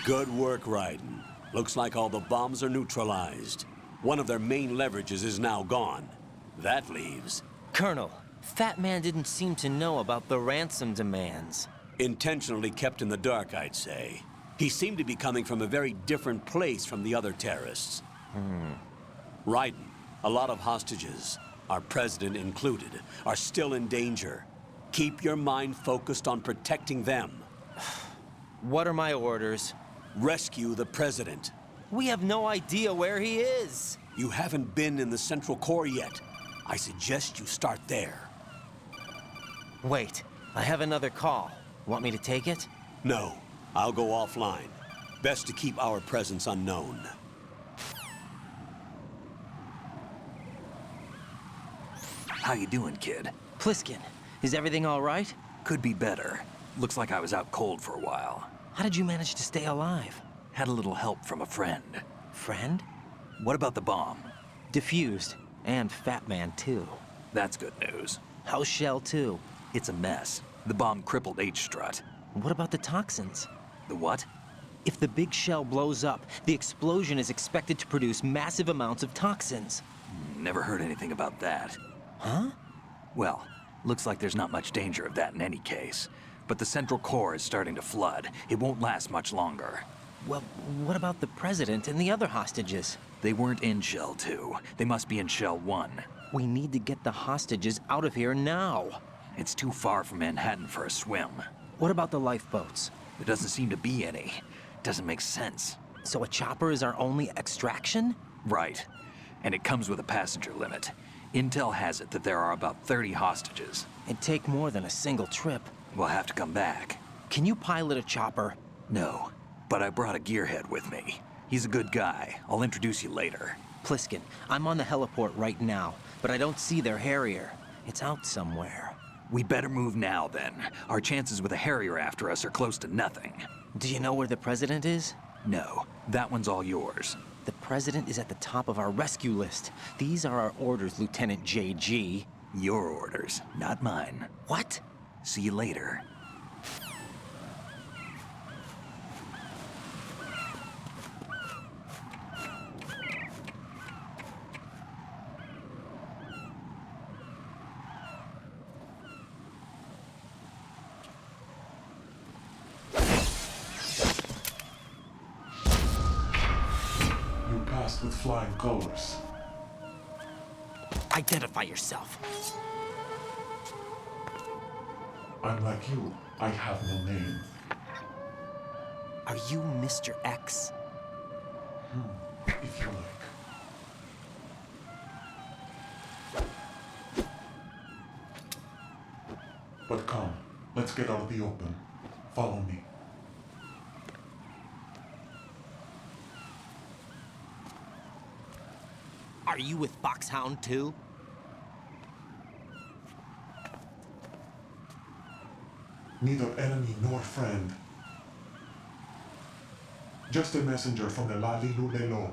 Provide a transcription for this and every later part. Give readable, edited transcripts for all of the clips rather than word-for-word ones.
Good work, Raiden. Looks like all the bombs are neutralized. One of their main leverages is now gone. That leaves... Colonel, Fat Man didn't seem to know about the ransom demands. Intentionally kept in the dark, I'd say. He seemed to be coming from a very different place from the other terrorists. Raiden, a lot of hostages, our president included, are still in danger. Keep your mind focused on protecting them. What are my orders? Rescue the president. We have no idea where he is. You haven't been in the Central Core yet. I suggest you start there. Wait, I have another call. Want me to take it? No, I'll go offline. Best to keep our presence unknown. How you doing, kid? Pliskin, is everything all right? Could be better. Looks like I was out cold for a while. How did you manage to stay alive? Had a little help from a friend. Friend? What about the bomb? Diffused. And Fat Man, too. That's good news. How's Shell, too? It's a mess. The bomb crippled H-Strut. What about the toxins? The what? If the big shell blows up, the explosion is expected to produce massive amounts of toxins. Never heard anything about that. Huh? Well, looks like there's not much danger of that in any case. But the Central Core is starting to flood. It won't last much longer. Well, what about the president and the other hostages? They weren't in Shell 2. They must be in Shell 1. We need to get the hostages out of here now. It's too far from Manhattan for a swim. What about the lifeboats? There doesn't seem to be any. Doesn't make sense. So a chopper is our only extraction? Right. And it comes with a passenger limit. Intel has it that there are about 30 hostages. It'd take more than a single trip. We'll have to come back. Can you pilot a chopper? No, but I brought a gearhead with me. He's a good guy. I'll introduce you later. Pliskin, I'm on the heliport right now, but I don't see their Harrier. It's out somewhere. We better move now, then. Our chances with a Harrier after us are close to nothing. Do you know where the president is? No, that one's all yours. The president is at the top of our rescue list. These are our orders, Lieutenant JG. Your orders, not mine. What? See you later. You passed with flying colors. Identify yourself. I'm like you. I have no name. Are you Mr. X? If you like. But come, let's get out of the open. Follow me. Are you with Foxhound too? Neither enemy nor friend. Just a messenger from the Lalilu Lelo.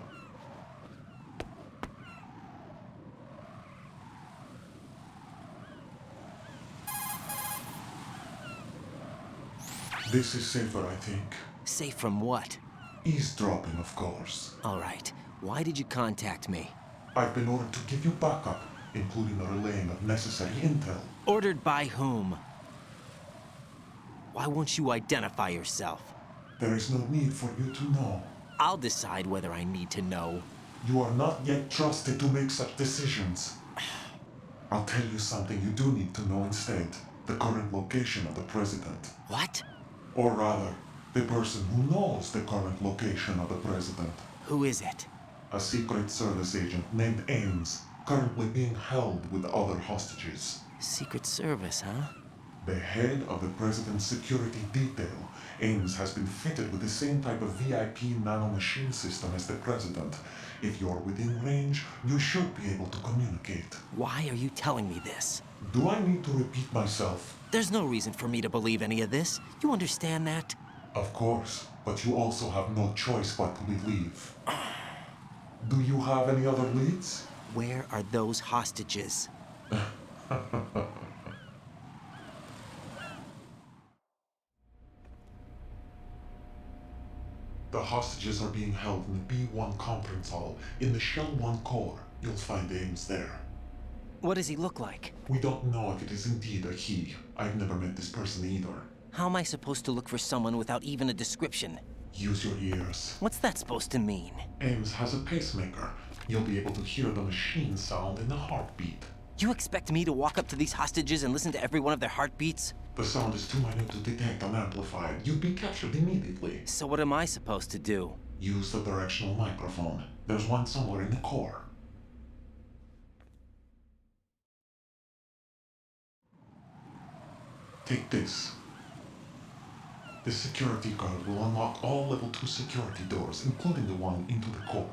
This is safer, I think. Safe from what? Eavesdropping, of course. All right. Why did you contact me? I've been ordered to give you backup, including the relaying of necessary intel. Ordered by whom? Why won't you identify yourself? There is no need for you to know. I'll decide whether I need to know. You are not yet trusted to make such decisions. I'll tell you something you do need to know instead. The current location of the president. What? Or rather, the person who knows the current location of the president. Who is it? A Secret Service agent named Ames, currently being held with other hostages. Secret Service, huh? The head of the president's security detail, Ames has been fitted with the same type of VIP nanomachine system as the president. If you're within range, you should be able to communicate. Why are you telling me this? Do I need to repeat myself? There's no reason for me to believe any of this. You understand that? Of course, but you also have no choice but to believe. Do you have any other leads? Where are those hostages? The hostages are being held in the B1 conference hall. In the Shell 1 core, you'll find Ames there. What does he look like? We don't know if it is indeed a he. I've never met this person either. How am I supposed to look for someone without even a description? Use your ears. What's that supposed to mean? Ames has a pacemaker. You'll be able to hear the machine sound in the heartbeat. You expect me to walk up to these hostages and listen to every one of their heartbeats? The sound is too minute to detect unamplified. You'd be captured immediately. So what am I supposed to do? Use the directional microphone. There's one somewhere in the core. Take this. This security card will unlock all level 2 security doors, including the one into the core.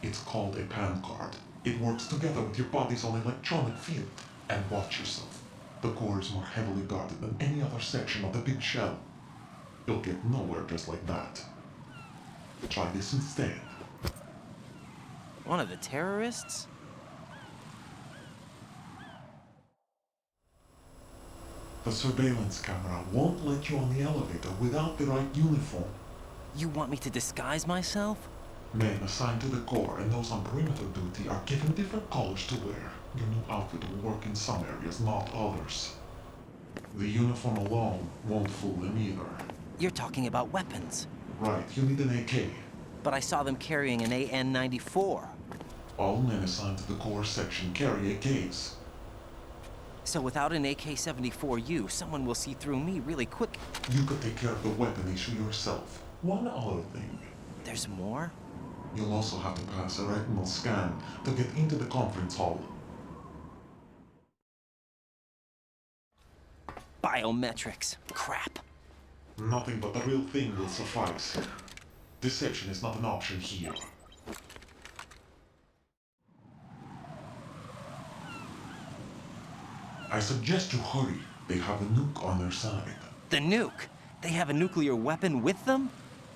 It's called a PAN card. It works together with your body's own electronic field. And watch yourself. The core is more heavily guarded than any other section of the big shell. You'll get nowhere just like that. Try this instead. One of the terrorists? The surveillance camera won't let you on the elevator without the right uniform. You want me to disguise myself? Men assigned to the core and those on perimeter duty are given different colors to wear. Your new outfit will work in some areas, not others. The uniform alone won't fool them either. You're talking about weapons. Right, you need an AK. But I saw them carrying an AN-94. All men assigned to the core section carry AKs. So without an AK-74U, someone will see through me really quick. You could take care of the weapon issue yourself. One other thing. There's more? You'll also have to pass a retinal scan to get into the conference hall. Biometrics. Crap. Nothing but the real thing will suffice. Deception is not an option here. I suggest you hurry. They have a nuke on their side. The nuke? They have a nuclear weapon with them?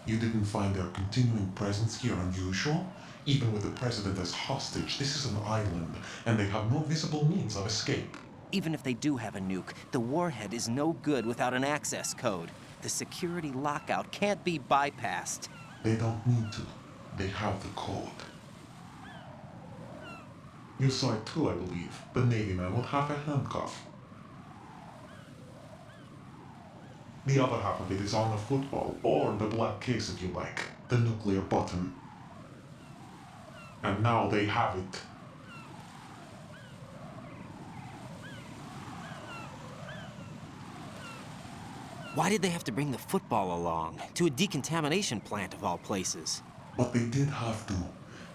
You didn't find their continuing presence here unusual? Even with the president as hostage, this is an island, and they have no visible means of escape. Even if they do have a nuke, the warhead is no good without an access code. The security lockout can't be bypassed. They don't need to. They have the code. You saw it too, I believe. The Navy man with half a handcuff. The other half of it is on the football, or the black case if you like. The nuclear button. And now they have it. Why did they have to bring the football along? To a decontamination plant of all places. But they did have to.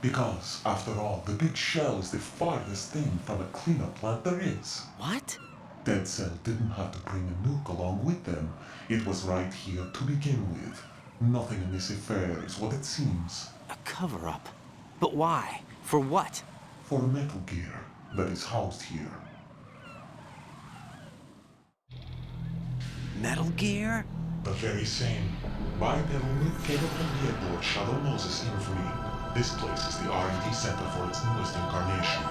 Because, after all, the big shell is the farthest thing from a cleanup plant there is. What? Dead Cell didn't have to bring a nuke along with them. It was right here to begin with. Nothing in this affair is what it seems. A cover-up. But why? For what? For Metal Gear that is housed here. Metal Gear? The very same. Bipedal nuke-capable vehicle of Shadow Moses infamy. This place is the R&D center for its newest incarnation.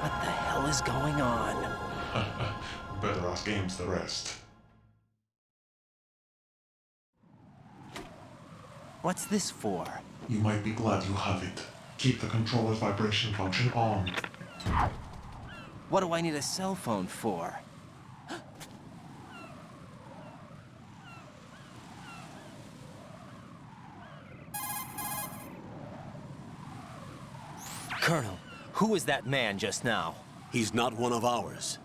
What the hell is going on? Better ask Ames the rest. What's this for? You might be glad you have it. Keep the controller's vibration function on. What do I need a cell phone for? Colonel, who was that man just now? He's not one of ours.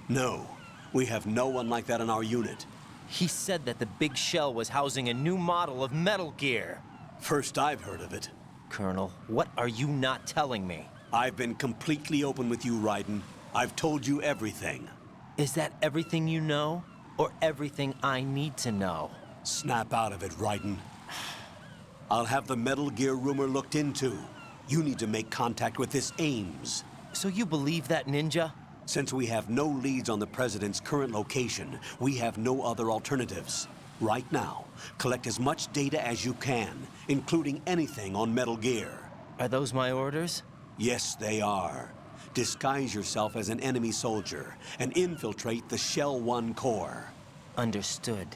No, we have no one like that in our unit. He said that the big shell was housing a new model of Metal Gear. First I've heard of it. Colonel, what are you not telling me? I've been completely open with you, Raiden. I've told you everything. Is that everything you know? Or everything I need to know? Snap out of it, Raiden. I'll have the Metal Gear rumor looked into. You need to make contact with this Ames. So you believe that ninja? Since we have no leads on the President's current location, we have no other alternatives. Right now, collect as much data as you can, including anything on Metal Gear. Are those my orders? Yes, they are. Disguise yourself as an enemy soldier and infiltrate the Shell 1 core. Understood.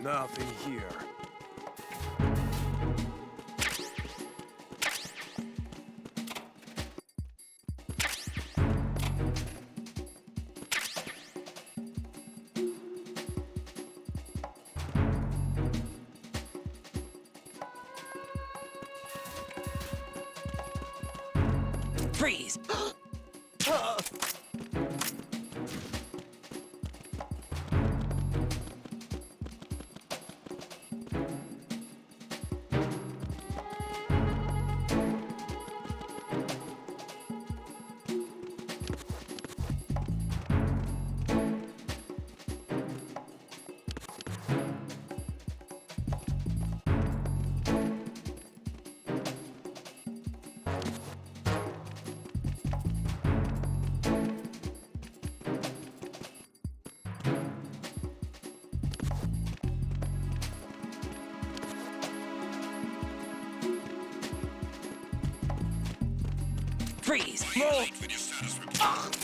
Nothing here. Freeze! Freeze! Move! With your status report.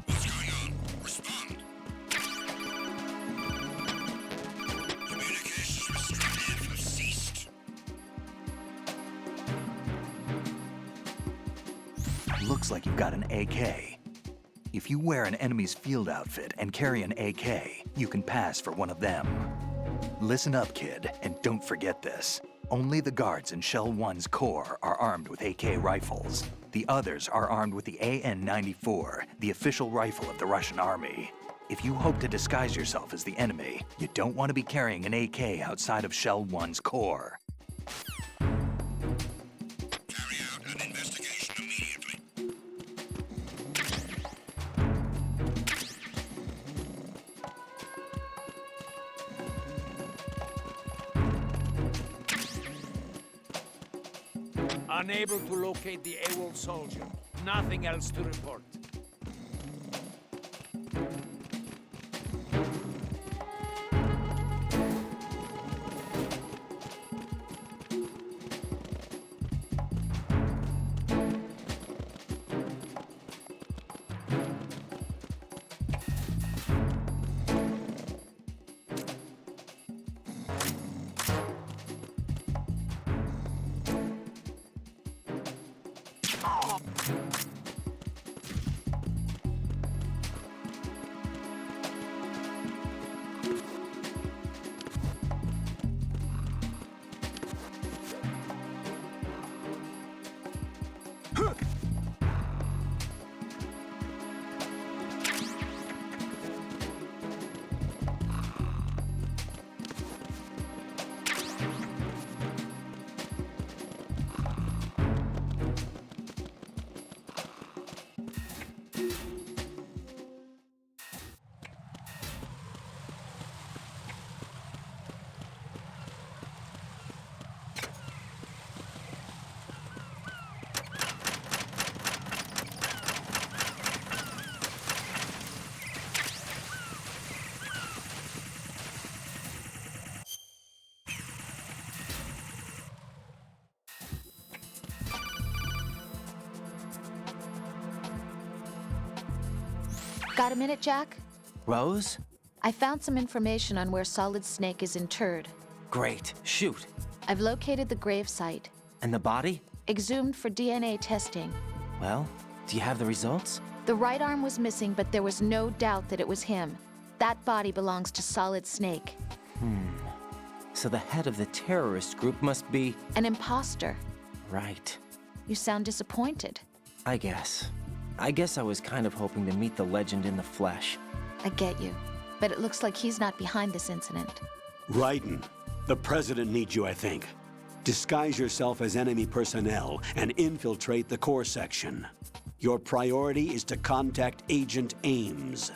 What's going on? Respond. Communications restricted have ceased. Looks like you've got an AK. If you wear an enemy's field outfit and carry an AK, you can pass for one of them. Listen up, kid, and don't forget this. Only the guards in Shell 1's core are armed with AK rifles. The others are armed with the AN-94, the official rifle of the Russian army. If you hope to disguise yourself as the enemy, you don't want to be carrying an AK outside of Shell 1's core. Carry out an investigation immediately. Unable to locate the AWOL soldier. Nothing else to report. Got a minute, Jack? Rose? I found some information on where Solid Snake is interred. Great. Shoot. I've located the grave site, And the body? exhumed for DNA testing. Well, do you have the results? The right arm was missing, but there was no doubt that it was him. That body belongs to Solid Snake. So the head of the terrorist group must be... An imposter. Right. You sound disappointed. I guess. I guess I was kind of hoping to meet the legend in the flesh. I get you. But it looks like he's not behind this incident. Raiden, the president needs you, I think. Disguise yourself as enemy personnel and infiltrate the core section. Your priority is to contact Agent Ames.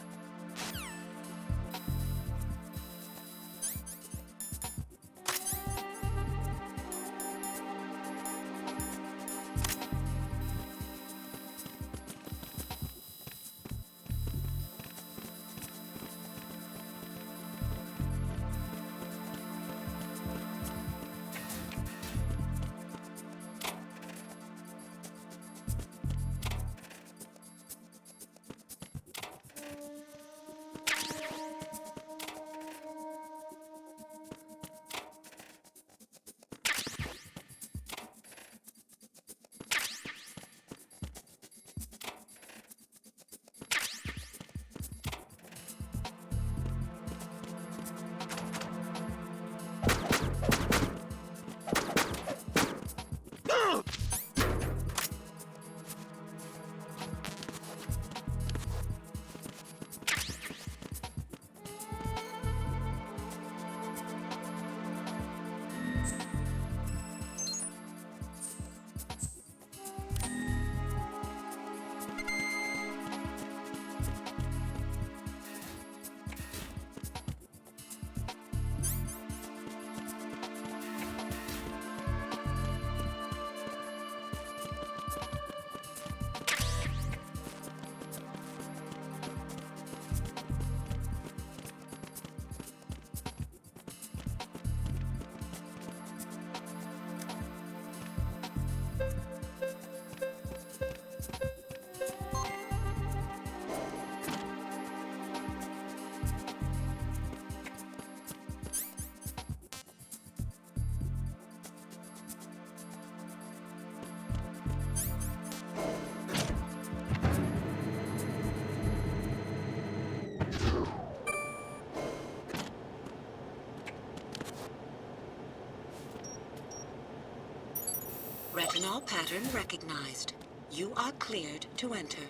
Retinol pattern recognized. You are cleared to enter.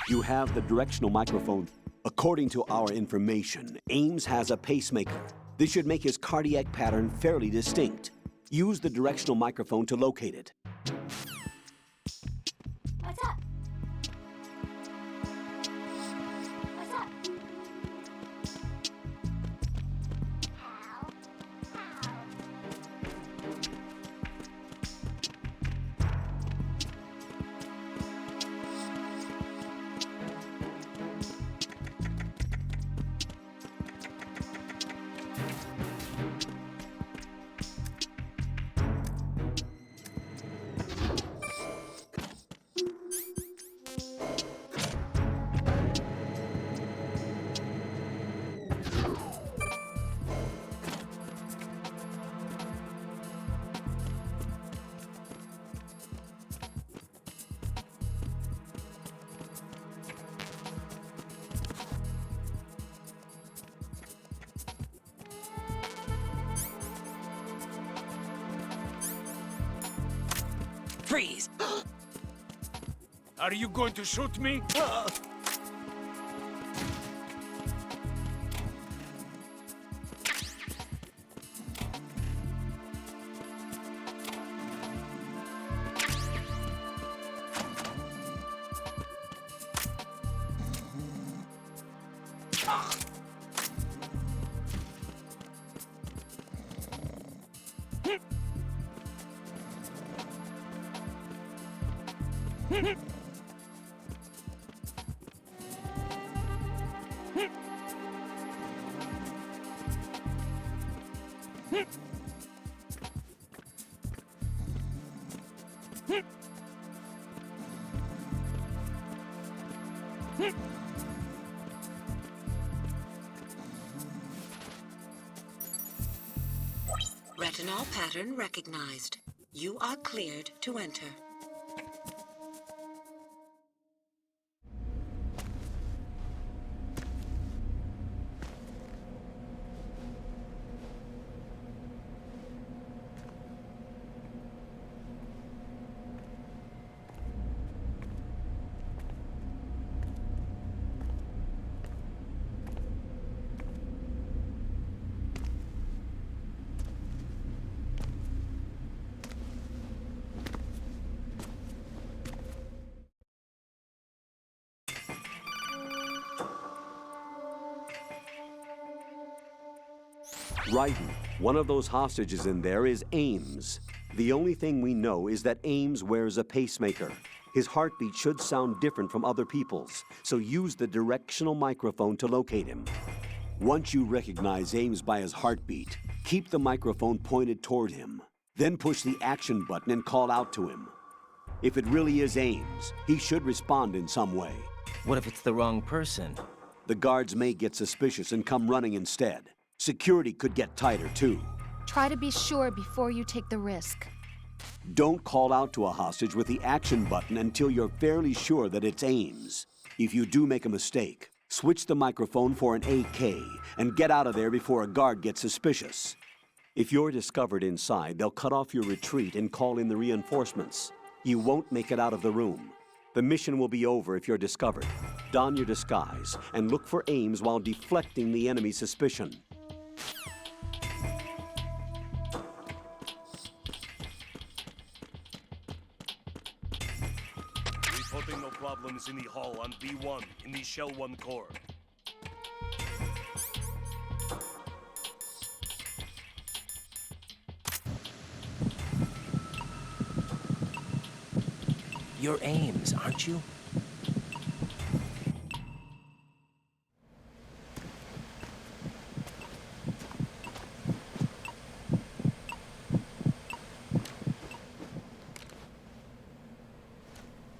You have the directional microphone. According to our information, Ames has a pacemaker. This should make his cardiac pattern fairly distinct. Use the directional microphone to locate it. What's up? What's up? Freeze! Are you going to shoot me? Retinol pattern recognized. You are cleared to enter. Ryden, one of those hostages in there is Ames. The only thing we know is that Ames wears a pacemaker. His heartbeat should sound different from other people's, so use the directional microphone to locate him. Once you recognize Ames by his heartbeat, keep the microphone pointed toward him. Then push the action button and call out to him. If it really is Ames, he should respond in some way. What if it's the wrong person? The guards may get suspicious and come running instead. Security could get tighter, too. Try to be sure before you take the risk. Don't call out to a hostage with the action button until you're fairly sure that it's Ames. If you do make a mistake, switch the microphone for an AK and get out of there before a guard gets suspicious. If you're discovered inside, they'll cut off your retreat and call in the reinforcements. You won't make it out of the room. The mission will be over if you're discovered. Don your disguise and look for Ames while deflecting the enemy's suspicion. Reporting no problems in the hall on B1 in the Shell 1 core. You're Ames, aren't you?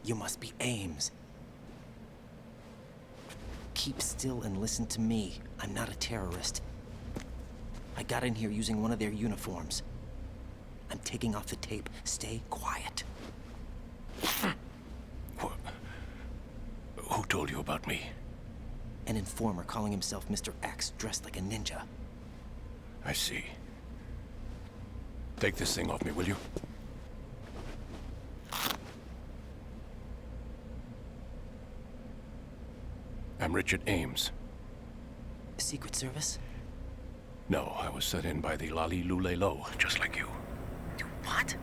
You must be Ames. Keep still and listen to me. I'm not a terrorist. I got in here using one of their uniforms. I'm taking off the tape. Stay quiet. Who told you about me? An informer calling himself Mr. X, dressed like a ninja. I see. Take this thing off me, will you? I'm Richard Ames. Secret Service? No, I was sent in by the Lali Lule Lo, just like you. What?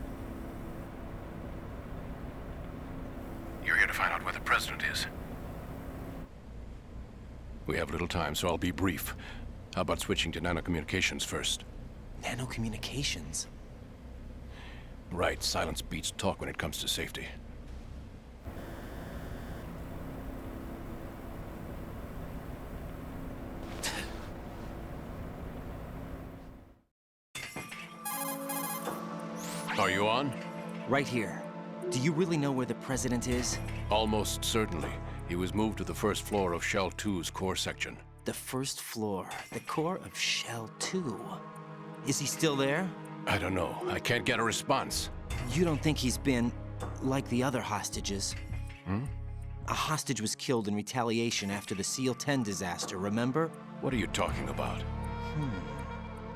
You're here to find out where the president is. We have little time, so I'll be brief. How about switching to nanocommunications first? Nanocommunications? Right, silence beats talk when it comes to safety. Are you on? Right here. Do you really know where the president is? Almost certainly. He was moved to the first floor of Shell 2's core section. The first floor. The core of Shell 2. Is he still there? I don't know. I can't get a response. You don't think he's been like the other hostages? A hostage was killed in retaliation after the SEAL 10 disaster, remember? What are you talking about?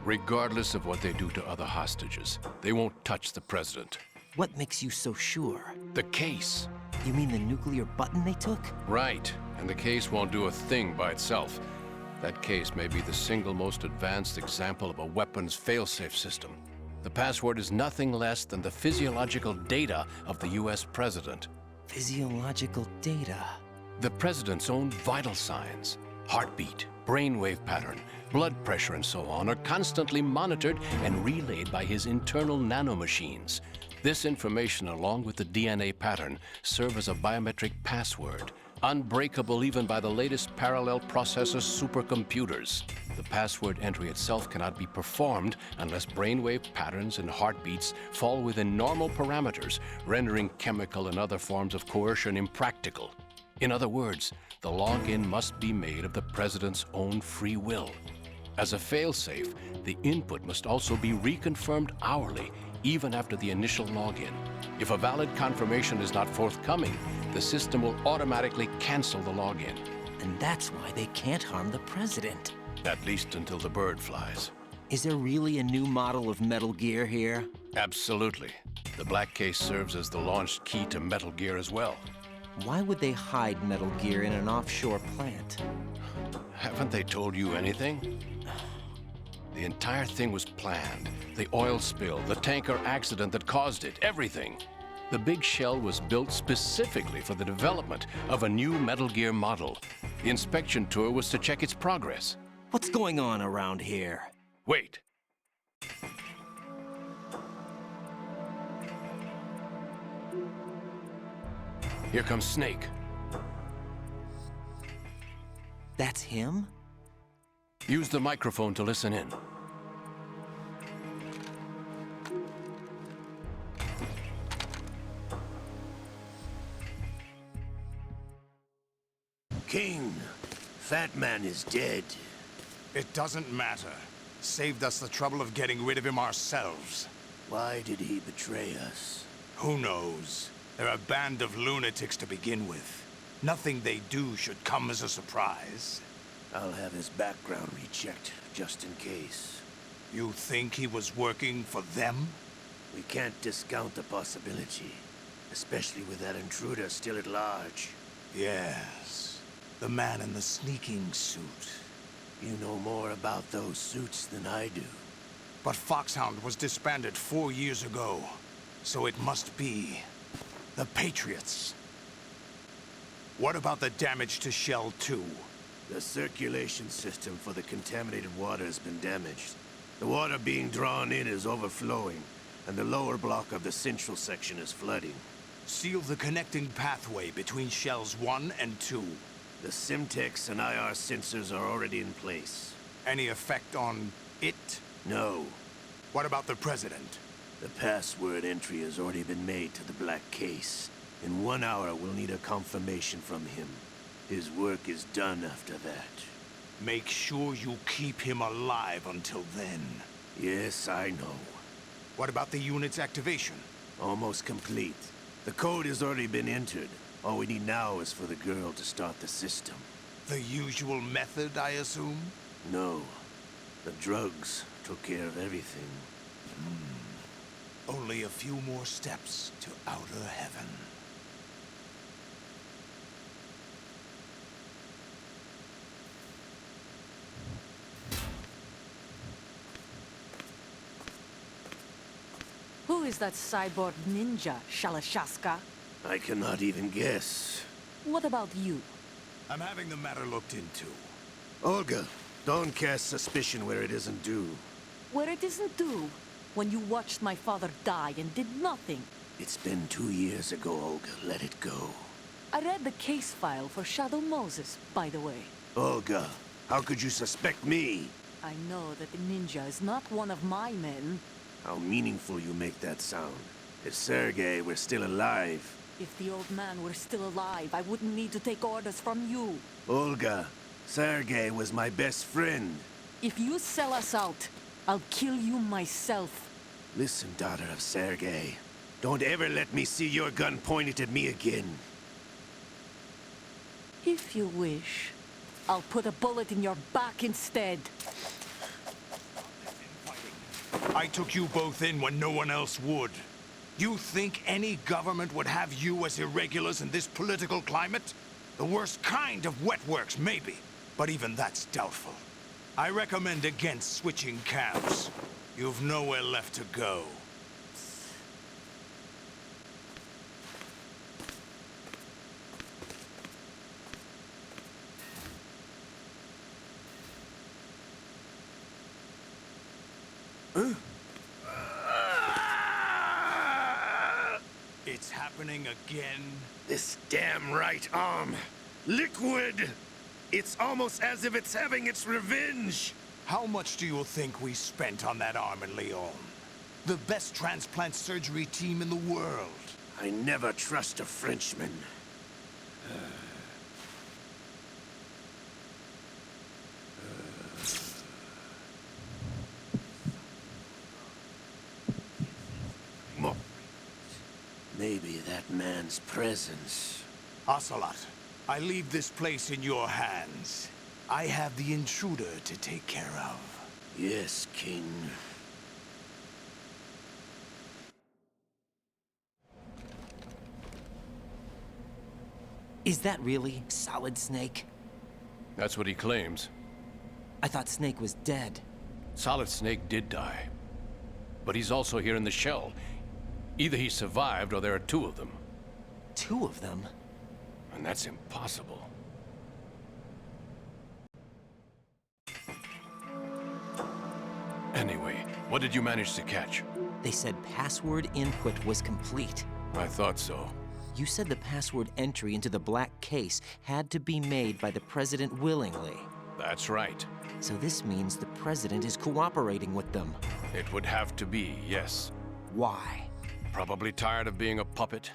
Regardless of what they do to other hostages, they won't touch the president. What makes you so sure? The case. You mean the nuclear button they took? Right. And the case won't do a thing by itself. That case may be the single most advanced example of a weapons failsafe system. The password is nothing less than the physiological data of the US president. Physiological data? The president's own vital signs, heartbeat, brainwave pattern, blood pressure, and so on, are constantly monitored and relayed by his internal nanomachines. This information, along with the DNA pattern, serve as a biometric password, unbreakable even by the latest parallel processor supercomputers. The password entry itself cannot be performed unless brainwave patterns and heartbeats fall within normal parameters, rendering chemical and other forms of coercion impractical. In other words, the login must be made of the president's own free will. As a failsafe, the input must also be reconfirmed hourly, even after the initial login. If a valid confirmation is not forthcoming, the system will automatically cancel the login. And that's why they can't harm the president. At least until the bird flies. Is there really a new model of Metal Gear here? Absolutely. The black case serves as the launch key to Metal Gear as well. Why would they hide Metal Gear in an offshore plant? Haven't they told you anything? The entire thing was planned. The oil spill, the tanker accident that caused it, everything. The big shell was built specifically for the development of a new Metal Gear model. The inspection tour was to check its progress. What's going on around here? Wait. Here comes Snake. That's him? Use the microphone to listen in. King, Fat Man is dead. It doesn't matter. Saved us the trouble of getting rid of him ourselves. Why did he betray us? Who knows? They're a band of lunatics to begin with. Nothing they do should come as a surprise. I'll have his background rechecked, just in case. You think he was working for them? We can't discount the possibility, especially with that intruder still at large. Yes, the man in the sneaking suit. You know more about those suits than I do. But Foxhound was disbanded 4 years ago, so it must be the Patriots. What about the damage to Shell 2? The circulation system for the contaminated water has been damaged. The water being drawn in is overflowing, and the lower block of the central section is flooding. Seal the connecting pathway between Shells 1 and 2. The Simtex and IR sensors are already in place. Any effect on it? No. What about the President? The password entry has already been made to the black case. In 1 hour, we'll need a confirmation from him. His work is done after that. Make sure you keep him alive until then. Yes, I know. What about the unit's activation? Almost complete. The code has already been entered. All we need now is for the girl to start the system. The usual method, I assume? No. The drugs took care of everything. Only a few more steps to outer heaven. Who is that cyborg ninja, Shalashaska? I cannot even guess. What about you? I'm having the matter looked into. Olga, don't cast suspicion where it isn't due. Where it isn't due? When you watched my father die and did nothing. It's been 2 years ago, Olga. Let it go. I read the case file for Shadow Moses, by the way. Olga, how could you suspect me? I know that the ninja is not one of my men. How meaningful you make that sound. If Sergei were still alive... If the old man were still alive, I wouldn't need to take orders from you. Olga, Sergei was my best friend. If you sell us out, I'll kill you myself. Listen, daughter of Sergei. Don't ever let me see your gun pointed at me again. If you wish, I'll put a bullet in your back instead. I took you both in when no one else would. You think any government would have you as irregulars in this political climate? The worst kind of wet works, maybe. But even that's doubtful. I recommend against switching camps. You've nowhere left to go. It's happening again? This damn right arm. Liquid! It's almost as if it's having its revenge! How much do you think we spent on that arm in Lyon? The best transplant surgery team in the world. I never trust a Frenchman. Maybe that man's presence. Ocelot, I leave this place in your hands. I have the intruder to take care of. Yes, King. Is that really Solid Snake? That's what he claims. I thought Snake was dead. Solid Snake did die. But he's also here in the shell. Either he survived or there are 2 of them. 2 of them? And that's impossible. Anyway, what did you manage to catch? They said password input was complete. I thought so. You said the password entry into the black case had to be made by the President willingly. That's right. So this means the President is cooperating with them. It would have to be, yes. Why? Probably tired of being a puppet,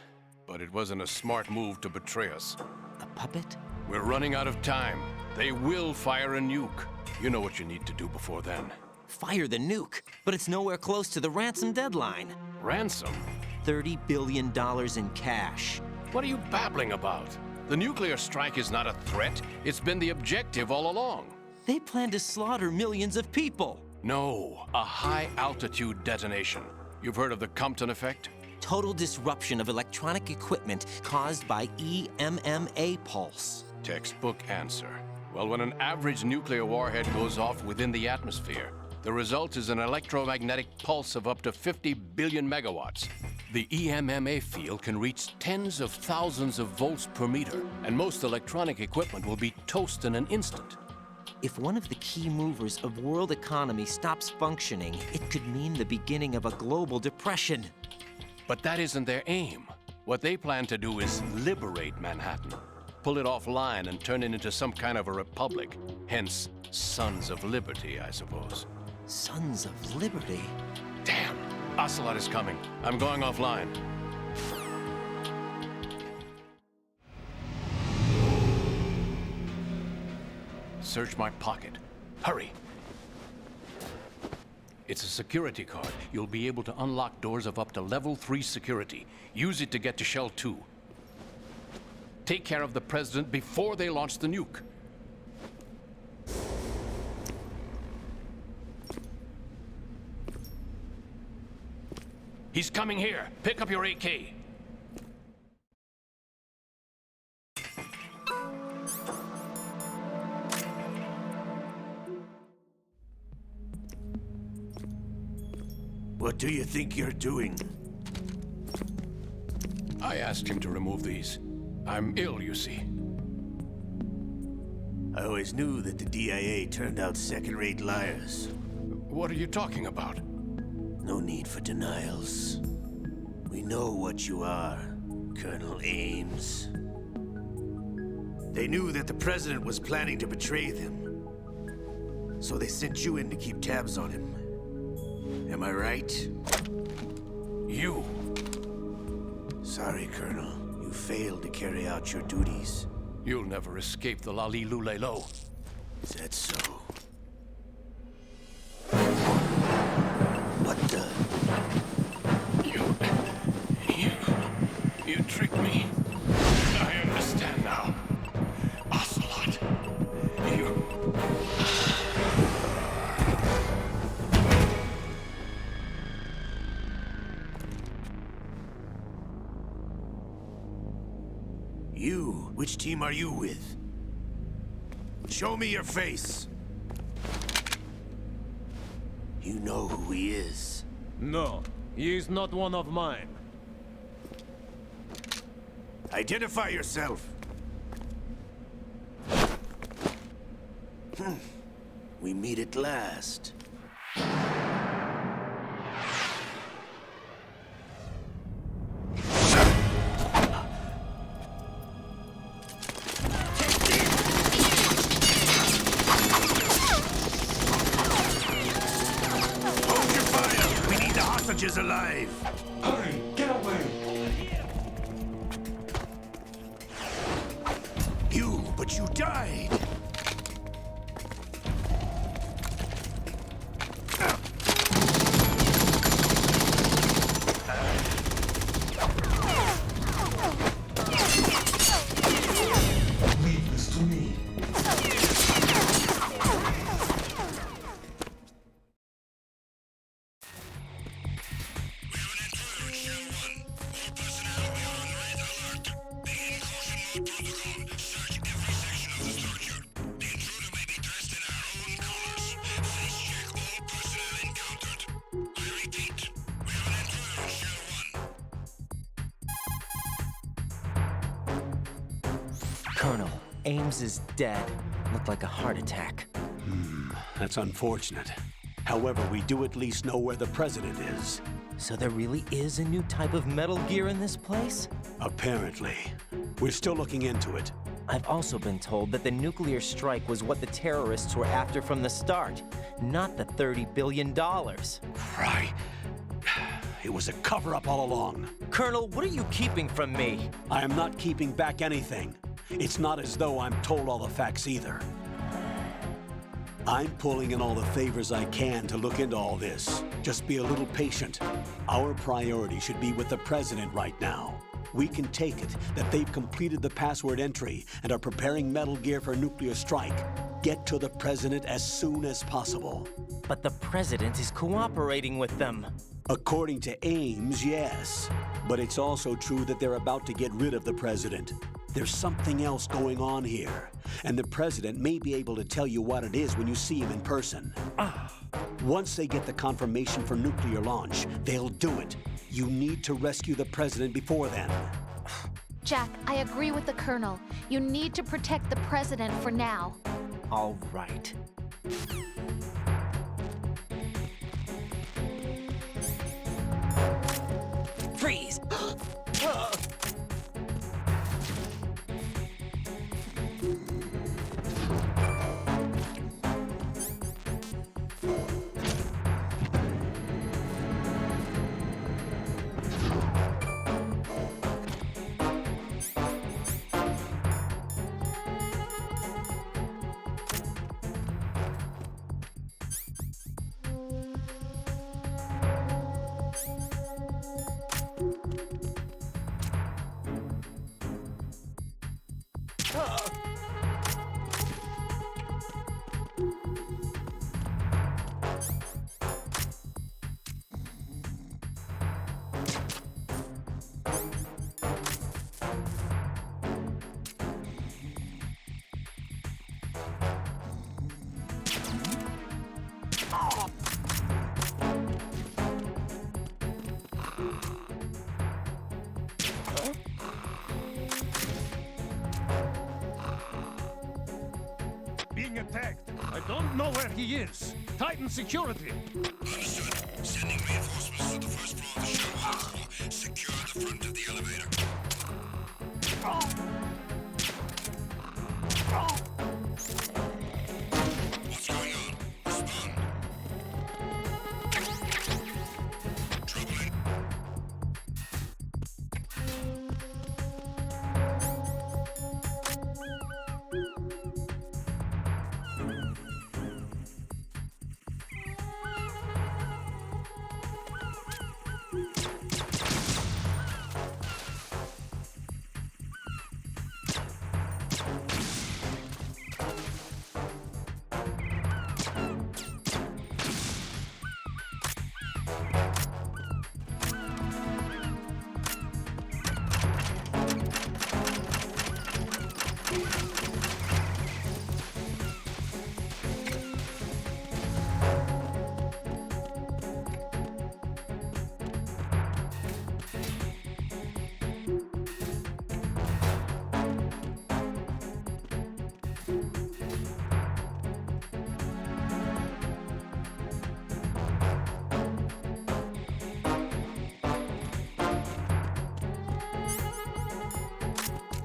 but it wasn't a smart move to betray us. A puppet? We're running out of time. They will fire a nuke. You know what you need to do before then. Fire the nuke, but it's nowhere close to the ransom deadline. Ransom? $30 billion in cash. What are you babbling about? The nuclear strike is not a threat. It's been the objective all along. They plan to slaughter millions of people. No, a high-altitude detonation. You've heard of the Compton effect? Total disruption of electronic equipment caused by EMMA pulse. Textbook answer. Well, when an average nuclear warhead goes off within the atmosphere, the result is an electromagnetic pulse of up to 50 billion megawatts. The EMMA field can reach tens of thousands of volts per meter, and most electronic equipment will be toast in an instant. If one of the key movers of world economy stops functioning, it could mean the beginning of a global depression. But that isn't their aim. What they plan to do is liberate Manhattan. Pull it offline and turn it into some kind of a republic. Hence, Sons of Liberty, I suppose. Sons of Liberty? Damn! Ocelot is coming. I'm going offline. Search my pocket. Hurry! It's a security card. You'll be able to unlock doors of up to level 3 security. Use it to get to Shell 2. Take care of the President before they launch the nuke. He's coming here. Pick up your AK. What do you think you're doing? I asked him to remove these. I'm ill, you see. I always knew that the DIA turned out second-rate liars. What are you talking about? No need for denials. We know what you are, Colonel Ames. They knew that the President was planning to betray them. So they sent you in to keep tabs on him. Am I right? You. Sorry, Colonel. You failed to carry out your duties. You'll never escape the Lali-Lu-Le-Lo. Is that so? What the? You tricked me. I understand now. Ocelot. You? Which team are you with? Show me your face. You know who he is. No, he is not one of mine. Identify yourself. We meet at last. Hold your fire! We need the hostages alive! Hurry, get away! But you died! Leave this to me. Colonel, Ames is dead. Looked like a heart attack. That's unfortunate. However, we do at least know where the President is. So there really is a new type of Metal Gear in this place? Apparently. We're still looking into it. I've also been told that the nuclear strike was what the terrorists were after from the start, not the $30 billion. Right. It was a cover-up all along. Colonel, what are you keeping from me? I am not keeping back anything. It's not as though I'm told all the facts either. I'm pulling in all the favors I can to look into all this. Just be a little patient. Our priority should be with the President right now. We can take it that they've completed the password entry and are preparing Metal Gear for a nuclear strike. Get to the President as soon as possible. But the President is cooperating with them. According to Ames, yes. But it's also true that they're about to get rid of the President. There's something else going on here, and the President may be able to tell you what it is when you see him in person. Once they get the confirmation for nuclear launch, they'll do it. You need to rescue the President before then. Jack, I agree with the Colonel. You need to protect the President for now. All right. Freeze! Being attacked. I don't know where he is. Titan security. Understood. Sending reinforcements to the first floor of the show hall. Secure the front of the elevator. What's going on? Respond. Troubling.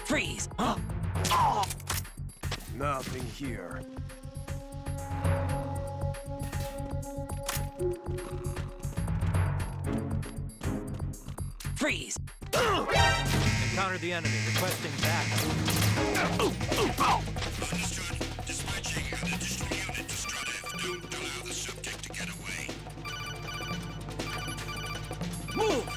Freeze! Nothing here. Freeze! Encounter the enemy. Requesting backup. Understood. Dispatching an additional unit to Strata. Don't allow the subject to get away. Move!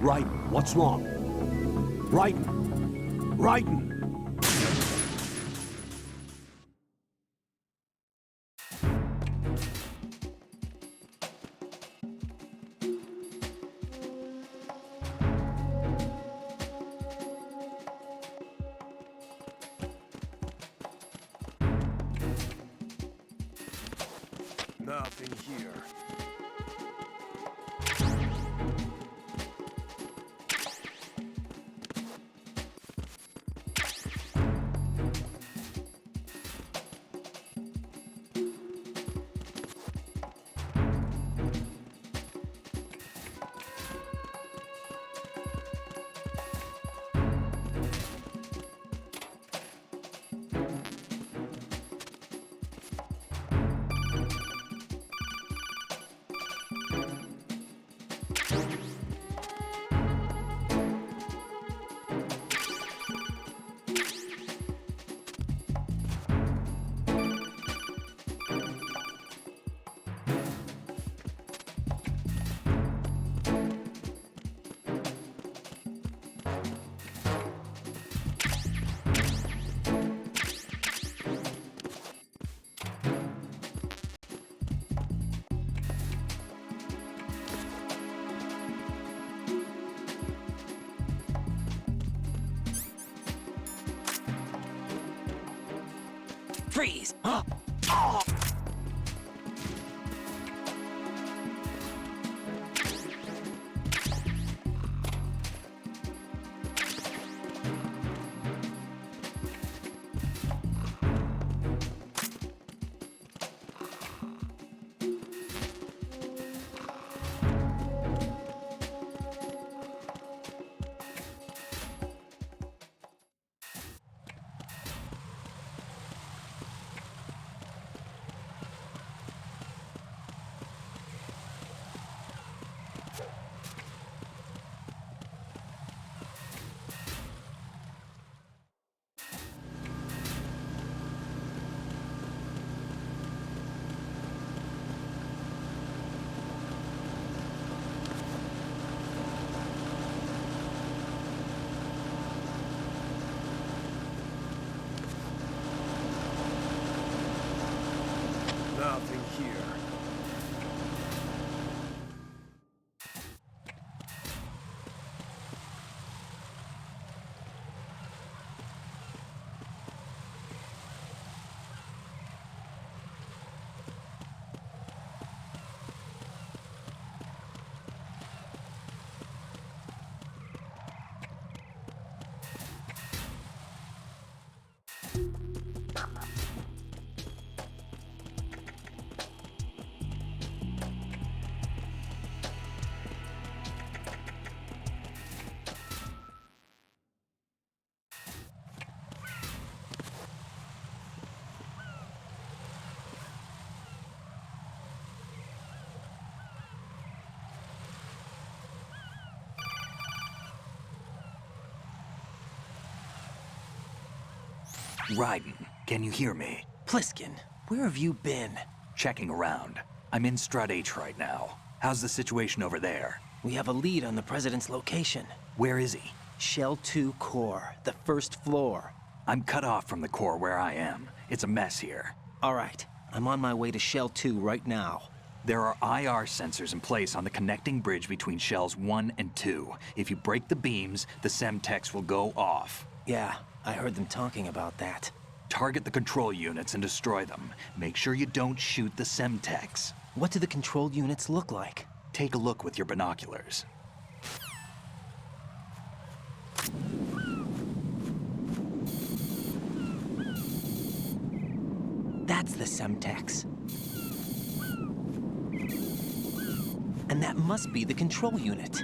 Raiden, what's wrong? Raiden! Raiden! Nothing here. Freeze! Nothing here. Raiden, can you hear me? Pliskin, where have you been? Checking around. I'm in Strut H right now. How's the situation over there? We have a lead on the President's location. Where is he? Shell 2 core, the first floor. I'm cut off from the core where I am. It's a mess here. All right, I'm on my way to Shell 2 right now. There are IR sensors in place on the connecting bridge between Shells 1 and 2. If you break the beams, the Semtex will go off. Yeah, I heard them talking about that. Target the control units and destroy them. Make sure you don't shoot the Semtex. What do the control units look like? Take a look with your binoculars. That's the Semtex. And that must be the control unit.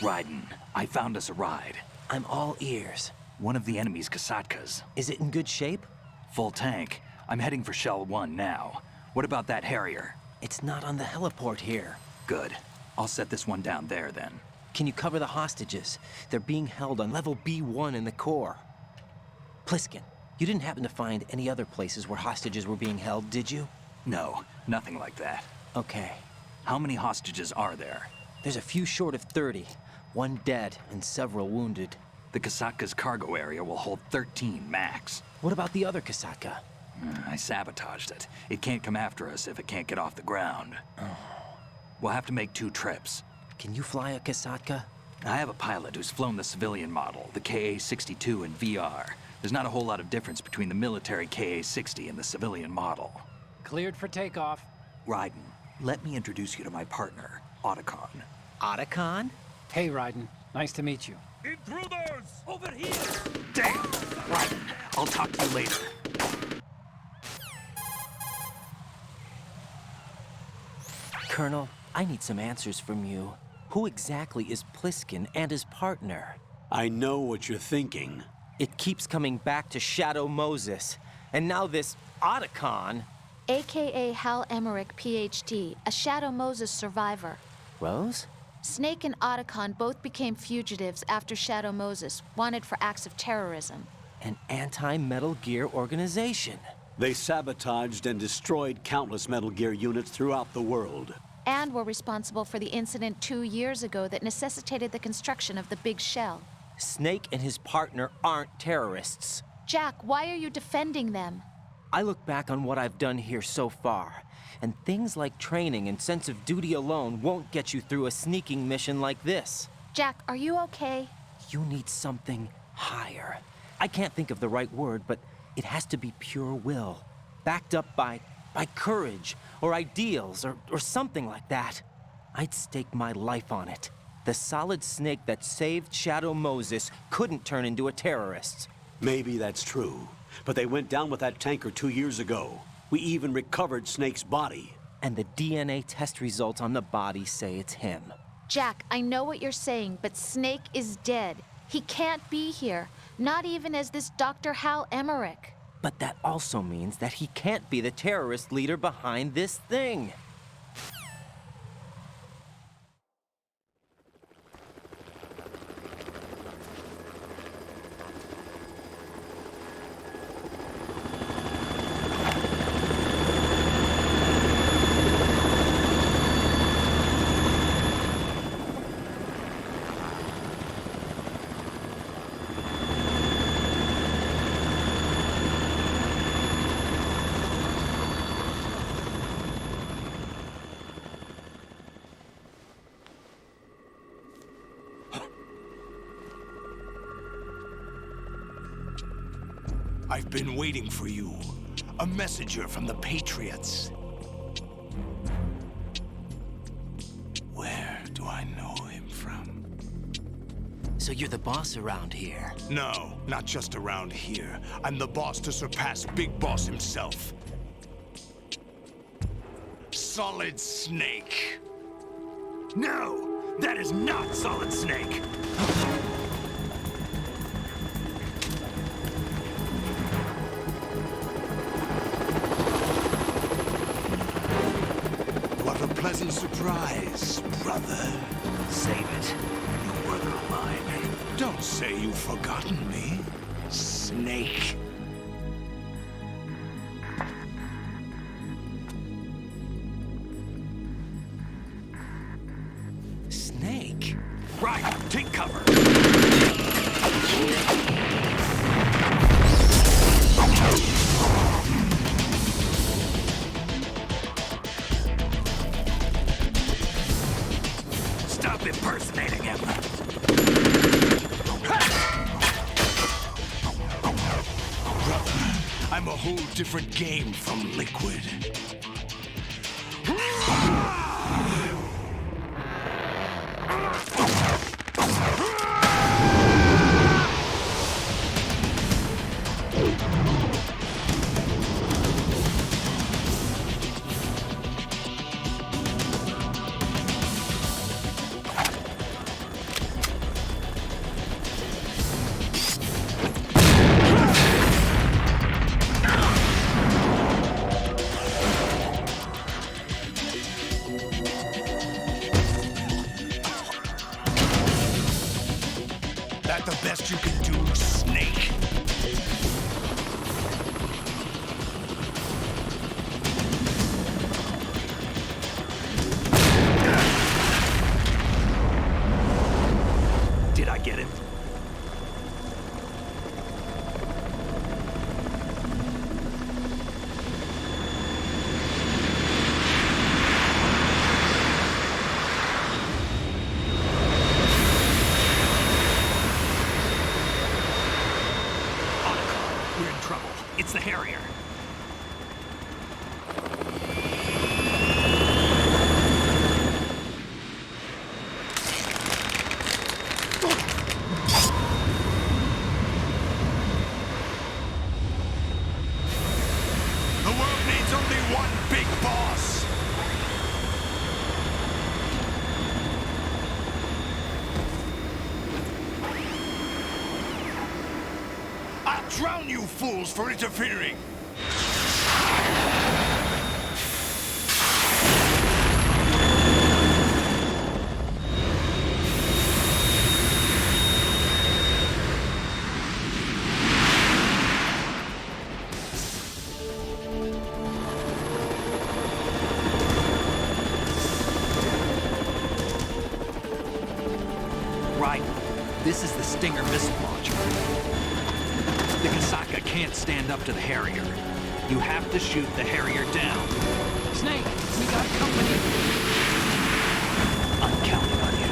Raiden, I found us a ride. I'm all ears. One of the enemy's Kasatkas. Is it in good shape? Full tank. I'm heading for Shell 1 now. What about that Harrier? It's not on the heliport here. Good. I'll set this one down there then. Can you cover the hostages? They're being held on level B1 in the core. Pliskin, you didn't happen to find any other places where hostages were being held, did you? No, nothing like that. Okay. How many hostages are there? There's a few short of 30. One dead and several wounded. The Kasatka's cargo area will hold 13 max. What about the other Kasatka? I sabotaged it. It can't come after us if it can't get off the ground. We'll have to make 2 trips. Can you fly a Kasatka? I have a pilot who's flown the civilian model, the KA-62 in VR. There's not a whole lot of difference between the military KA-60 and the civilian model. Cleared for takeoff. Raiden, let me introduce you to my partner, Otacon. Otacon? Hey, Raiden. Nice to meet you. Intruders! Over here! Damn! Raiden, I'll talk to you later. Colonel, I need some answers from you. Who exactly is Pliskin and his partner? I know what you're thinking. It keeps coming back to Shadow Moses. And now this Otacon. AKA Hal Emmerich, PhD, a Shadow Moses survivor. Rose? Snake and Otacon both became fugitives after Shadow Moses, wanted for acts of terrorism. An anti-Metal Gear organization. They sabotaged and destroyed countless Metal Gear units throughout the world. And were responsible for the incident 2 years ago that necessitated the construction of the Big Shell. Snake and his partner aren't terrorists. Jack, why are you defending them? I look back on what I've done here so far, and things like training and sense of duty alone won't get you through a sneaking mission like this. Jack, are you okay? You need something higher. I can't think of the right word, but it has to be pure will, backed up by courage, or ideals, or something like that. I'd stake my life on it. The solid Snake that saved Shadow Moses couldn't turn into a terrorist. Maybe that's true, but they went down with that tanker 2 years ago. We even recovered Snake's body. And the DNA test results on the body say it's him. Jack, I know what you're saying, but Snake is dead. He can't be here, not even as this Dr. Hal Emmerich. But that also means that he can't be the terrorist leader behind this thing. I've been waiting for you. A messenger from the Patriots. Where do I know him from? So you're the boss around here? No, not just around here. I'm the boss to surpass Big Boss himself. Solid Snake. No! That is not Solid Snake! What a pleasant surprise, brother. Save it. You work of mine. Don't say you've forgotten me, Snake. Snake? Right, take cover. Stop impersonating him. Brother, I'm a whole different game from Liquid. only one big boss! I'll drown you fools for interfering! Right. This is the Stinger missile launcher. The Kasaka can't stand up to the Harrier. You have to shoot the Harrier down. Snake, we got company. I'm counting on you.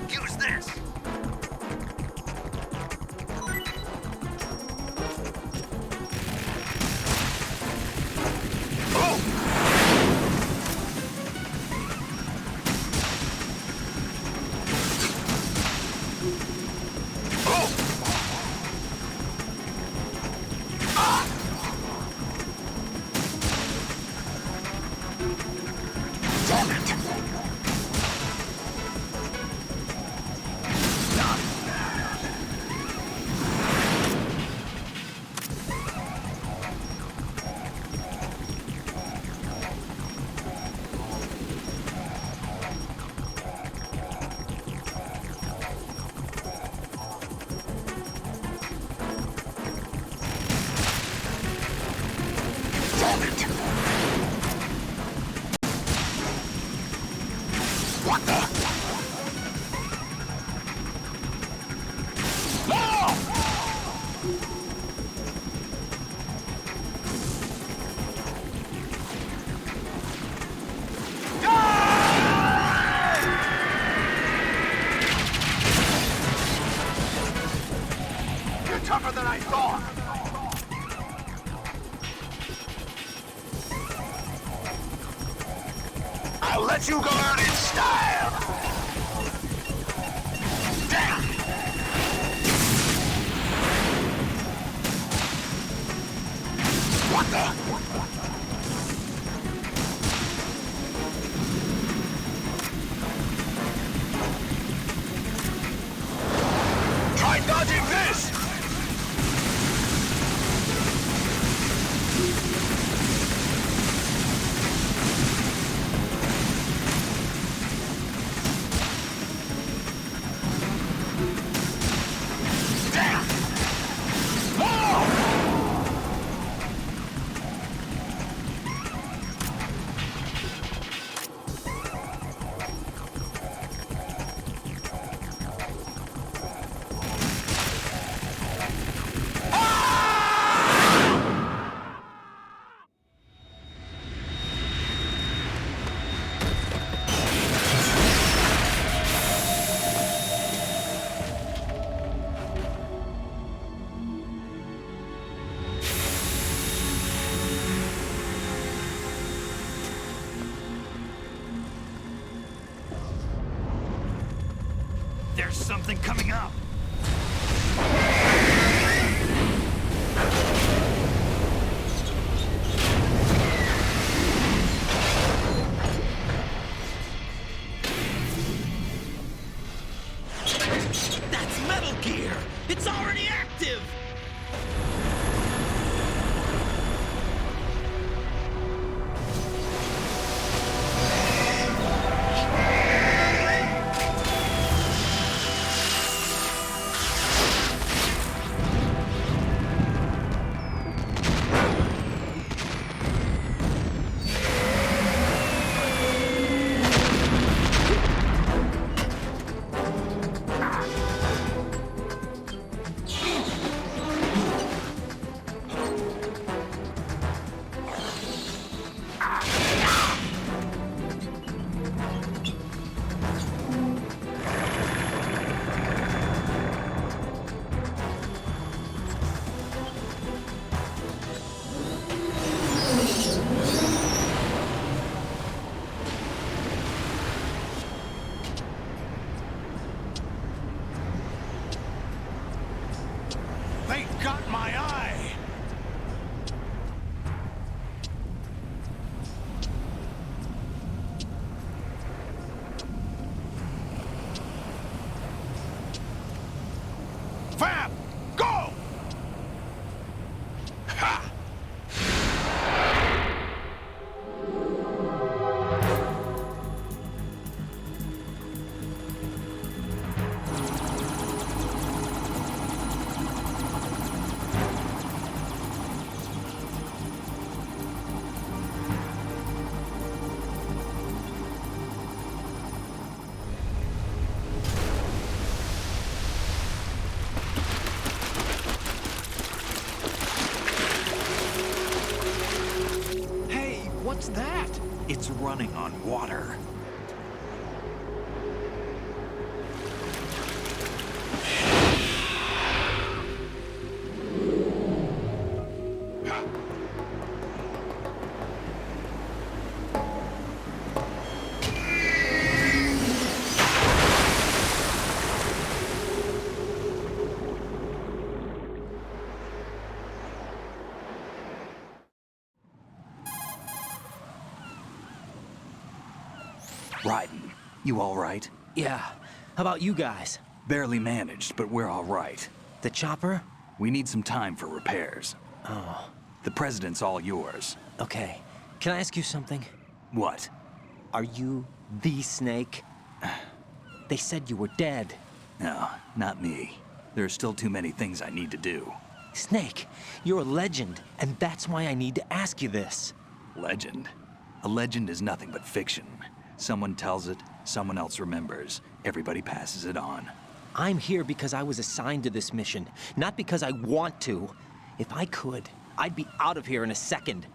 Use this! What the? You're tougher than I thought. I'll let you go out in style! Damn! What the? Try dodging this! They got my eye! Fab! Go! Ha! What's that? It's running on water. Raiden, you all right? Yeah. How about you guys? Barely managed, but we're all right. The chopper? We need some time for repairs. Oh. The president's all yours. Okay. Can I ask you something? What? Are you the Snake? They said you were dead. No, not me. There are still too many things I need to do. Snake, you're a legend, and that's why I need to ask you this. Legend? A legend is nothing but fiction. Someone tells it, someone else remembers. Everybody passes it on. I'm here because I was assigned to this mission, not because I want to. If I could, I'd be out of here in a second.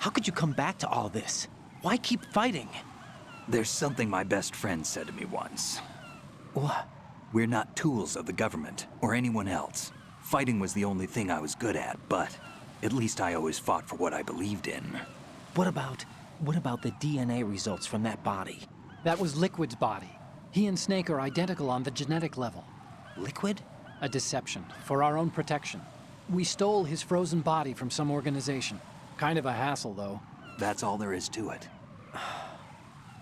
How could you come back to all this? Why keep fighting? There's something my best friend said to me once. What? We're not tools of the government or anyone else. Fighting was the only thing I was good at, but at least I always fought for what I believed in. What about the DNA results from that body? That was Liquid's body. He and Snake are identical on the genetic level. Liquid? A deception, for our own protection. We stole his frozen body from some organization. Kind of a hassle, though. That's all there is to it.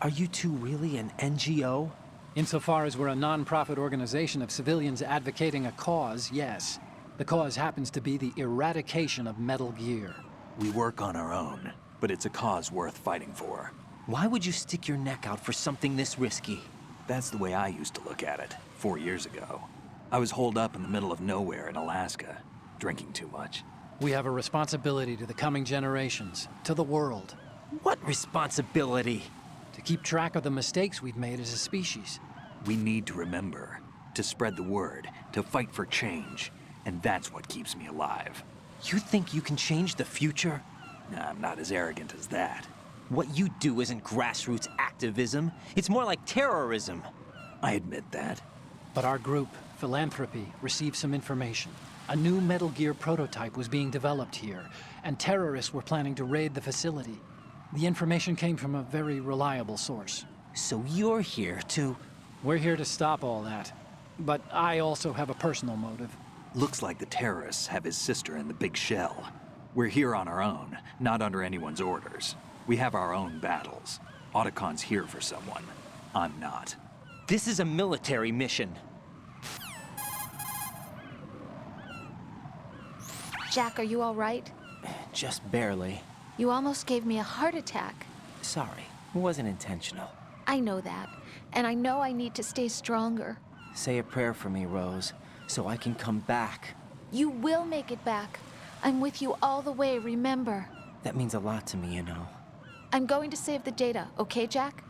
Are you two really an NGO? Insofar as we're a non-profit organization of civilians advocating a cause, yes. The cause happens to be the eradication of Metal Gear. We work on our own, but it's a cause worth fighting for. Why would you stick your neck out for something this risky? That's the way I used to look at it, 4 years ago. I was holed up in the middle of nowhere in Alaska, drinking too much. We have a responsibility to the coming generations, to the world. What responsibility? To keep track of the mistakes we've made as a species. We need to remember, to spread the word, to fight for change, and that's what keeps me alive. You think you can change the future? Nah, I'm not as arrogant as that. What you do isn't grassroots activism. It's more like terrorism. I admit that. But our group, Philanthropy, received some information. A new Metal Gear prototype was being developed here, and terrorists were planning to raid the facility. The information came from a very reliable source. So you're here to... We're here to stop all that. But I also have a personal motive. Looks like the terrorists have his sister in the big shell. We're here on our own, not under anyone's orders. We have our own battles. Otacon's here for someone. I'm not. This is a military mission. Jack, are you all right? Just barely. You almost gave me a heart attack. Sorry, it wasn't intentional. I know that, and I know I need to stay stronger. Say a prayer for me, Rose, so I can come back. You will make it back. I'm with you all the way, remember? That means a lot to me, you know. I'm going to save the data, okay, Jack?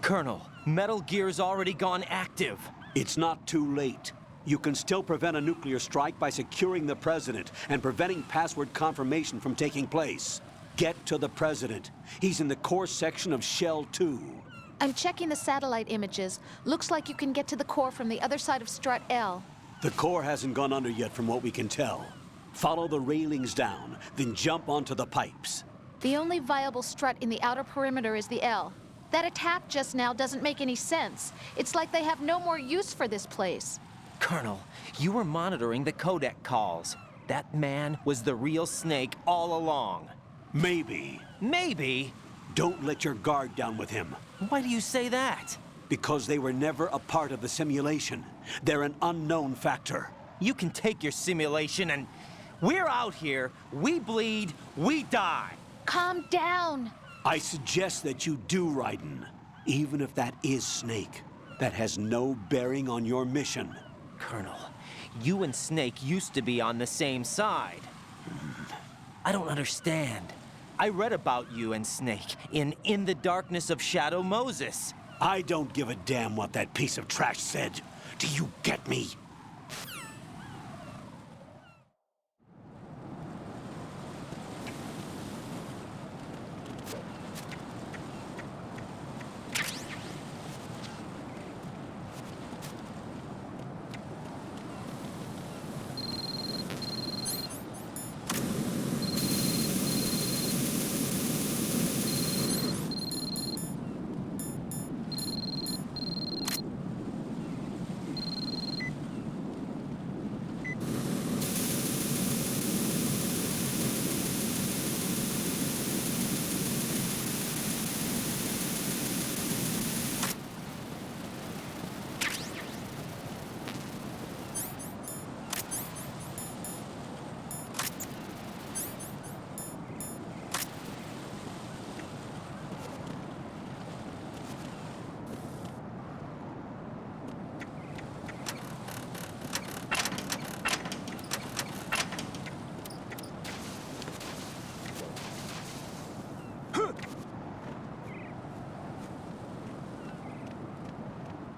Colonel, Metal Gear's already gone active. It's not too late. You can still prevent a nuclear strike by securing the president and preventing password confirmation from taking place. Get to the president. He's in the core section of Shell 2. I'm checking the satellite images. Looks like you can get to the core from the other side of Strut L. The core hasn't gone under yet from what we can tell. Follow the railings down, then jump onto the pipes. The only viable strut in the outer perimeter is the L. That attack just now doesn't make any sense. It's like they have no more use for this place. Colonel, you were monitoring the codec calls. That man was the real Snake all along. Maybe. Maybe? Don't let your guard down with him. Why do you say that? Because they were never a part of the simulation. They're an unknown factor. You can take your simulation and... We're out here, we bleed, we die. Calm down. I suggest that you do, Raiden. Even if that is Snake. That has no bearing on your mission. Colonel, you and Snake used to be on the same side. I don't understand. I read about you and Snake in the Darkness of Shadow Moses. I don't give a damn what that piece of trash said. Do you get me?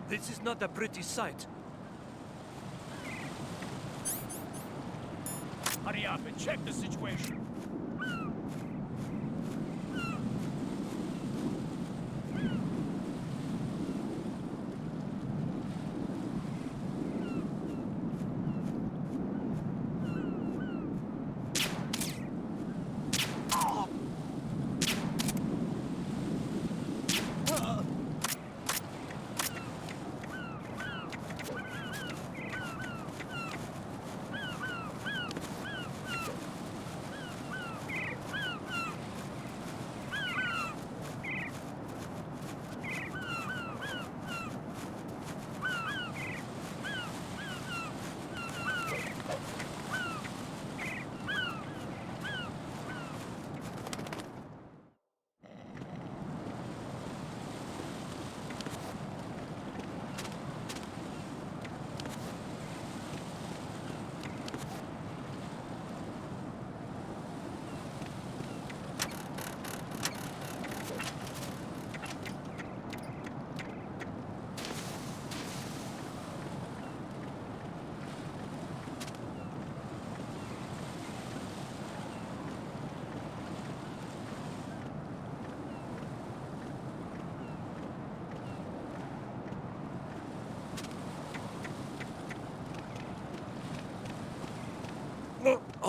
This is not a pretty sight. Hurry up and check the situation.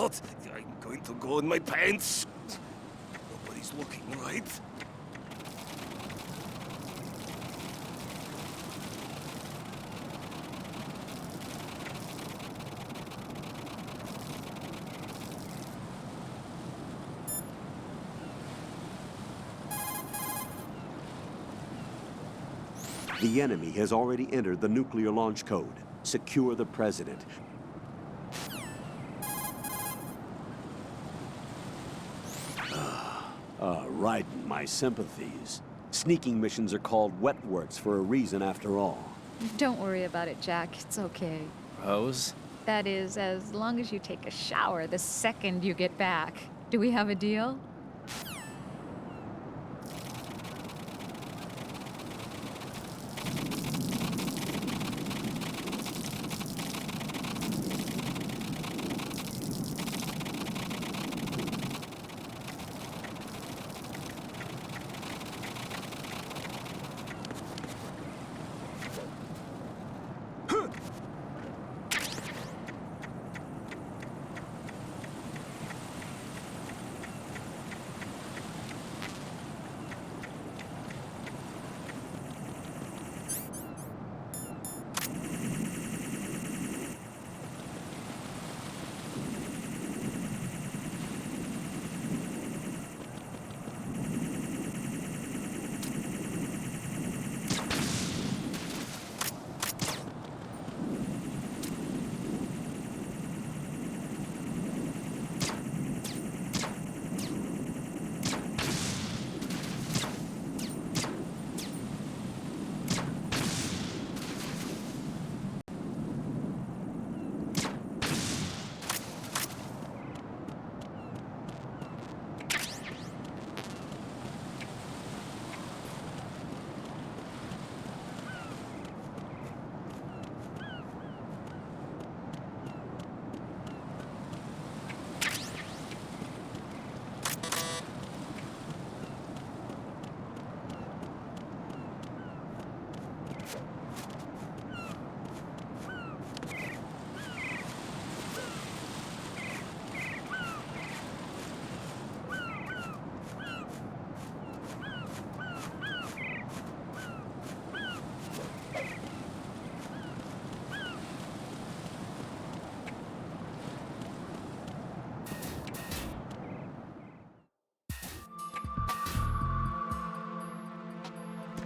What? I'm going to go in my pants. Nobody's looking, right? The enemy has already entered the nuclear launch code. Secure the president. Raiden, my sympathies. Sneaking missions are called wet works for a reason after all. Don't worry about it, Jack. It's okay. Rose? That is, as long as you take a shower the second you get back. Do we have a deal?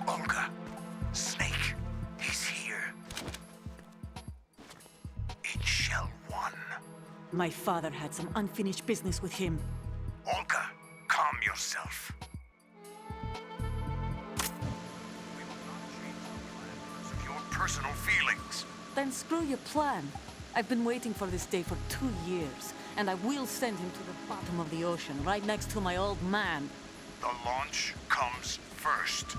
Olga, Snake, he's here. In Shell 1. My father had some unfinished business with him. Olga, calm yourself. We will not change the plan because of your personal feelings. Then screw your plan. I've been waiting for this day for 2 years, and I will send him to the bottom of the ocean, right next to my old man. The launch comes first.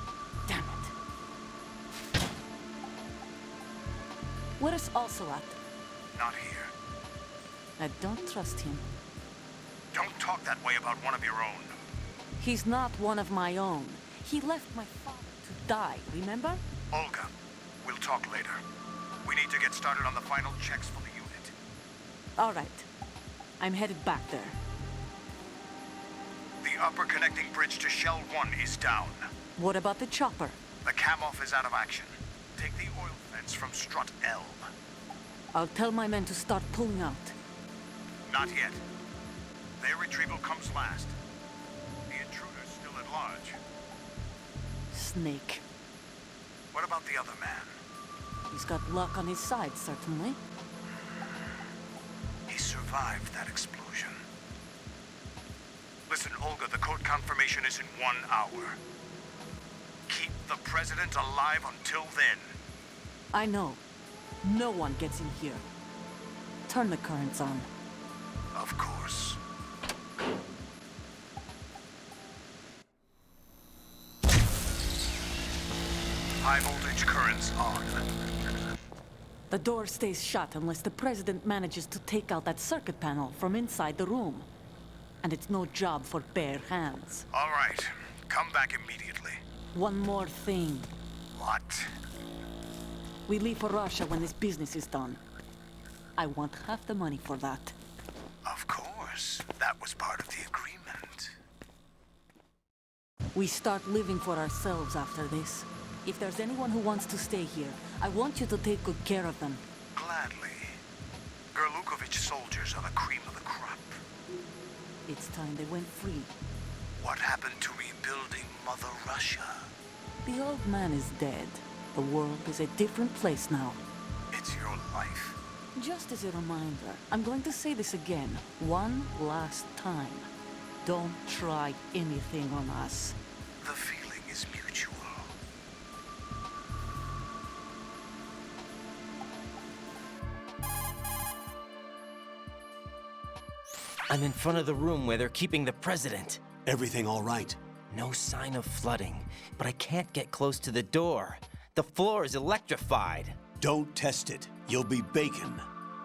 Damn it. Where's Ocelot? Not here. I don't trust him. Don't talk that way about one of your own. He's not one of my own. He left my father to die, remember? Olga, we'll talk later. We need to get started on the final checks for the unit. All right. I'm headed back there. The upper connecting bridge to Shell 1 is down. What about the chopper? The cam-off is out of action. Take the oil fence from strut L. I'll tell my men to start pulling out. Not yet. Their retrieval comes last. The intruder's still at large. Snake. What about the other man? He's got luck on his side, certainly. He survived that explosion. Listen, Olga, the code confirmation is in 1 hour. Keep the president alive until then. I know. No one gets in here. Turn the currents on. Of course. High voltage currents on. The door stays shut unless the president manages to take out that circuit panel from inside the room. And it's no job for bare hands. All right. Come back immediately. One more thing. What? We leave for Russia when this business is done. I want half the money for that. Of course. That was part of the agreement. We start living for ourselves after this. If there's anyone who wants to stay here, I want you to take good care of them. Gladly. Gerlukovich soldiers are the cream of the crop. It's time they went free. What happened to rebuilding Mother Russia? The old man is dead. The world is a different place now. It's your life. Just as a reminder, I'm going to say this again, one last time. Don't try anything on us. The feeling is mutual. I'm in front of the room where they're keeping the president. Everything all right? No sign of flooding, but I can't get close to the door. The floor is electrified. Don't test it. You'll be bacon.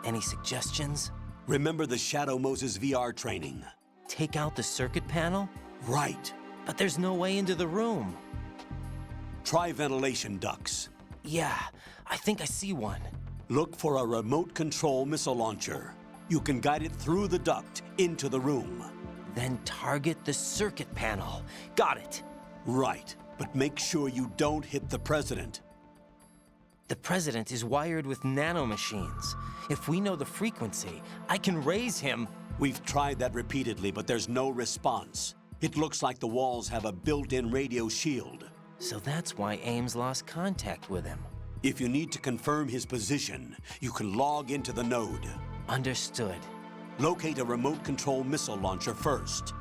Any suggestions? Remember the Shadow Moses VR training. Take out the circuit panel? Right. But there's no way into the room. Try ventilation ducts. Yeah, I think I see one. Look for a remote control missile launcher. You can guide it through the duct into the room. Then target the circuit panel. Got it. Right, but make sure you don't hit the president. The president is wired with nanomachines. If we know the frequency, I can raise him. We've tried that repeatedly, but there's no response. It looks like the walls have a built-in radio shield. So that's why Ames lost contact with him. If you need to confirm his position, you can log into the node. Understood. Locate a remote control missile launcher first.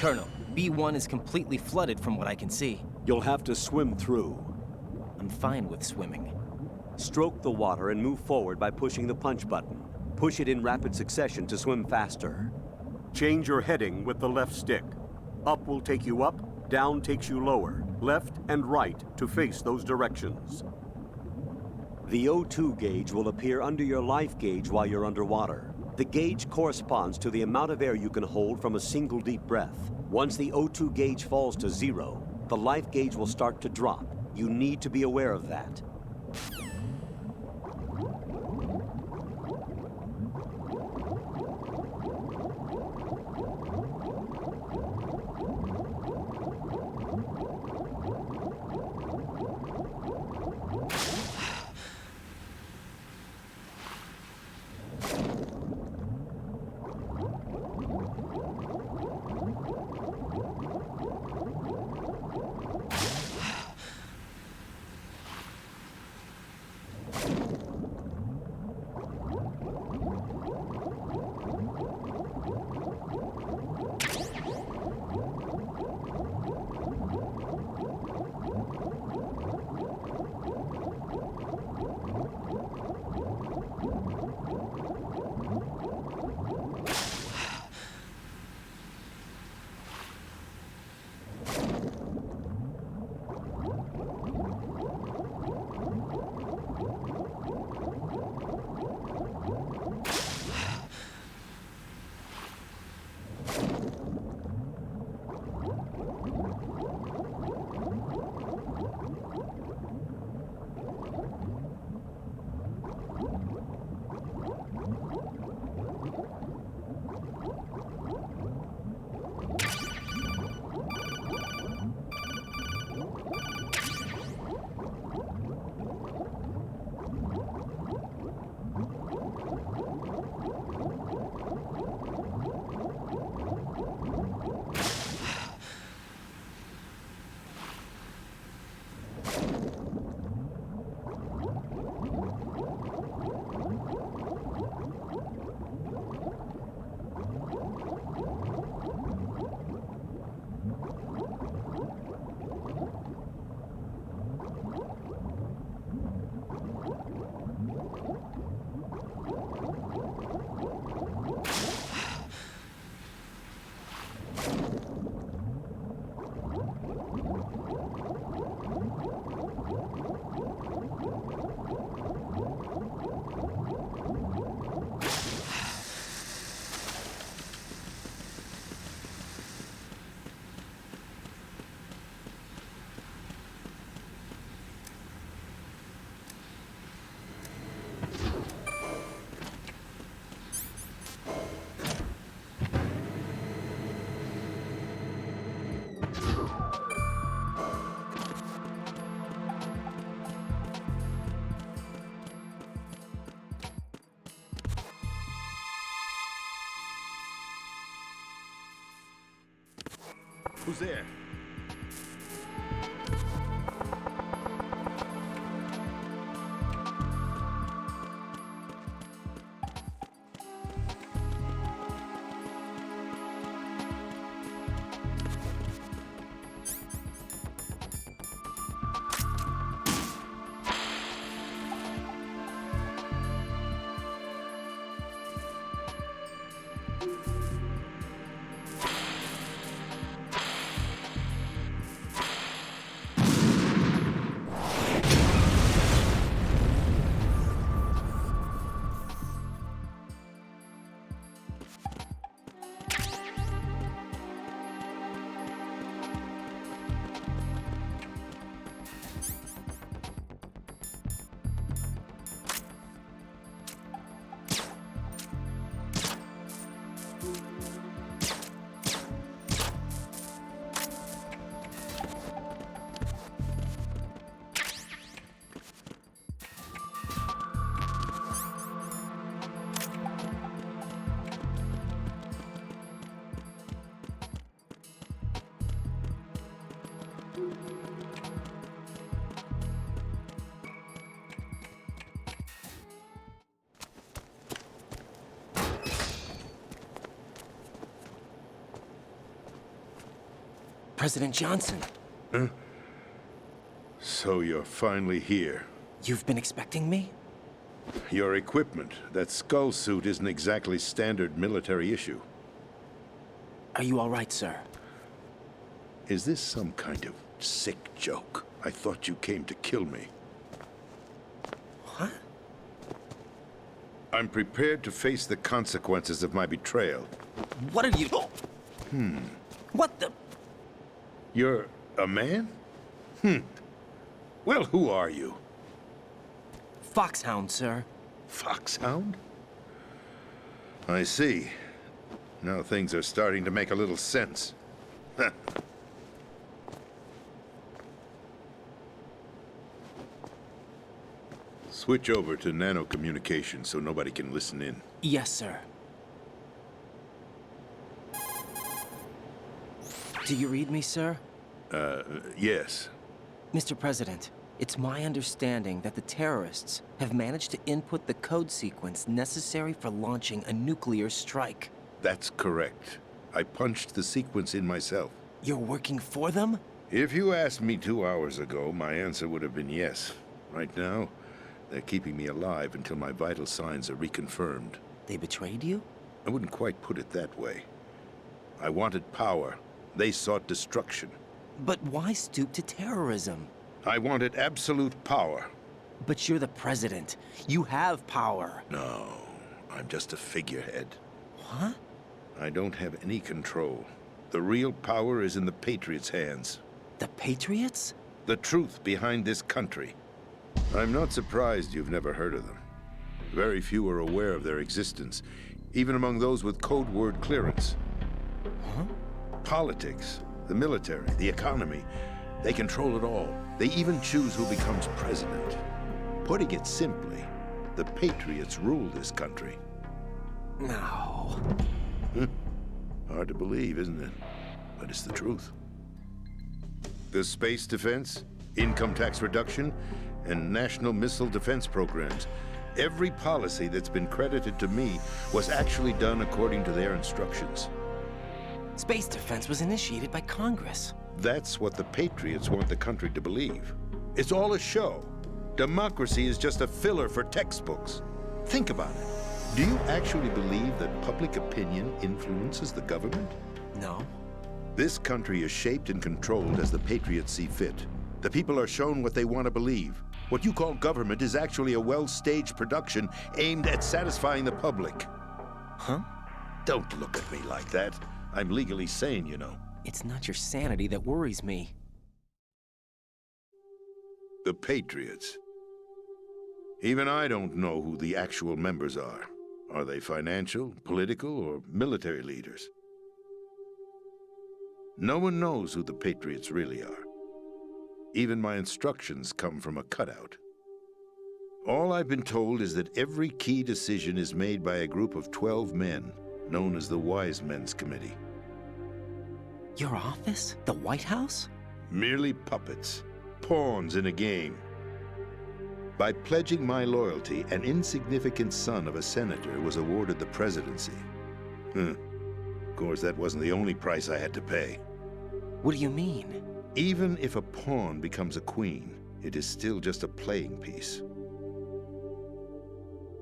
Colonel, B1 is completely flooded from what I can see. You'll have to swim through. I'm fine with swimming. Stroke the water and move forward by pushing the punch button. Push it in rapid succession to swim faster. Change your heading with the left stick. Up will take you up, down takes you lower, left and right to face those directions. The O2 gauge will appear under your life gauge while you're underwater. The gauge corresponds to the amount of air you can hold from a single deep breath. Once the O2 gauge falls to 0, the life gauge will start to drop. You need to be aware of that. Who's there? President Johnson. Huh? So you're finally here. You've been expecting me? Your equipment, that skull suit, isn't exactly standard military issue. Are you all right, sir? Is this some kind of sick joke? I thought you came to kill me. What? I'm prepared to face the consequences of my betrayal. What are you... What the... You're a man? Well, who are you? Foxhound, sir. Foxhound? I see. Now things are starting to make a little sense. Switch over to nano-communication so nobody can listen in. Yes, sir. Do you read me, sir? Yes. Mr. President, it's my understanding that the terrorists have managed to input the code sequence necessary for launching a nuclear strike. That's correct. I punched the sequence in myself. You're working for them? If you asked me 2 hours ago, my answer would have been yes. Right now, they're keeping me alive until my vital signs are reconfirmed. They betrayed you? I wouldn't quite put it that way. I wanted power. They sought destruction. But why stoop to terrorism? I wanted absolute power. But you're the president. You have power. No, I'm just a figurehead. What? I don't have any control. The real power is in the Patriots' hands. The Patriots? The truth behind this country. I'm not surprised you've never heard of them. Very few are aware of their existence, even among those with code word clearance. Huh? Politics, the military, the economy, they control it all. They even choose who becomes president. Putting it simply, the Patriots rule this country. No. Hard to believe, isn't it? But it's the truth. The space defense, income tax reduction, and national missile defense programs. Every policy that's been credited to me was actually done according to their instructions. Space defense was initiated by Congress. That's what the Patriots want the country to believe. It's all a show. Democracy is just a filler for textbooks. Think about it. Do you actually believe that public opinion influences the government? No. This country is shaped and controlled as the Patriots see fit. The people are shown what they want to believe. What you call government is actually a well-staged production aimed at satisfying the public. Huh? Don't look at me like that. I'm legally sane, you know. It's not your sanity that worries me. The Patriots. Even I don't know who the actual members are. Are they financial, political, or military leaders? No one knows who the Patriots really are. Even my instructions come from a cutout. All I've been told is that every key decision is made by a group of 12 men, known as the Wise Men's Committee. Your office? The White House? Merely puppets, pawns in a game. By pledging my loyalty, an insignificant son of a senator was awarded the presidency. Of course, that wasn't the only price I had to pay. What do you mean? Even if a pawn becomes a queen, it is still just a playing piece.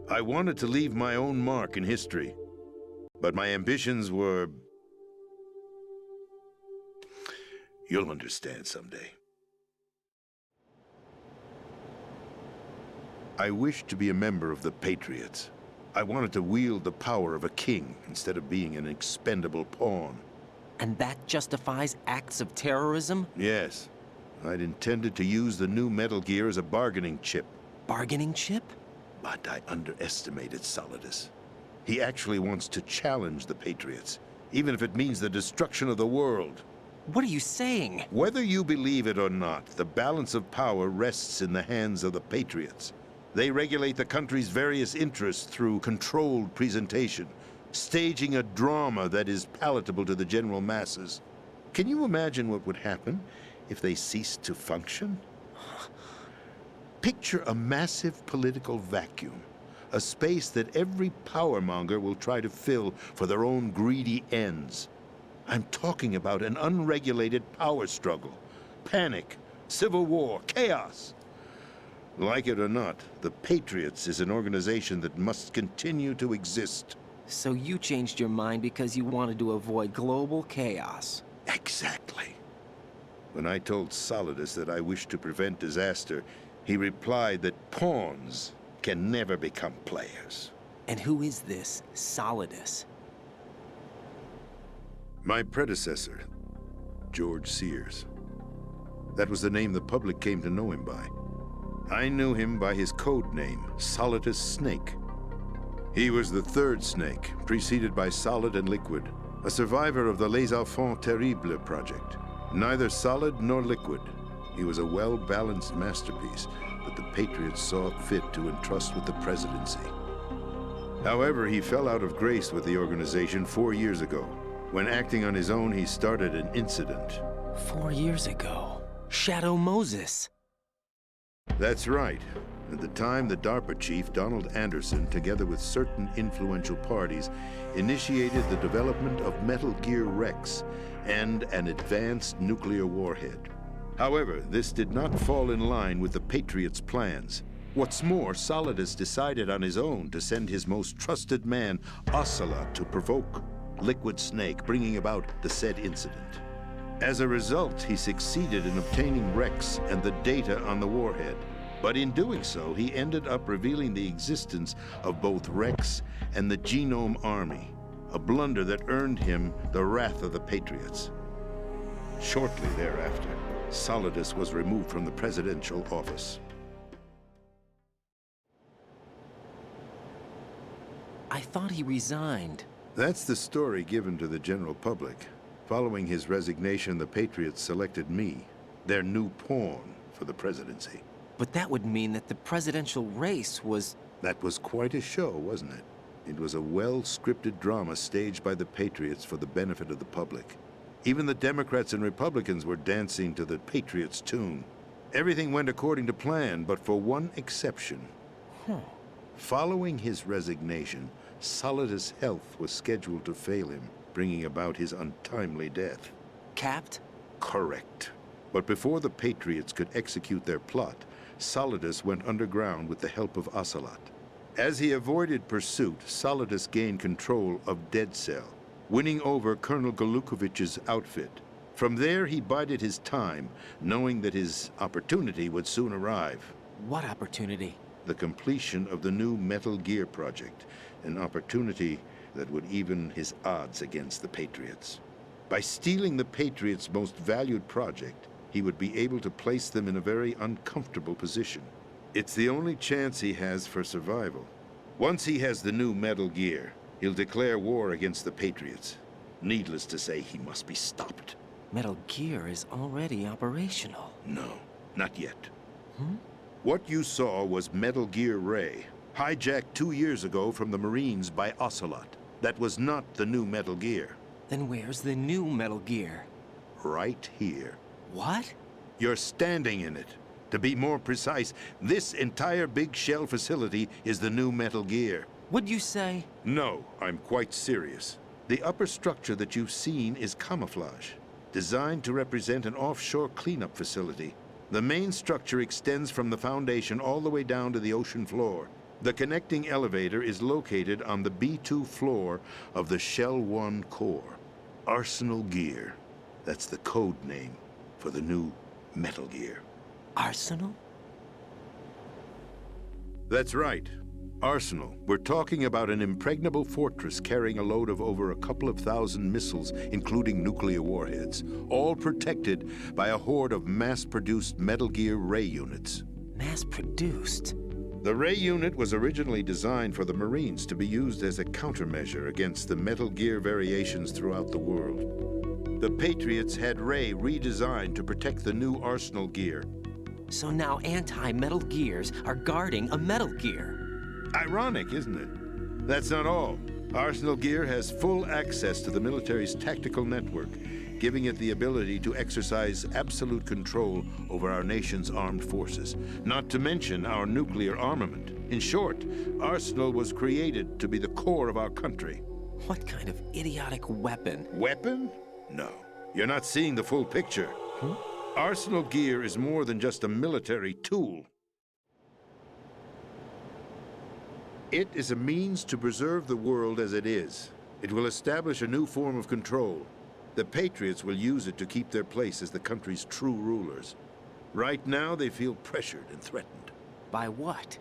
I wanted to leave my own mark in history, but my ambitions were... You'll understand someday. I wished to be a member of the Patriots. I wanted to wield the power of a king instead of being an expendable pawn. And that justifies acts of terrorism? Yes. I'd intended to use the new Metal Gear as a bargaining chip. Bargaining chip? But I underestimated Solidus. He actually wants to challenge the Patriots, even if it means the destruction of the world. What are you saying? Whether you believe it or not, the balance of power rests in the hands of the Patriots. They regulate the country's various interests through controlled presentation, staging a drama that is palatable to the general masses. Can you imagine what would happen if they ceased to function? Picture a massive political vacuum, a space that every powermonger will try to fill for their own greedy ends. I'm talking about an unregulated power struggle. Panic, civil war, chaos. Like it or not, the Patriots is an organization that must continue to exist. So you changed your mind because you wanted to avoid global chaos. Exactly. When I told Solidus that I wished to prevent disaster, he replied that pawns can never become players. And who is this Solidus? My predecessor, George Sears. That was the name the public came to know him by. I knew him by his code name, Solidus Snake. He was the third snake, preceded by Solid and Liquid, a survivor of the Les Enfants Terribles project. Neither solid nor liquid, he was a well-balanced masterpiece that the Patriots saw fit to entrust with the presidency. However, he fell out of grace with the organization 4 years ago. When acting on his own, he started an incident. 4 years ago? Shadow Moses. That's right. At the time, the DARPA chief, Donald Anderson, together with certain influential parties, initiated the development of Metal Gear Rex and an advanced nuclear warhead. However, this did not fall in line with the Patriots' plans. What's more, Solidus decided on his own to send his most trusted man, Ocelot, to provoke Liquid Snake, bringing about the said incident. As a result, he succeeded in obtaining Rex and the data on the warhead. But in doing so, he ended up revealing the existence of both Rex and the Genome Army, a blunder that earned him the wrath of the Patriots. Shortly thereafter, Solidus was removed from the presidential office. I thought he resigned. That's the story given to the general public. Following his resignation, the Patriots selected me, their new pawn, for the presidency. But that would mean that the presidential race was... That was quite a show, wasn't it? It was a well-scripted drama staged by the Patriots for the benefit of the public. Even the Democrats and Republicans were dancing to the Patriots' tune. Everything went according to plan, but for one exception. Following his resignation, Solidus' health was scheduled to fail him, bringing about his untimely death. Capped? Correct. But before the Patriots could execute their plot, Solidus went underground with the help of Ocelot. As he avoided pursuit, Solidus gained control of Dead Cell, winning over Colonel Golukovich's outfit. From there, he bided his time, knowing that his opportunity would soon arrive. What opportunity? The completion of the new Metal Gear project, an opportunity that would even his odds against the Patriots. By stealing the Patriots' most valued project, he would be able to place them in a very uncomfortable position. It's the only chance he has for survival. Once he has the new Metal Gear, he'll declare war against the Patriots. Needless to say, he must be stopped. Metal Gear is already operational. No, not yet. What you saw was Metal Gear Ray, hijacked 2 years ago from the Marines by Ocelot. That was not the new Metal Gear. Then where's the new Metal Gear? Right here. What? You're standing in it. To be more precise, this entire big shell facility is the new Metal Gear. What'd you say? No, I'm quite serious. The upper structure that you've seen is camouflage, designed to represent an offshore cleanup facility. The main structure extends from the foundation all the way down to the ocean floor. The connecting elevator is located on the B2 floor of the Shell 1 core. Arsenal Gear. That's the code name for the new Metal Gear. Arsenal? That's right. Arsenal. We're talking about an impregnable fortress carrying a load of over a couple of thousand missiles, including nuclear warheads, all protected by a horde of mass-produced Metal Gear Ray units. Mass-produced? The Ray unit was originally designed for the Marines to be used as a countermeasure against the Metal Gear variations throughout the world. The Patriots had Ray redesigned to protect the new Arsenal Gear. So now anti-Metal Gears are guarding a Metal Gear. Ironic, isn't it? That's not all. Arsenal Gear has full access to the military's tactical network, giving it the ability to exercise absolute control over our nation's armed forces, not to mention our nuclear armament. In short, Arsenal was created to be the core of our country. What kind of idiotic weapon? Weapon? No, you're not seeing the full picture. Arsenal gear is more than just a military tool. It is a means to preserve the world as it is. It will establish a new form of control. The Patriots will use it to keep their place as the country's true rulers. Right now, they feel pressured and threatened. By what?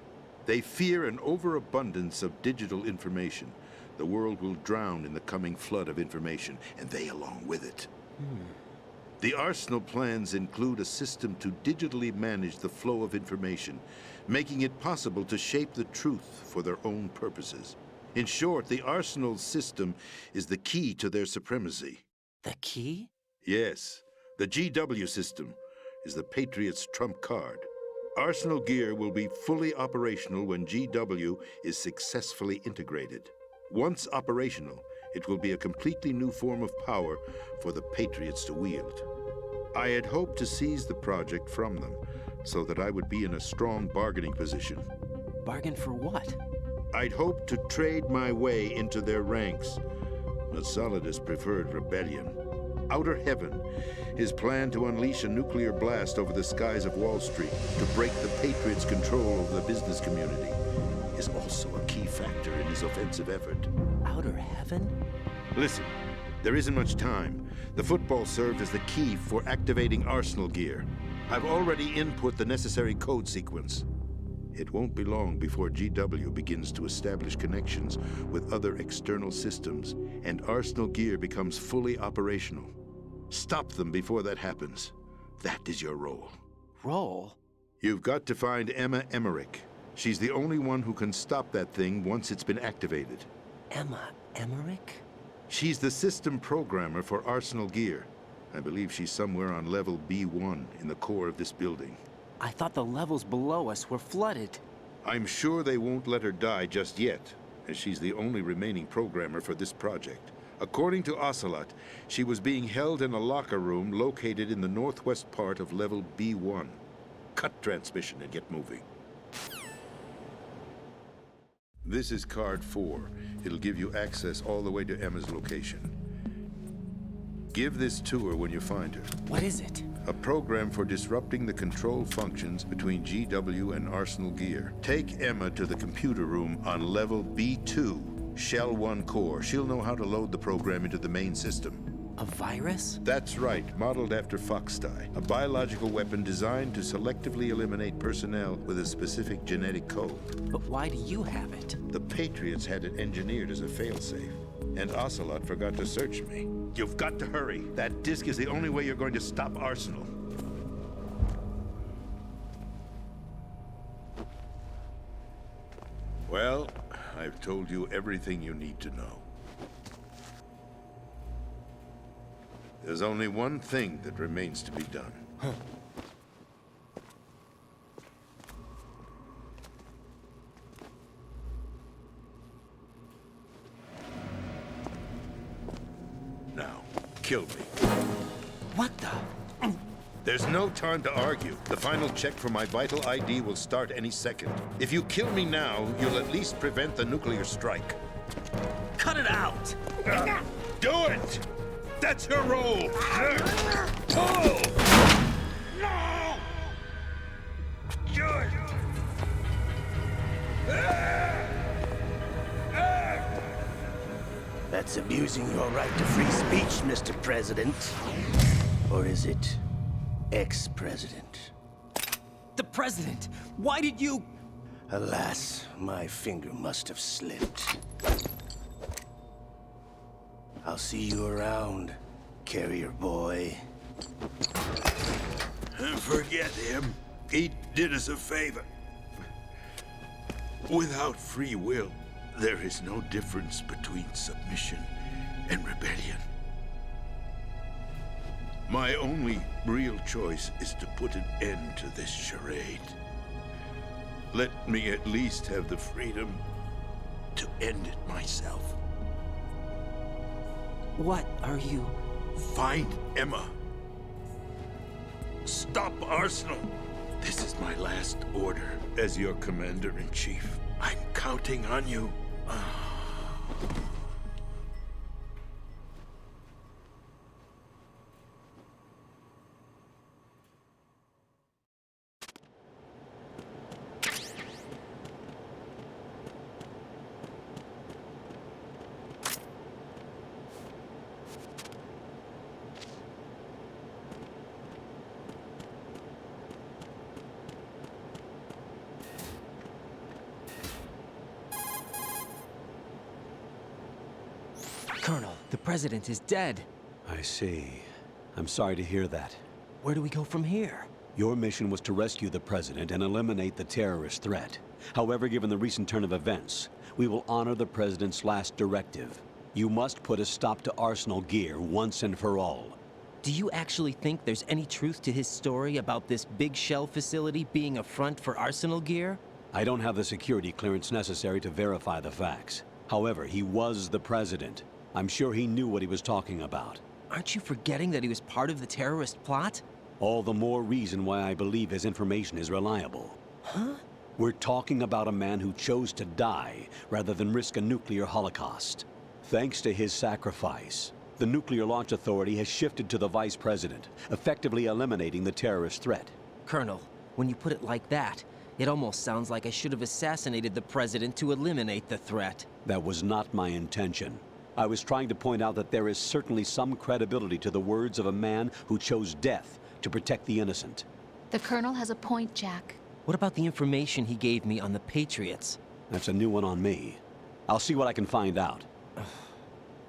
They fear an overabundance of digital information. The world will drown in the coming flood of information, and they along with it. The Arsenal plans include a system to digitally manage the flow of information, making it possible to shape the truth for their own purposes. In short, the Arsenal system is the key to their supremacy. The key? Yes. The GW system is the Patriots' trump card. Arsenal gear will be fully operational when GW is successfully integrated. Once operational, it will be a completely new form of power for the Patriots to wield. I had hoped to seize the project from them, so that I would be in a strong bargaining position. Bargain for what? I'd hoped to trade my way into their ranks. But Solidus preferred rebellion. Outer Heaven, his plan to unleash a nuclear blast over the skies of Wall Street to break the Patriots' control over the business community, is also a key factor in his offensive effort. Outer Heaven? Listen, there isn't much time. The football served as the key for activating Arsenal gear. I've already input the necessary code sequence. It won't be long before GW begins to establish connections with other external systems, and Arsenal gear becomes fully operational. Stop them before that happens. That is your role. Role? You've got to find Emma Emmerich. She's the only one who can stop that thing once it's been activated. Emma Emmerich? She's the system programmer for Arsenal gear. I believe she's somewhere on level B1 in the core of this building. I thought the levels below us were flooded. I'm sure they won't let her die just yet, as she's the only remaining programmer for this project. According to Ocelot, she was being held in a locker room located in the northwest part of level B1. Cut transmission and get moving. This is card 4. It'll give you access all the way to Emma's location. Give this to her when you find her. What is it? A program for disrupting the control functions between GW and Arsenal gear. Take Emma to the computer room on level B2, Shell 1 core. She'll know how to load the program into the main system. A virus? That's right, modeled after Foxdie, a biological weapon designed to selectively eliminate personnel with a specific genetic code. But why do you have it? The Patriots had it engineered as a failsafe, and Ocelot forgot to search me. You've got to hurry. That disk is the only way you're going to stop Arsenal. Well, I've told you everything you need to know. There's only one thing that remains to be done. Now, kill me. What the? There's no time to argue. The final check for my vital ID will start any second. If you kill me now, you'll at least prevent the nuclear strike. Cut it out! Do it! That's your role! Pull! No! Good! That's abusing your right to free speech, Mr. President. Or is it ex-president? The president! Why did you... Alas, my finger must have slipped. I'll see you around, carrier boy. Forget him. He did us a favor. Without free will, there is no difference between submission and rebellion. My only real choice is to put an end to this charade. Let me at least have the freedom to end it myself. What are you... Find Emma. Stop Arsenal. This is my last order as your commander-in-chief. I'm counting on you. Colonel, the president is dead. I see. I'm sorry to hear that. Where do we go from here? Your mission was to rescue the president and eliminate the terrorist threat. However, given the recent turn of events, we will honor the president's last directive. You must put a stop to Arsenal Gear once and for all. Do you actually think there's any truth to his story about this big shell facility being a front for Arsenal Gear? I don't have the security clearance necessary to verify the facts. However, he was the president. I'm sure he knew what he was talking about. Aren't you forgetting that he was part of the terrorist plot? All the more reason why I believe his information is reliable. Huh? We're talking about a man who chose to die rather than risk a nuclear holocaust. Thanks to his sacrifice, the Nuclear Launch Authority has shifted to the vice president, effectively eliminating the terrorist threat. Colonel, when you put it like that, it almost sounds like I should have assassinated the president to eliminate the threat. That was not my intention. I was trying to point out that there is certainly some credibility to the words of a man who chose death to protect the innocent. The Colonel has a point, Jack. What about the information he gave me on the Patriots? That's a new one on me. I'll see what I can find out.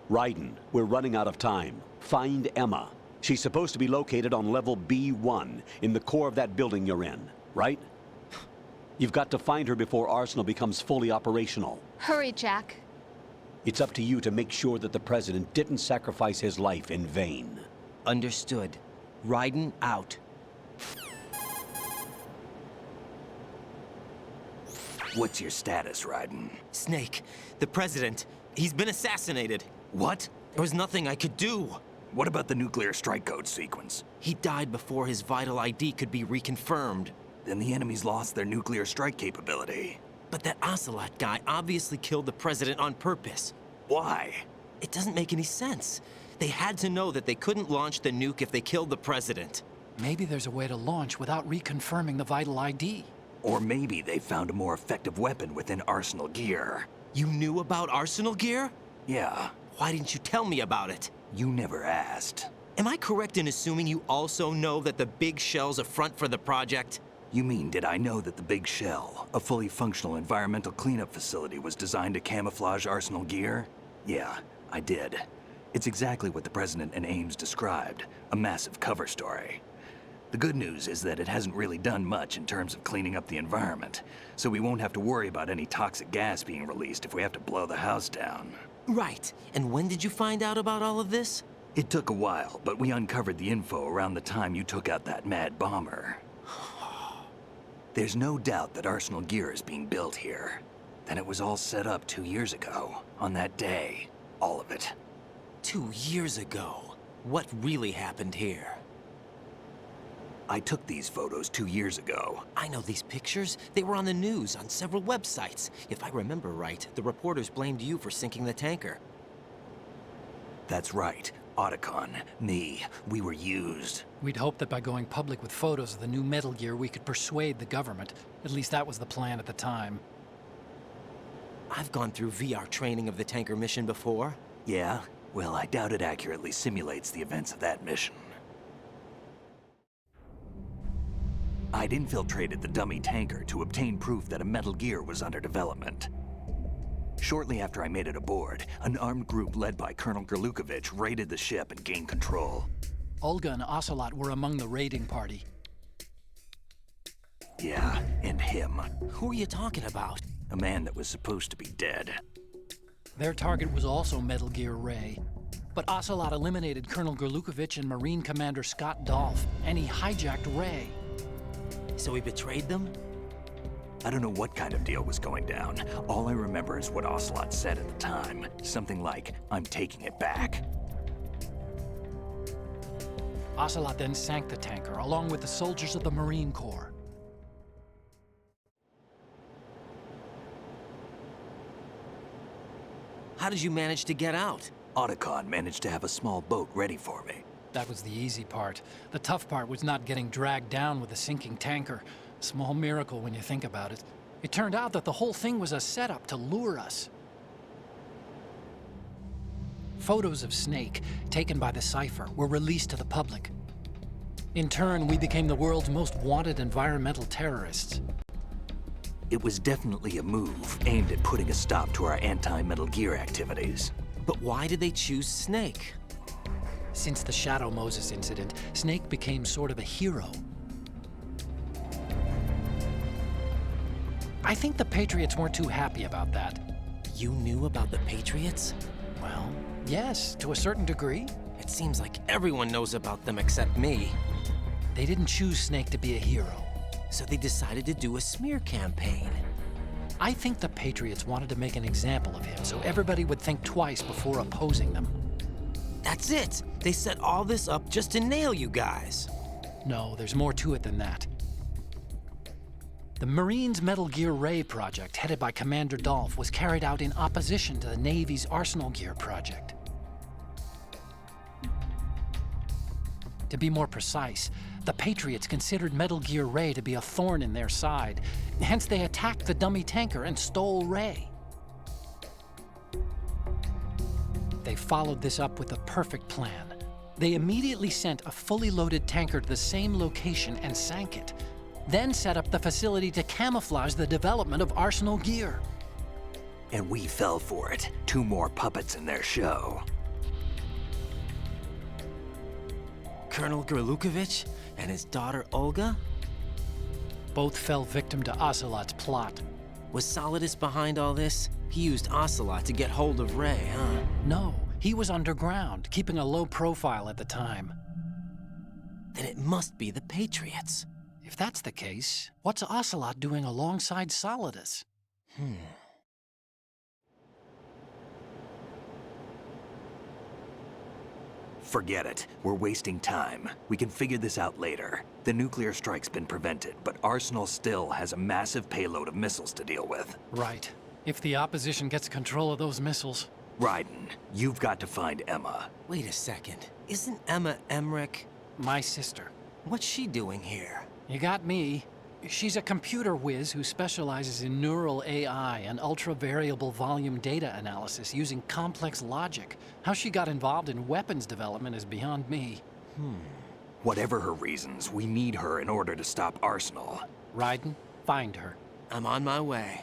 Raiden, we're running out of time. Find Emma. She's supposed to be located on level B1, in the core of that building you're in, right? You've got to find her before Arsenal becomes fully operational. Hurry, Jack. It's up to you to make sure that the president didn't sacrifice his life in vain. Understood. Raiden out. What's your status, Raiden? Snake, the president, he's been assassinated. What? There was nothing I could do. What about the nuclear strike code sequence? He died before his vital ID could be reconfirmed. Then the enemy's lost their nuclear strike capability. But that Ocelot guy obviously killed the president on purpose. Why? It doesn't make any sense. They had to know that they couldn't launch the nuke if they killed the president. Maybe there's a way to launch without reconfirming the vital ID. Or maybe they found a more effective weapon within Arsenal Gear. You knew about Arsenal Gear? Yeah. Why didn't you tell me about it? You never asked. Am I correct in assuming you also know that the big shell's a front for the project? You mean, did I know that the Big Shell, a fully functional environmental cleanup facility, was designed to camouflage Arsenal Gear? Yeah, I did. It's exactly what the President and Ames described, a massive cover story. The good news is that it hasn't really done much in terms of cleaning up the environment, so we won't have to worry about any toxic gas being released if we have to blow the house down. Right. And when did you find out about all of this? It took a while, but we uncovered the info around the time you took out that mad bomber. There's no doubt that Arsenal Gear is being built here. Then it was all set up 2 years ago, on that day. All of it. 2 years ago? What really happened here? I took these photos 2 years ago. I know these pictures. They were on the news, on several websites. If I remember right, the reporters blamed you for sinking the tanker. That's right. Otacon, me, we were used. We'd hoped that by going public with photos of the new Metal Gear, we could persuade the government. At least that was the plan at the time. I've gone through VR training of the tanker mission before. Yeah? Well, I doubt it accurately simulates the events of that mission. I'd infiltrated the dummy tanker to obtain proof that a Metal Gear was under development. Shortly after I made it aboard, an armed group led by Colonel Gerlukovich raided the ship and gained control. Olga and Ocelot were among the raiding party. Yeah, and him. Who are you talking about? A man that was supposed to be dead. Their target was also Metal Gear Ray. But Ocelot eliminated Colonel Gerlukovich and Marine Commander Scott Dolph, and he hijacked Ray. So he betrayed them? I don't know what kind of deal was going down. All I remember is what Ocelot said at the time. Something like, "I'm taking it back." Ocelot then sank the tanker, along with the soldiers of the Marine Corps. How did you manage to get out? Otacon managed to have a small boat ready for me. That was the easy part. The tough part was not getting dragged down with a sinking tanker. Small miracle when you think about it. It turned out that the whole thing was a setup to lure us. Photos of Snake, taken by the Cypher, were released to the public. In turn, we became the world's most wanted environmental terrorists. It was definitely a move aimed at putting a stop to our anti-Metal Gear activities. But why did they choose Snake? Since the Shadow Moses incident, Snake became sort of a hero. I think the Patriots weren't too happy about that. You knew about the Patriots? Well, yes, to a certain degree. It seems like everyone knows about them except me. They didn't choose Snake to be a hero. So they decided to do a smear campaign. I think the Patriots wanted to make an example of him so everybody would think twice before opposing them. That's it! They set all this up just to nail you guys. No, there's more to it than that. The Marines' Metal Gear Ray project, headed by Commander Dolph, was carried out in opposition to the Navy's Arsenal Gear project. To be more precise, the Patriots considered Metal Gear Ray to be a thorn in their side. Hence, they attacked the dummy tanker and stole Ray. They followed this up with a perfect plan. They immediately sent a fully loaded tanker to the same location and sank it, then set up the facility to camouflage the development of Arsenal Gear. And we fell for it. 2 more puppets in their show. Colonel Gerlukovich and his daughter Olga? Both fell victim to Ocelot's plot. Was Solidus behind all this? He used Ocelot to get hold of Ray, huh? No, he was underground, keeping a low profile at the time. Then it must be the Patriots. If that's the case, what's Ocelot doing alongside Solidus? Forget it. We're wasting time. We can figure this out later. The nuclear strike's been prevented, but Arsenal still has a massive payload of missiles to deal with. Right. If the opposition gets control of those missiles... Raiden, you've got to find Emma. Wait a second. Isn't Emma Emmerich... my sister? What's she doing here? You got me. She's a computer whiz who specializes in neural AI and ultra-variable volume data analysis using complex logic. How she got involved in weapons development is beyond me. Whatever her reasons, we need her in order to stop Arsenal. Raiden, find her. I'm on my way.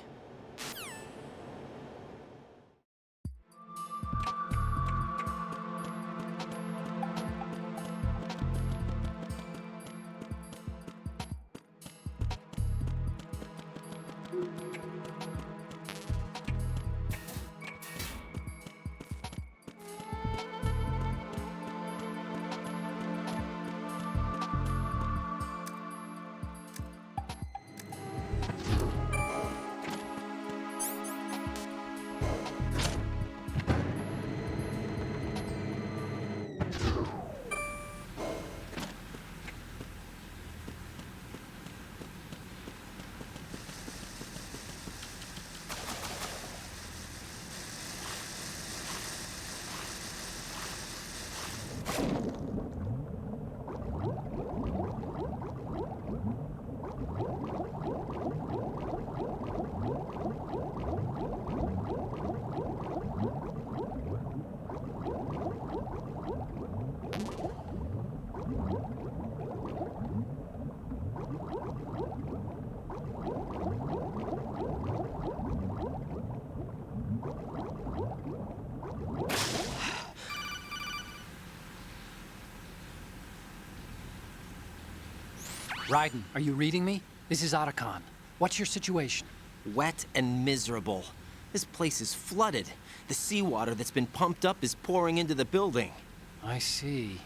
Raiden, are you reading me? This is Otacon. What's your situation? Wet and miserable. This place is flooded. The seawater that's been pumped up is pouring into the building. I see.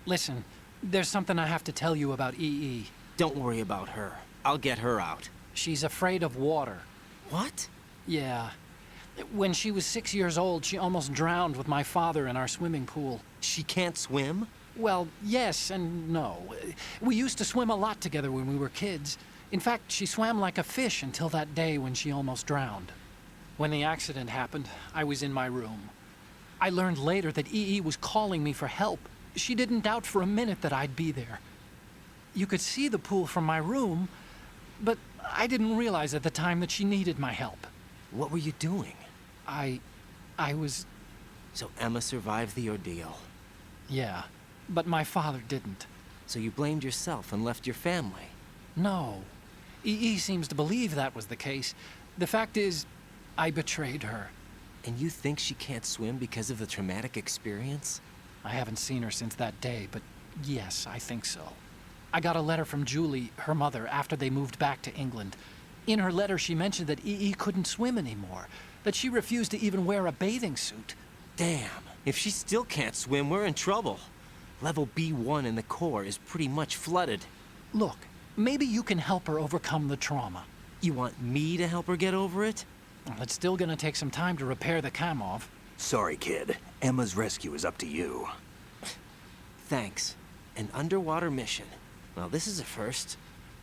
Listen, there's something I have to tell you about EE. Don't worry about her. I'll get her out. She's afraid of water. What? Yeah. When she was 6 years old, she almost drowned with my father in our swimming pool. She can't swim? Well, yes and no. We used to swim a lot together when we were kids. In fact, she swam like a fish until that day when she almost drowned. When the accident happened, I was in my room. I learned later that EE was calling me for help. She didn't doubt for a minute that I'd be there. You could see the pool from my room, but I didn't realize at the time that she needed my help. What were you doing? I was... So Emma survived the ordeal? Yeah, but my father didn't. So you blamed yourself and left your family? No. EE seems to believe that was the case. The fact is, I betrayed her. And you think she can't swim because of the traumatic experience? I haven't seen her since that day, but yes, I think so. I got a letter from Julie, her mother, after they moved back to England. In her letter, she mentioned that EE couldn't swim anymore, that she refused to even wear a bathing suit. Damn, if she still can't swim, we're in trouble. Level B1 in the core is pretty much flooded. Look, maybe you can help her overcome the trauma. You want me to help her get over it? Well, it's still gonna take some time to repair the Kamov. Sorry, kid. Emma's rescue is up to you. Thanks. An underwater mission. Well, this is a first.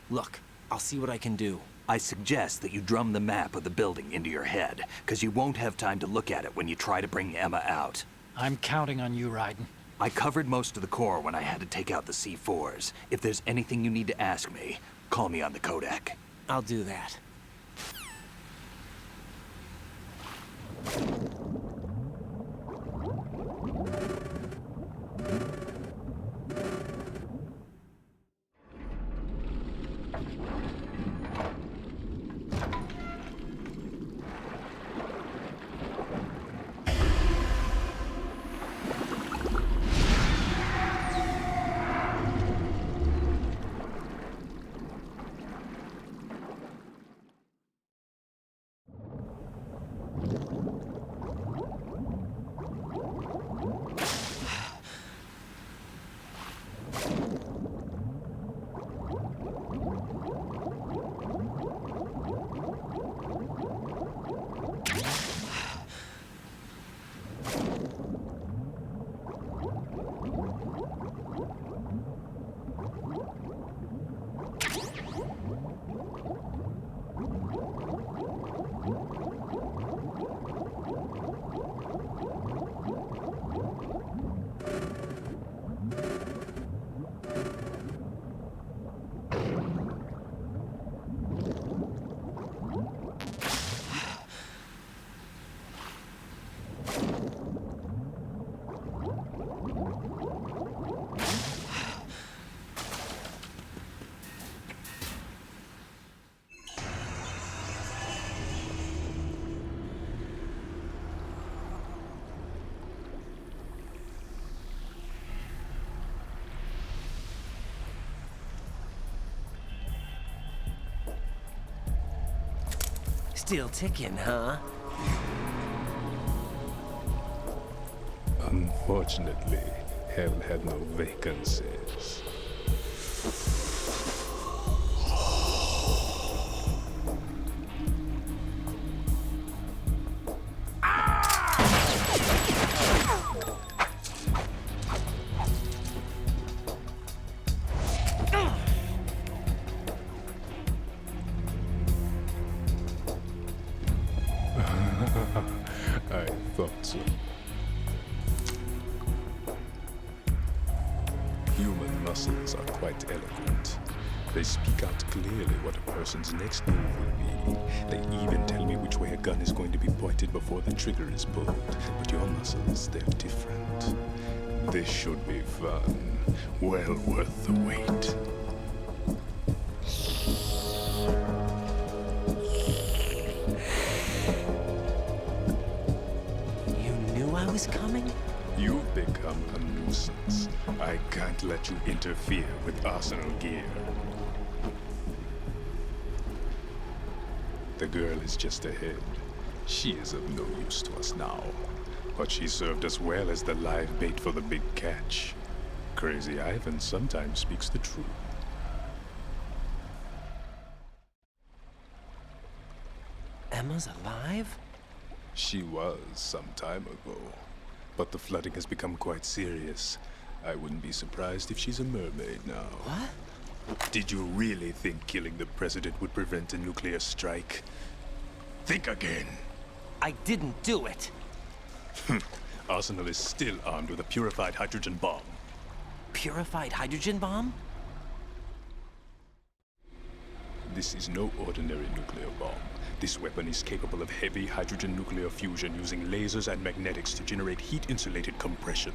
Look, I'll see what I can do. I suggest that you drum the map of the building into your head, because you won't have time to look at it when you try to bring Emma out. I'm counting on you, Raiden. I covered most of the core when I had to take out the C4s. If there's anything you need to ask me, call me on the codec. I'll do that. Still ticking, huh? Unfortunately, hell had no vacancies. I thought so. Human muscles are quite eloquent. They speak out clearly what a person's next move will be. They even tell me which way a gun is going to be pointed before the trigger is pulled. But your muscles, they're different. This should be fun. Well worth the wait. I was coming? You've become a nuisance. I can't let you interfere with Arsenal gear. The girl is just ahead. She is of no use to us now. But she served us well as the live bait for the big catch. Crazy Ivan sometimes speaks the truth. Emma's alive? She was some time ago, but the flooding has become quite serious. I wouldn't be surprised if she's a mermaid now. What? Did you really think killing the president would prevent a nuclear strike? Think again. I didn't do it. Arsenal is still armed with a purified hydrogen bomb. Purified hydrogen bomb? This is no ordinary nuclear bomb. This weapon is capable of heavy hydrogen nuclear fusion using lasers and magnetics to generate heat-insulated compression.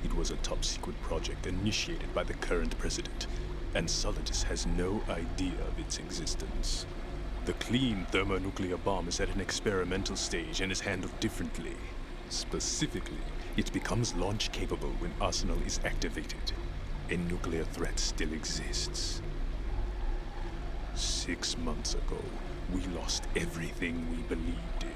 It was a top-secret project initiated by the current president, and Solidus has no idea of its existence. The clean thermonuclear bomb is at an experimental stage and is handled differently. Specifically, it becomes launch-capable when Arsenal is activated. A nuclear threat still exists. 6 months ago, we lost everything we believed in.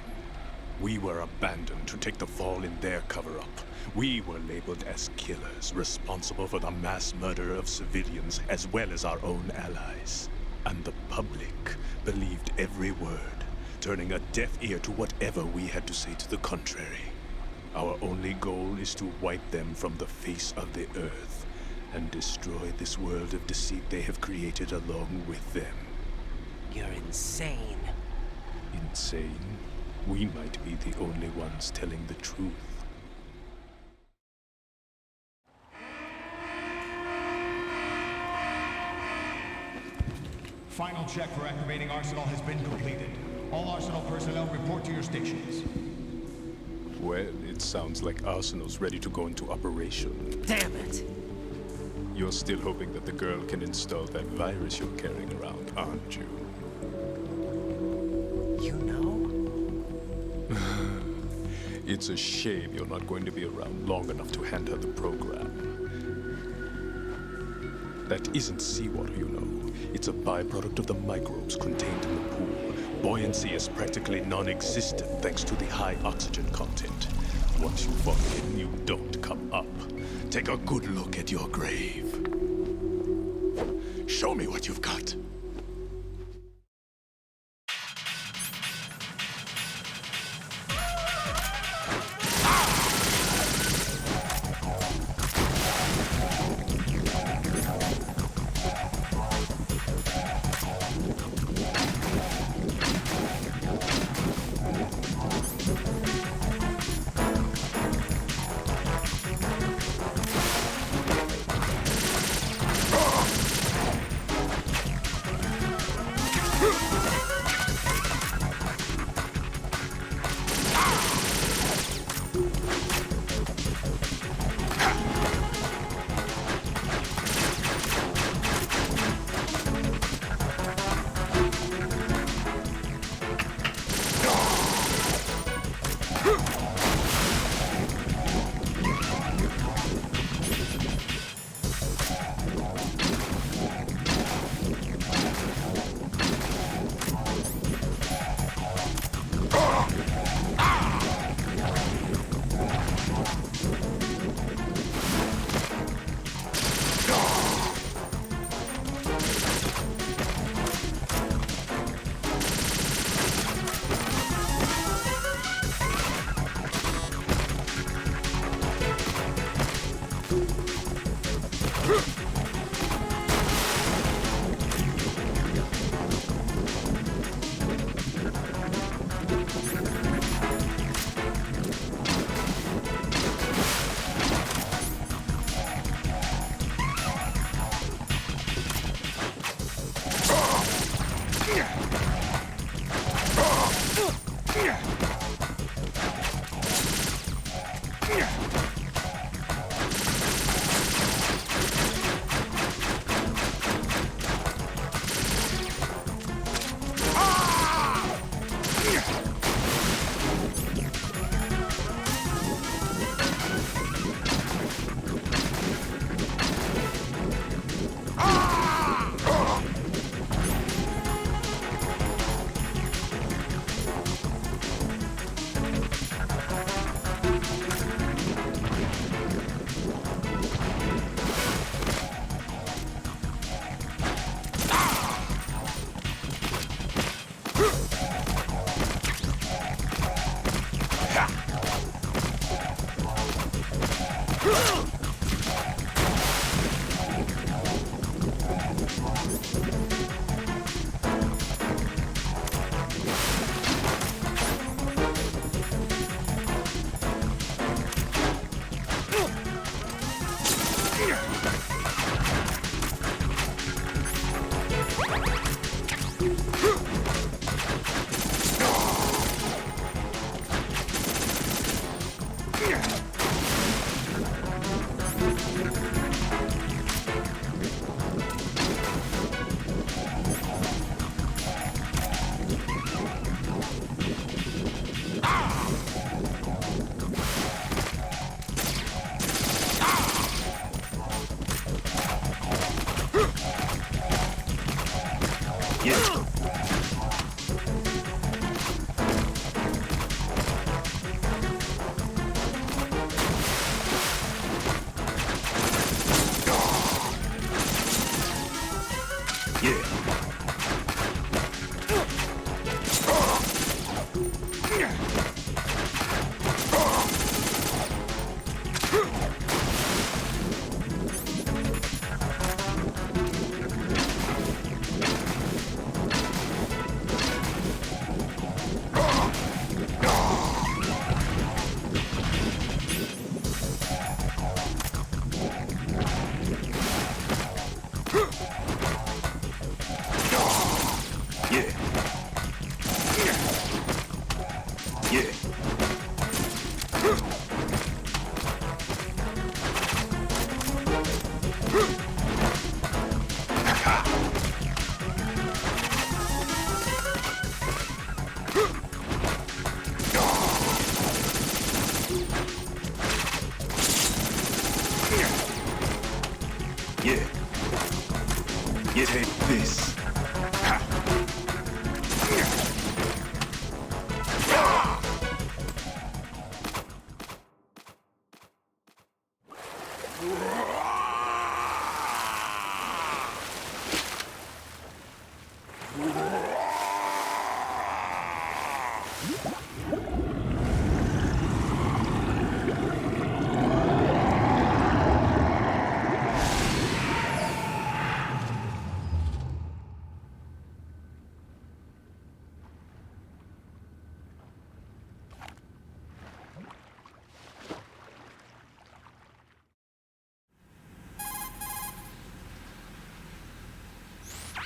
We were abandoned to take the fall in their cover-up. We were labeled as killers, responsible for the mass murder of civilians as well as our own allies. And the public believed every word, turning a deaf ear to whatever we had to say to the contrary. Our only goal is to wipe them from the face of the earth and destroy this world of deceit they have created along with them. You're insane. Insane? We might be the only ones telling the truth. Final check for activating Arsenal has been completed. All Arsenal personnel report to your stations. Well, it sounds like Arsenal's ready to go into operation. Damn it! You're still hoping that the girl can install that virus you're carrying around, aren't you? You know? It's a shame you're not going to be around long enough to hand her the program. That isn't seawater, you know. It's a byproduct of the microbes contained in the pool. Buoyancy is practically non-existent thanks to the high oxygen content. Once you fall in, you don't come up. Take a good look at your grave. Show me what you've got.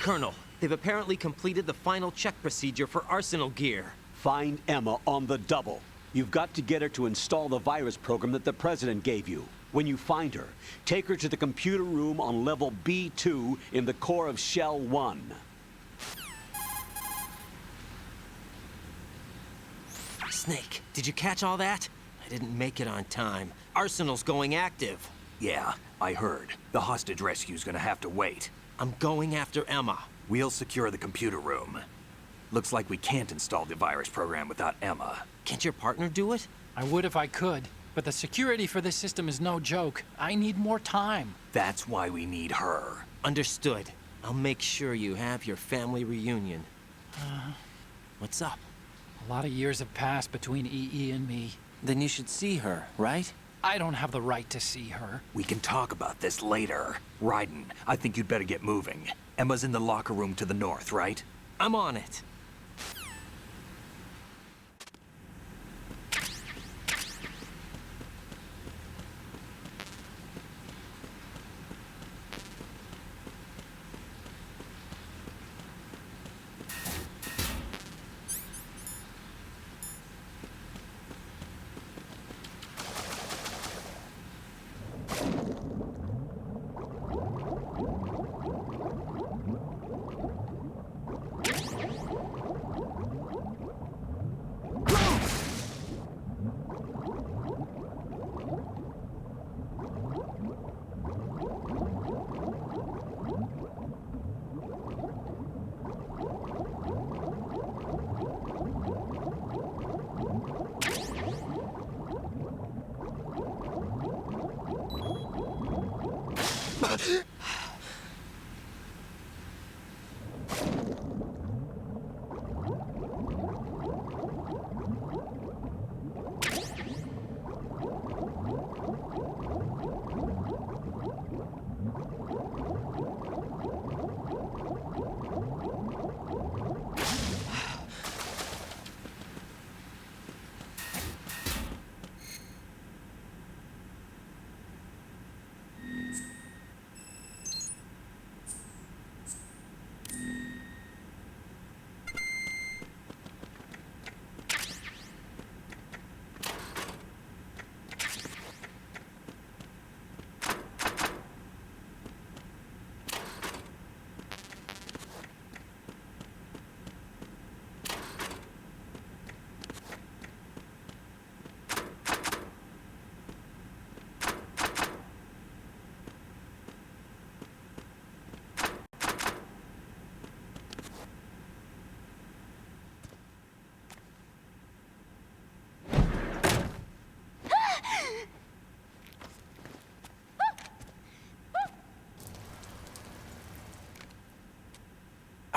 Colonel, they've apparently completed the final check procedure for arsenal gear. Find Emma on the double. You've got to get her to install the virus program that the President gave you. When you find her, take her to the computer room on level B2 in the core of Shell 1. Snake, did you catch all that? I didn't make it on time. Arsenal's going active. Yeah, I heard. The hostage rescue's gonna have to wait. I'm going after Emma. We'll secure the computer room. Looks like we can't install the virus program without Emma. Can't your partner do it? I would if I could, but the security for this system is no joke. I need more time. That's why we need her. Understood. I'll make sure you have your family reunion. What's up? A lot of years have passed between EE and me. Then you should see her, right? I don't have the right to see her. We can talk about this later. Raiden, I think you'd better get moving. Emma's in the locker room to the north, right? I'm on it.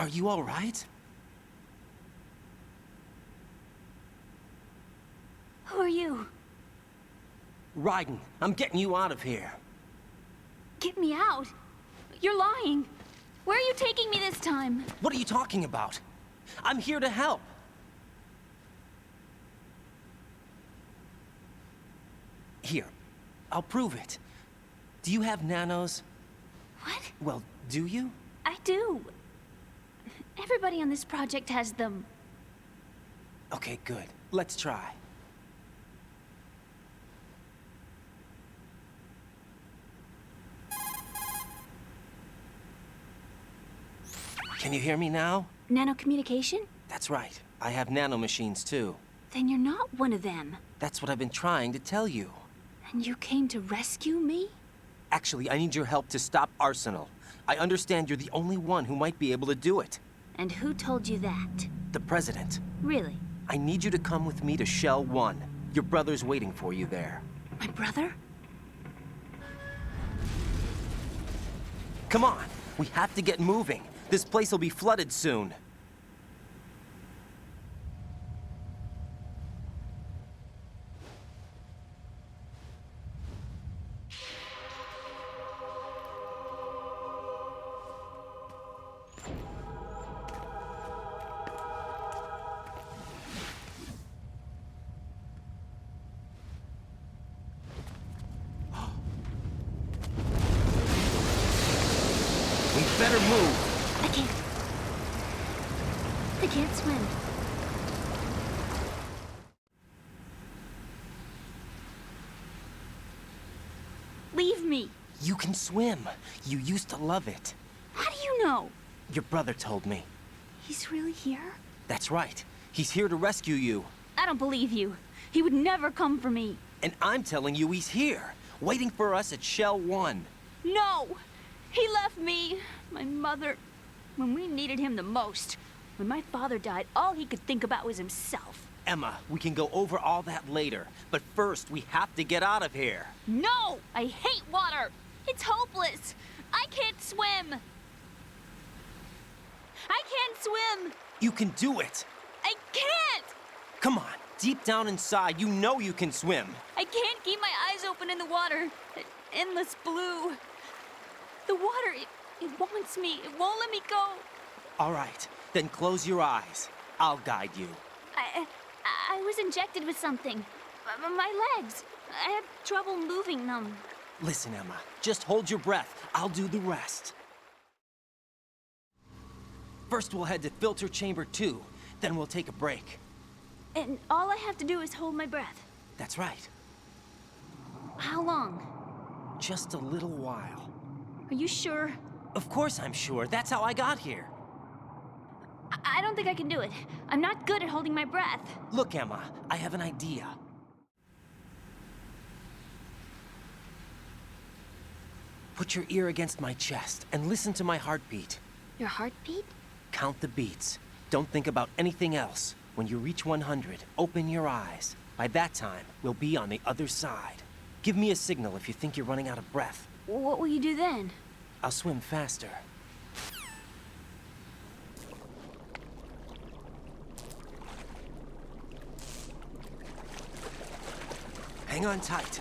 Are you all right? Who are you? Raiden, I'm getting you out of here. Get me out. You're lying. Where are you taking me this time? What are you talking about? I'm here to help. Here, I'll prove it. Do you have nanos? What? Well, do you? I do. Everybody on this project has them. Okay, good. Let's try. Can you hear me now? Nanocommunication? That's right. I have nanomachines too. Then you're not one of them. That's what I've been trying to tell you. And you came to rescue me? Actually, I need your help to stop Arsenal. I understand you're the only one who might be able to do it. And who told you that? The President. Really? I need you to come with me to Shell 1. Your brother's waiting for you there. My brother? Come on, we have to get moving. This place will be flooded soon. We better move. I can't swim. Leave me. You can swim. You used to love it. How do you know? Your brother told me. He's really here? That's right. He's here to rescue you. I don't believe you. He would never come for me. And I'm telling you he's here, waiting for us at Shell 1. No! He left me, my mother, when we needed him the most. When my father died, all he could think about was himself. Emma, we can go over all that later, but first we have to get out of here. No! I hate water! It's hopeless! I can't swim! I can't swim! You can do it! I can't! Come on, deep down inside, you know you can swim. I can't keep my eyes open in the water. Endless blue. The water, it wants me. It won't let me go. All right, then close your eyes. I'll guide you. I was injected with something. My legs. I have trouble moving them. Listen, Emma, just hold your breath. I'll do the rest. First, we'll head to filter chamber 2. Then we'll take a break. And all I have to do is hold my breath. That's right. How long? Just a little while. Are you sure? Of course I'm sure. That's how I got here. I don't think I can do it. I'm not good at holding my breath. Look, Emma, I have an idea. Put your ear against my chest and listen to my heartbeat. Your heartbeat? Count the beats. Don't think about anything else. When you reach 100, open your eyes. By that time, we'll be on the other side. Give me a signal if you think you're running out of breath. What will you do then? I'll swim faster. Hang on tight.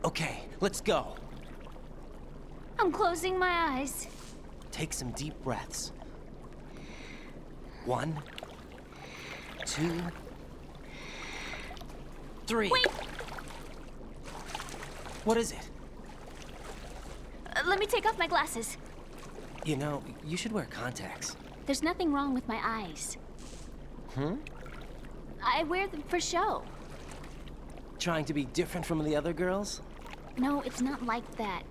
Okay, let's go. I'm closing my eyes. Take some deep breaths. 1, 2, 3. Wait! What is it? Let me take off my glasses. You know, you should wear contacts. There's nothing wrong with my eyes. I wear them for show. Trying to be different from the other girls? No, it's not like that.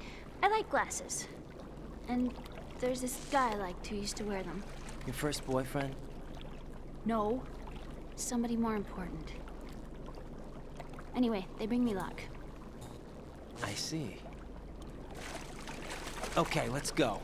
I like glasses. And there's this guy I liked who used to wear them. Your first boyfriend? No. Somebody more important. Anyway, they bring me luck. I see. Okay, let's go.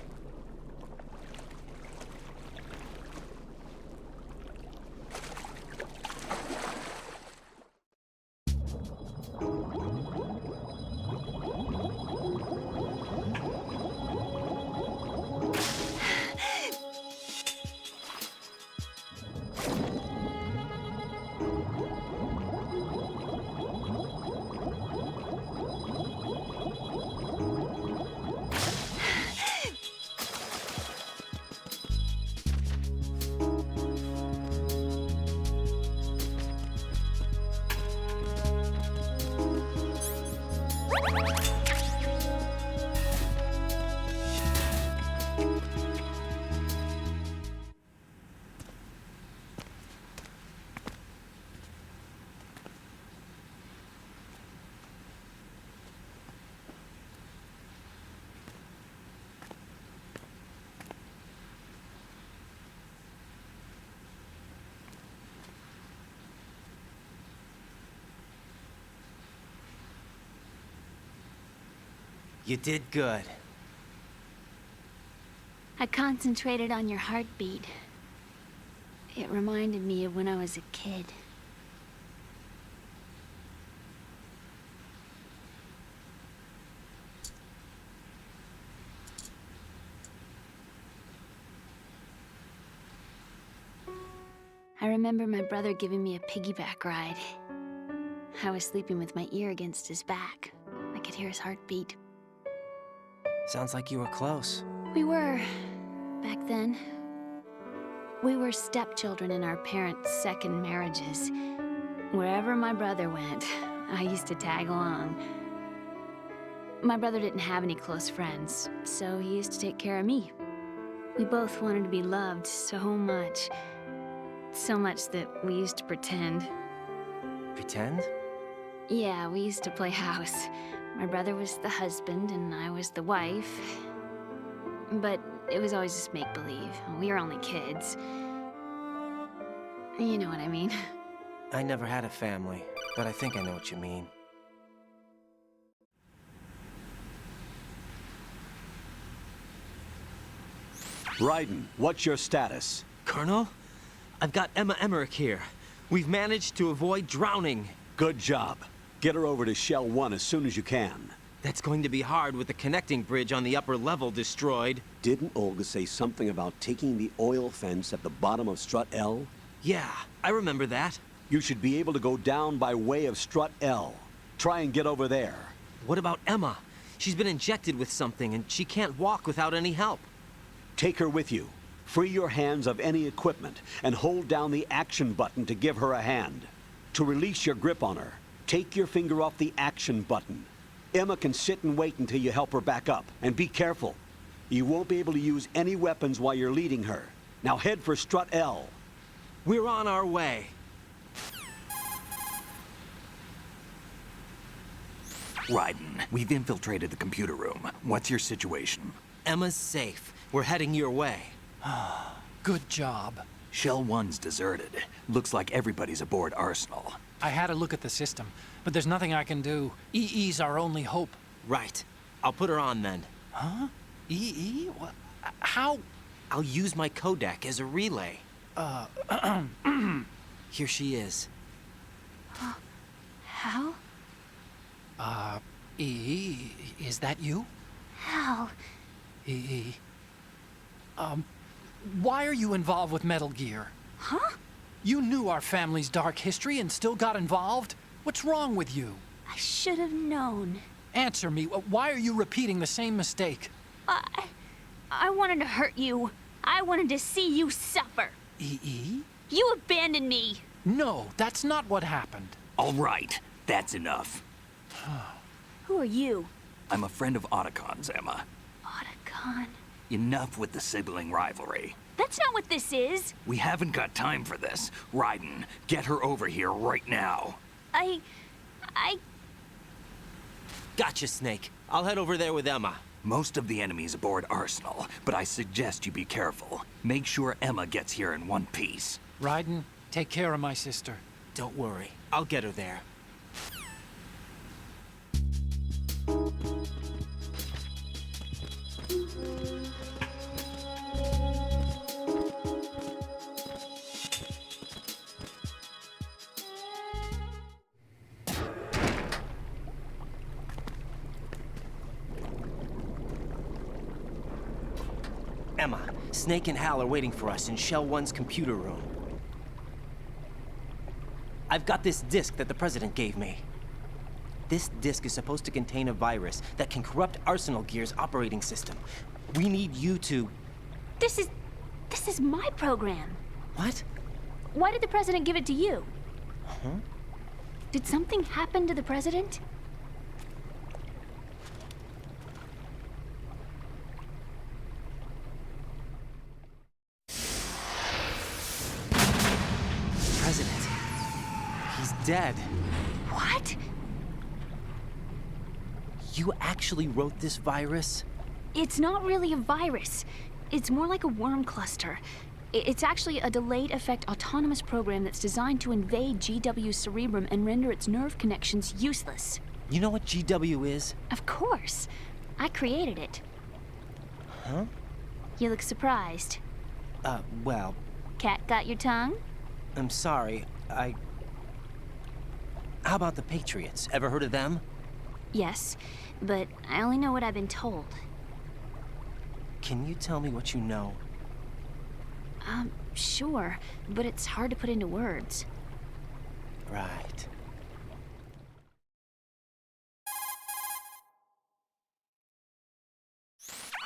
You did good. I concentrated on your heartbeat. It reminded me of when I was a kid. I remember my brother giving me a piggyback ride. I was sleeping with my ear against his back. I could hear his heartbeat. Sounds like you were close. We were, back then. We were stepchildren in our parents' second marriages. Wherever my brother went, I used to tag along. My brother didn't have any close friends, so he used to take care of me. We both wanted to be loved so much. So much that we used to pretend. Pretend? Yeah, we used to play house. My brother was the husband and I was the wife. But it was always just make-believe. We were only kids. You know what I mean. I never had a family, but I think I know what you mean. Raiden, what's your status? Colonel? I've got Emma Emmerich here. We've managed to avoid drowning. Good job. Get her over to Shell 1 as soon as you can. That's going to be hard with the connecting bridge on the upper level destroyed. Didn't Olga say something about taking the oil fence at the bottom of Strut L? Yeah, I remember that. You should be able to go down by way of Strut L. Try and get over there. What about Emma? She's been injected with something and she can't walk without any help. Take her with you. Free your hands of any equipment and hold down the action button to give her a hand. To release your grip on her, take your finger off the action button. Emma can sit and wait until you help her back up. And be careful. You won't be able to use any weapons while you're leading her. Now head for Strut L. We're on our way. Raiden, we've infiltrated the computer room. What's your situation? Emma's safe. We're heading your way. Good job. Shell 1's deserted. Looks like everybody's aboard Arsenal. I had a look at the system, but there's nothing I can do. EE's our only hope. Right. I'll put her on then. Huh? EE? What? How? I'll use my Kodak as a relay. Here she is. Hal? EE, is that you? Hal. EE. Why are you involved with Metal Gear? Huh? You knew our family's dark history and still got involved? What's wrong with you? I should have known. Answer me. Why are you repeating the same mistake? I wanted to hurt you. I wanted to see you suffer. EE? You abandoned me. No, that's not what happened. All right, that's enough. Who are you? I'm a friend of Otacon's, Emma. Otacon? Enough with the sibling rivalry. That's not what this is. We haven't got time for this. Raiden, get her over here right now. I... Gotcha, Snake. I'll head over there with Emma. Most of the enemy's aboard Arsenal, but I suggest you be careful. Make sure Emma gets here in one piece. Raiden, take care of my sister. Don't worry. I'll get her there. Emma, Snake and Hal are waiting for us in Shell 1's computer room. I've got this disk that the President gave me. This disk is supposed to contain a virus that can corrupt Arsenal Gear's operating system. We need you to... This is my program. What? Why did the President give it to you? Huh? Did something happen to the President? President. He's dead. What? You actually wrote this virus? It's not really a virus. It's more like a worm cluster. It's actually a delayed effect autonomous program that's designed to invade GW's cerebrum and render its nerve connections useless. You know what GW is? Of course. I created it. Huh? You look surprised. Well... Cat got your tongue? I'm sorry, How about the Patriots? Ever heard of them? Yes, but I only know what I've been told. Can you tell me what you know? Sure, but it's hard to put into words. Right.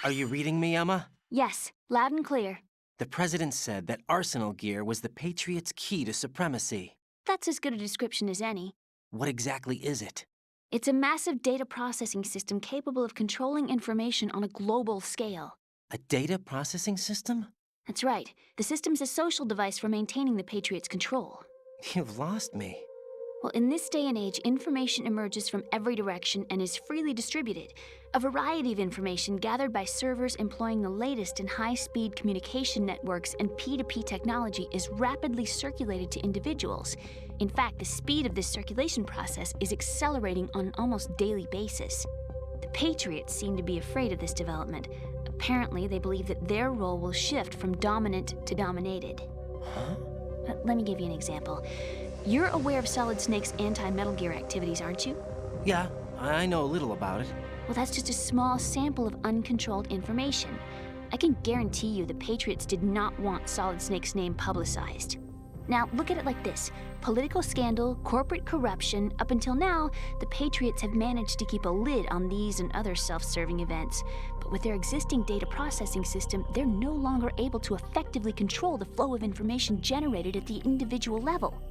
Are you reading me, Emma? Yes, loud and clear. The president said that Arsenal gear was the Patriots' key to supremacy. That's as good a description as any. What exactly is it? It's a massive data processing system capable of controlling information on a global scale. A data processing system? That's right. The system's a social device for maintaining the Patriots' control. You've lost me. Well, in this day and age, information emerges from every direction and is freely distributed. A variety of information gathered by servers employing the latest in high-speed communication networks and P2P technology is rapidly circulated to individuals. In fact, the speed of this circulation process is accelerating on an almost daily basis. The Patriots seem to be afraid of this development. Apparently, they believe that their role will shift from dominant to dominated. Huh? Let me give you an example. You're aware of Solid Snake's anti-Metal Gear activities, aren't you? Yeah, I know a little about it. Well, that's just a small sample of uncontrolled information. I can guarantee you the Patriots did not want Solid Snake's name publicized. Now, look at it like this. Political scandal, corporate corruption, up until now, the Patriots have managed to keep a lid on these and other self-serving events. But with their existing data processing system, they're no longer able to effectively control the flow of information generated at the individual level.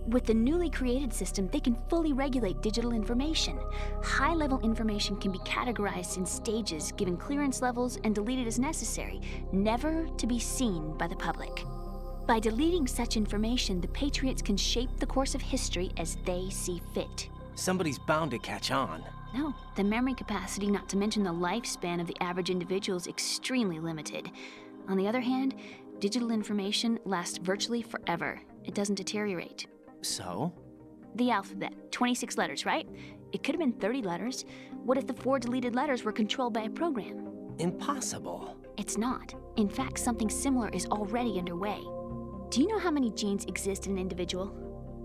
With the newly created system, they can fully regulate digital information. High-level information can be categorized in stages, given clearance levels, and deleted as necessary, never to be seen by the public. By deleting such information, the Patriots can shape the course of history as they see fit. Somebody's bound to catch on. No, the memory capacity, not to mention the lifespan of the average individual, is extremely limited. On the other hand, digital information lasts virtually forever. It doesn't deteriorate. So? The alphabet, 26 letters, right? It could have been 30 letters. What if the 4 deleted letters were controlled by a program? Impossible. It's not. In fact, something similar is already underway. Do you know how many genes exist in an individual?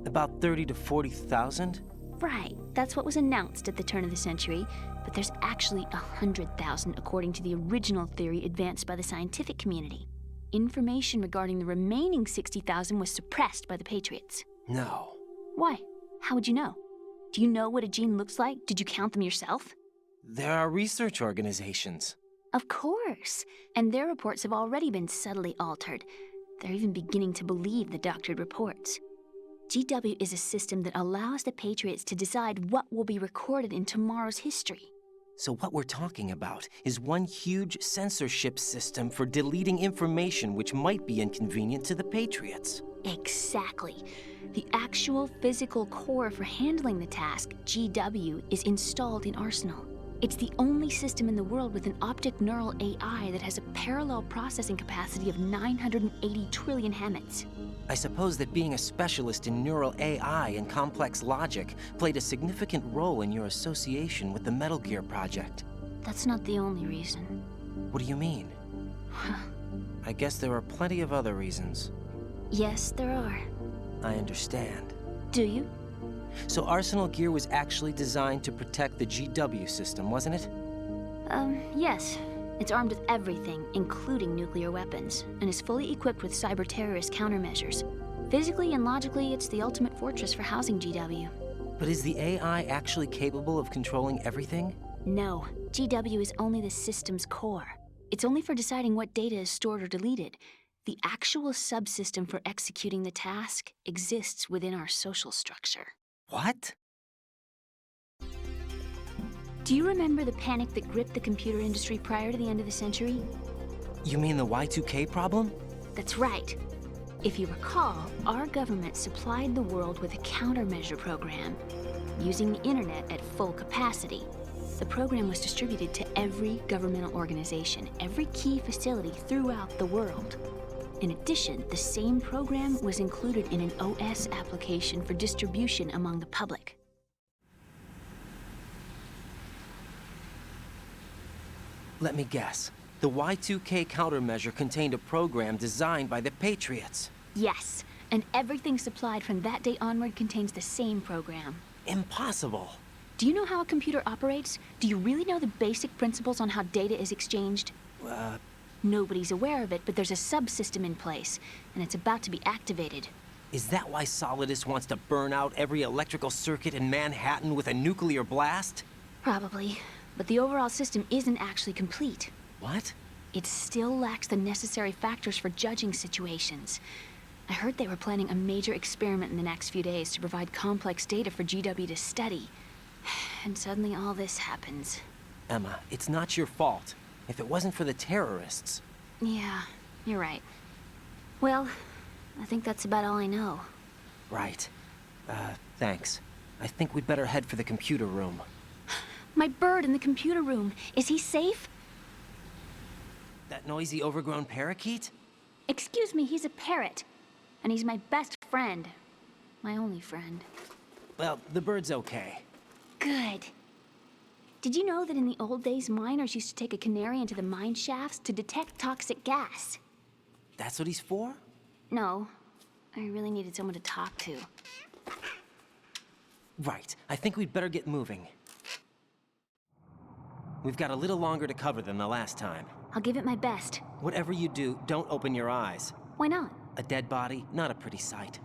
About 30 to 40,000? Right, that's what was announced at the turn of the century, but there's actually 100,000 according to the original theory advanced by the scientific community. Information regarding the remaining 60,000 was suppressed by the Patriots. No. Why? How would you know? Do you know what a gene looks like? Did you count them yourself? There are research organizations. Of course, and their reports have already been subtly altered. They're even beginning to believe the doctored reports. GW is a system that allows the Patriots to decide what will be recorded in tomorrow's history. So what we're talking about is one huge censorship system for deleting information which might be inconvenient to the Patriots. Exactly. The actual physical core for handling the task, GW, is installed in Arsenal. It's the only system in the world with an optic neural AI that has a parallel processing capacity of 980 trillion Hammets. I suppose that being a specialist in neural AI and complex logic played a significant role in your association with the Metal Gear project. That's not the only reason. What do you mean? I guess there are plenty of other reasons. Yes, there are. I understand. Do you? So Arsenal gear was actually designed to protect the GW system, wasn't it? Yes. It's armed with everything, including nuclear weapons, and is fully equipped with cyber-terrorist countermeasures. Physically and logically, it's the ultimate fortress for housing GW. But is the AI actually capable of controlling everything? No. GW is only the system's core. It's only for deciding what data is stored or deleted. The actual subsystem for executing the task exists within our social structure. What? Do you remember the panic that gripped the computer industry prior to the end of the century? You mean the Y2K problem? That's right. If you recall, our government supplied the world with a countermeasure program, using the internet at full capacity. The program was distributed to every governmental organization, every key facility throughout the world. In addition, the same program was included in an OS application for distribution among the public. Let me guess. The Y2K countermeasure contained a program designed by the Patriots. Yes, and everything supplied from that day onward contains the same program. Impossible. Do you know how a computer operates? Do you really know the basic principles on how data is exchanged? Nobody's aware of it, but there's a subsystem in place, and it's about to be activated. Is that why Solidus wants to burn out every electrical circuit in Manhattan with a nuclear blast? Probably, but the overall system isn't actually complete. What? It still lacks the necessary factors for judging situations. I heard they were planning a major experiment in the next few days to provide complex data for GW to study. And suddenly all this happens. Emma, it's not your fault. If it wasn't for the terrorists... Yeah, you're right. Well, I think that's about all I know. Right. Thanks. I think we'd better head for the computer room. My bird in the computer room. Is he safe? That noisy, overgrown parakeet? Excuse me, he's a parrot. And he's my best friend. My only friend. Well, the bird's okay. Good. Did you know that in the old days, miners used to take a canary into the mine shafts to detect toxic gas? That's what he's for? No. I really needed someone to talk to. Right. I think we'd better get moving. We've got a little longer to cover than the last time. I'll give it my best. Whatever you do, don't open your eyes. Why not? A dead body, not a pretty sight.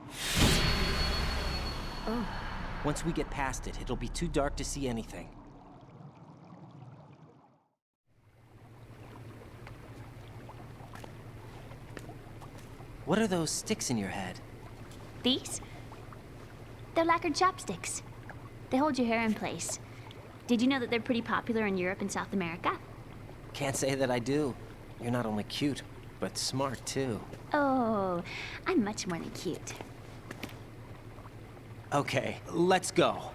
Oh. Once we get past it, it'll be too dark to see anything. What are those sticks in your head? These? They're lacquered chopsticks. They hold your hair in place. Did you know that they're pretty popular in Europe and South America? Can't say that I do. You're not only cute, but smart too. Oh, I'm much more than cute. Okay, let's go.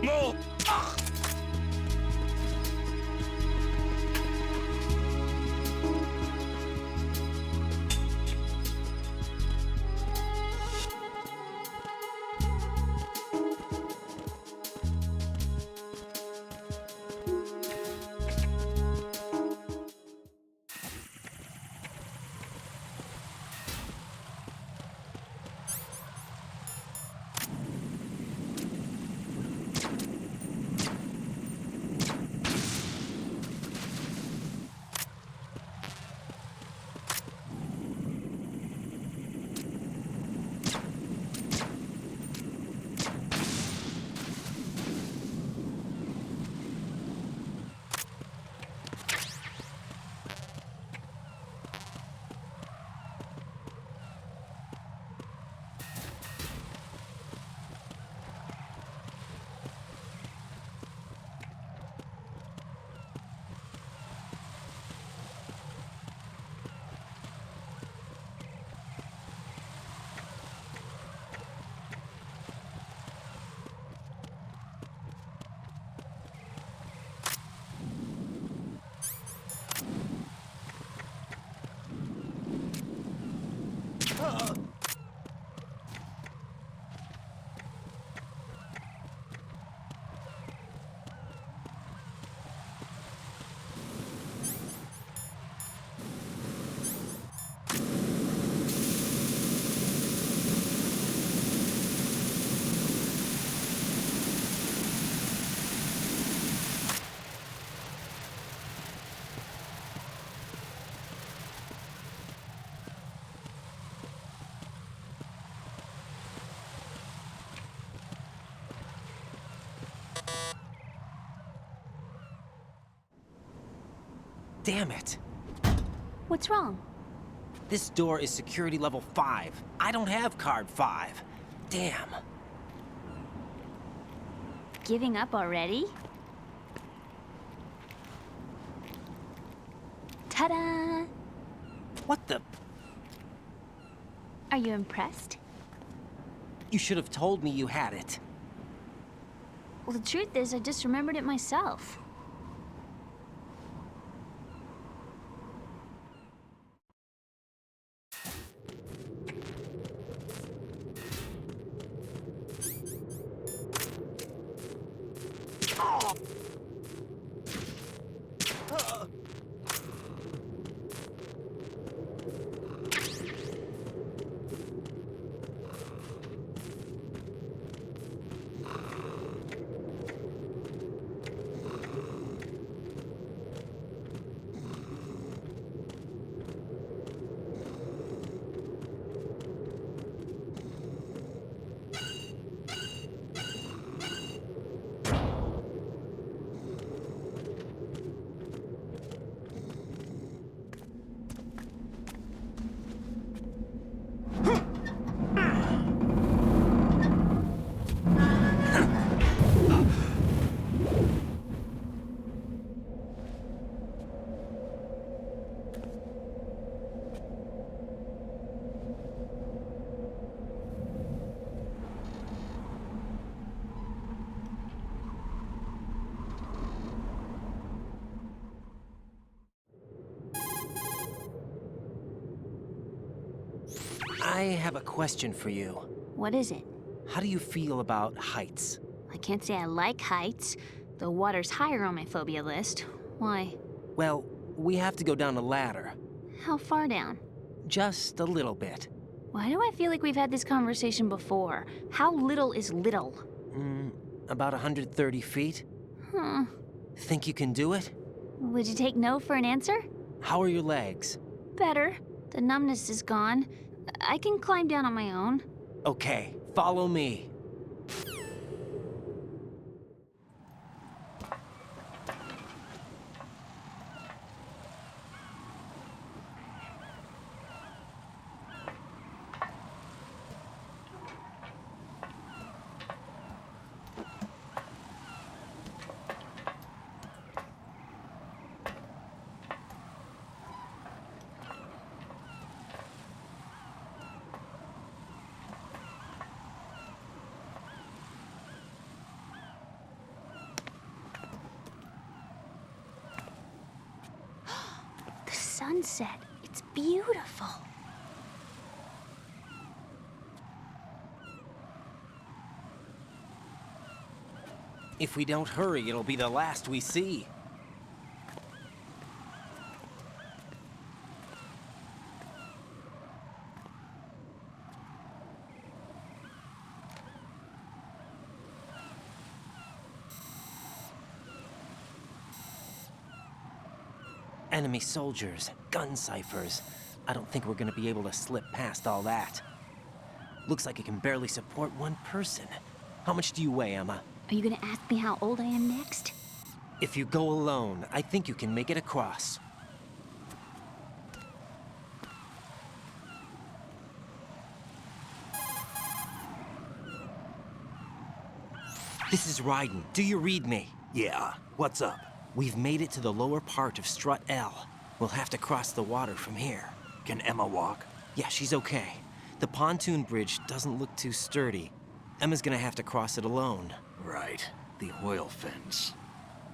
No! Damn it. What's wrong? This door is security level 5. I don't have card 5. Damn. Giving up already? Ta-da! What the? Are you impressed? You should have told me you had it. Well, the truth is, I just remembered it myself. I have a question for you. What is it? How do you feel about heights? I can't say I like heights. The water's higher on my phobia list. Why? Well, we have to go down a ladder. How far down? Just a little bit. Why do I feel like we've had this conversation before? How little is little? About 130 feet. Huh. Think you can do it? Would you take no for an answer? How are your legs? Better. The numbness is gone. I can climb down on my own. Okay, follow me. gun set. It's beautiful. If we don't hurry, it'll be the last we see. Enemy soldiers, gun ciphers. I don't think we're gonna be able to slip past all that. Looks like it can barely support one person. How much do you weigh, Emma? Are you gonna ask me how old I am next? If you go alone, I think you can make it across. This is Raiden. Do you read me? Yeah, what's up? We've made it to the lower part of Strut L. We'll have to cross the water from here. Can Emma walk? Yeah, she's okay. The pontoon bridge doesn't look too sturdy. Emma's gonna have to cross it alone. Right. The oil fence.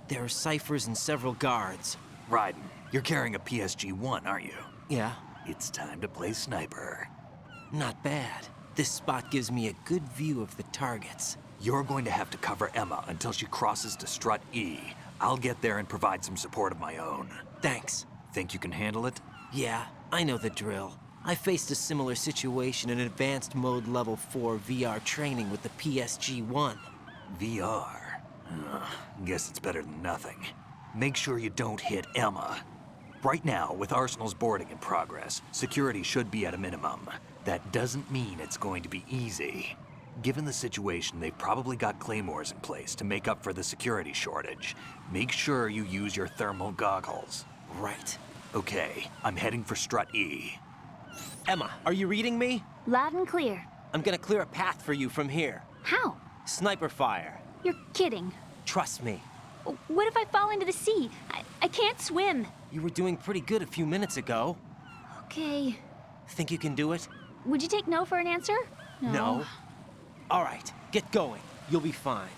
There are ciphers and several guards. Raiden, you're carrying a PSG-1, aren't you? Yeah. It's time to play sniper. Not bad. This spot gives me a good view of the targets. You're going to have to cover Emma until she crosses to Strut E. I'll get there and provide some support of my own. Thanks. Think you can handle it? Yeah, I know the drill. I faced a similar situation in advanced mode level 4 VR training with the PSG-1. VR? Guess it's better than nothing. Make sure you don't hit Emma. Right now, with Arsenal's boarding in progress, security should be at a minimum. That doesn't mean it's going to be easy. Given the situation, they've probably got claymores in place to make up for the security shortage. Make sure you use your thermal goggles. Right. Okay, I'm heading for Strut E. Emma, are you reading me? Loud and clear. I'm gonna clear a path for you from here. How? Sniper fire. You're kidding. Trust me. What if I fall into the sea? I can't swim. You were doing pretty good a few minutes ago. Okay. Think you can do it? Would you take no for an answer? No. All right, get going. You'll be fine.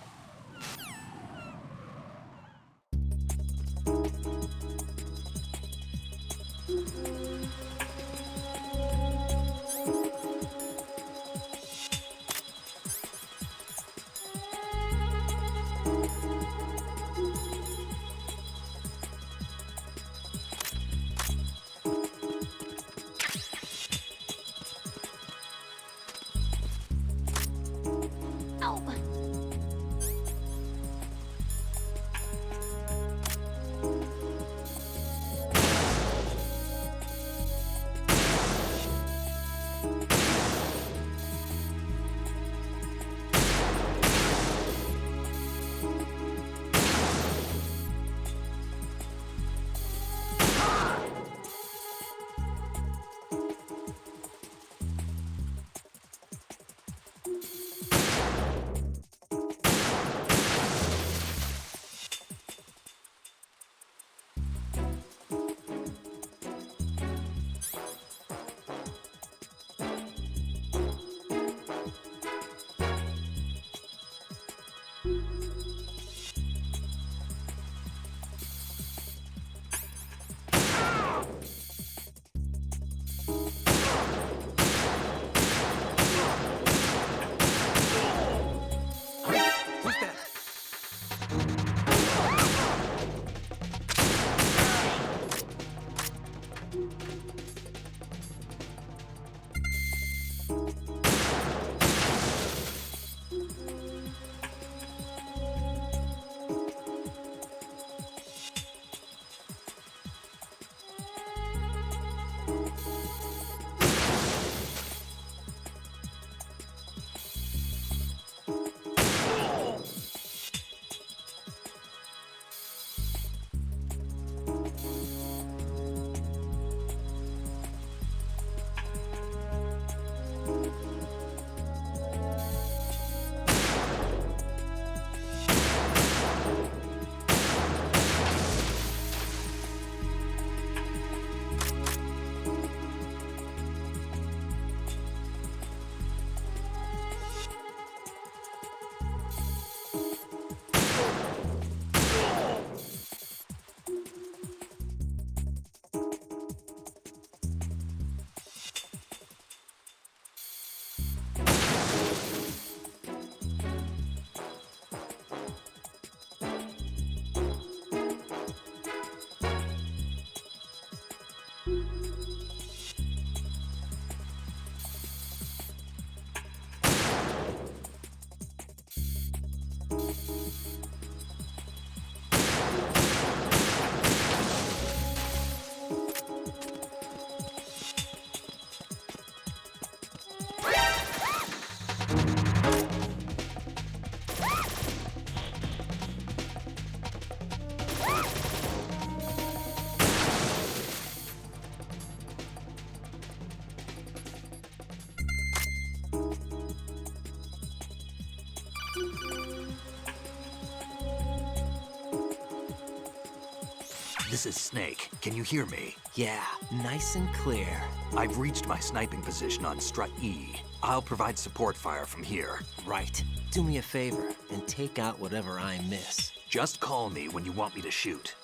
This is Snake. Can you hear me? Yeah, nice and clear. I've reached my sniping position on Strut E. I'll provide support fire from here. Right. Do me a favor and take out whatever I miss. Just call me when you want me to shoot.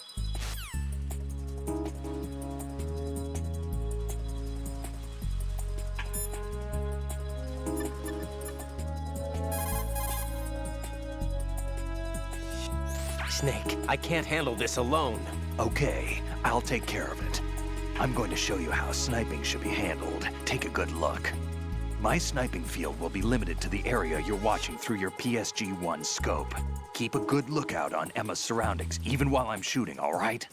Snake, I can't handle this alone. Okay, I'll take care of it. I'm going to show you how sniping should be handled. Take a good look. My sniping field will be limited to the area you're watching through your PSG-1 scope. Keep a good lookout on Emma's surroundings, even while I'm shooting, all right?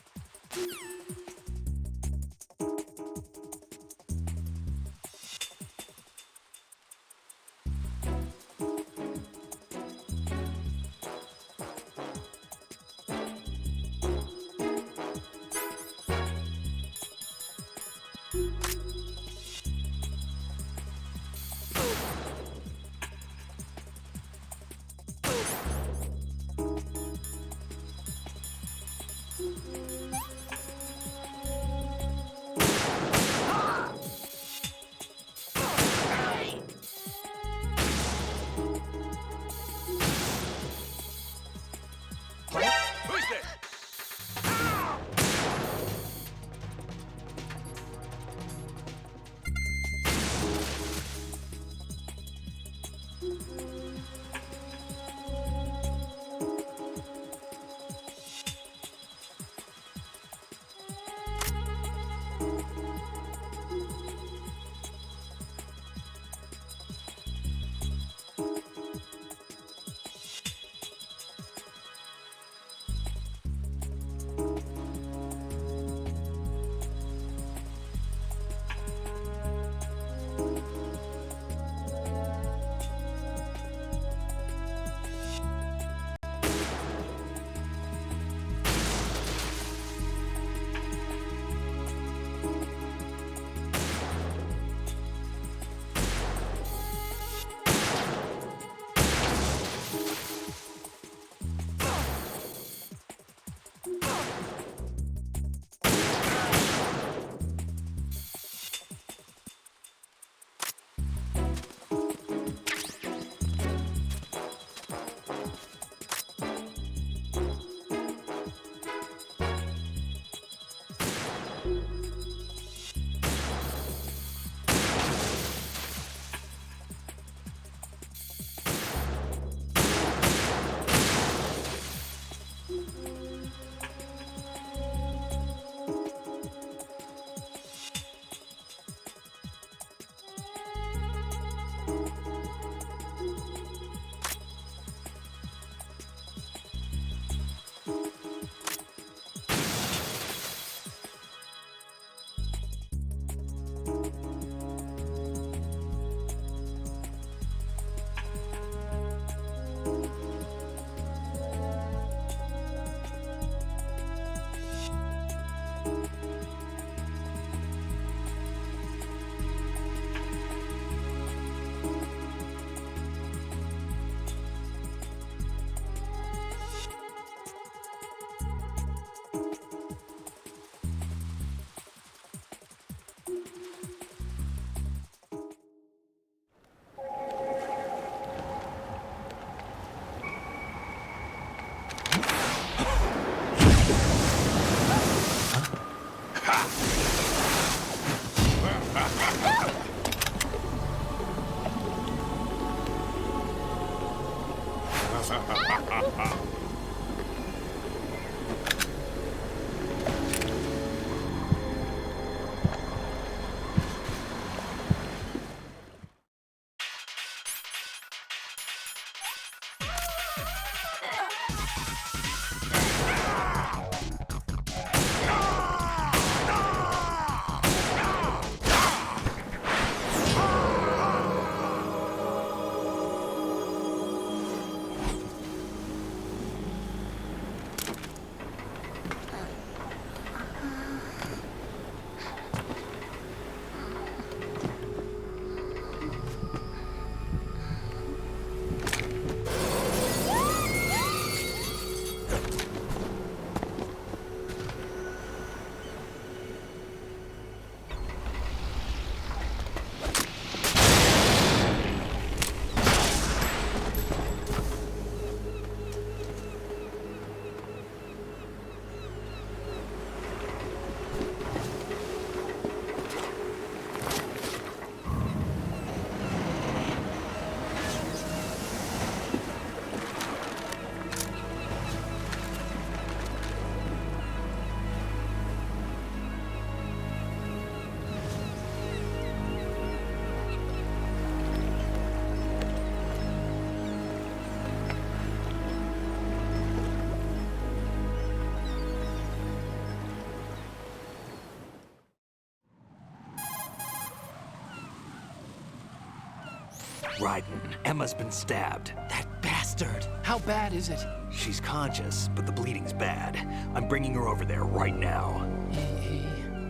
Raiden, Emma's been stabbed. That bastard! How bad is it? She's conscious, but the bleeding's bad. I'm bringing her over there right now.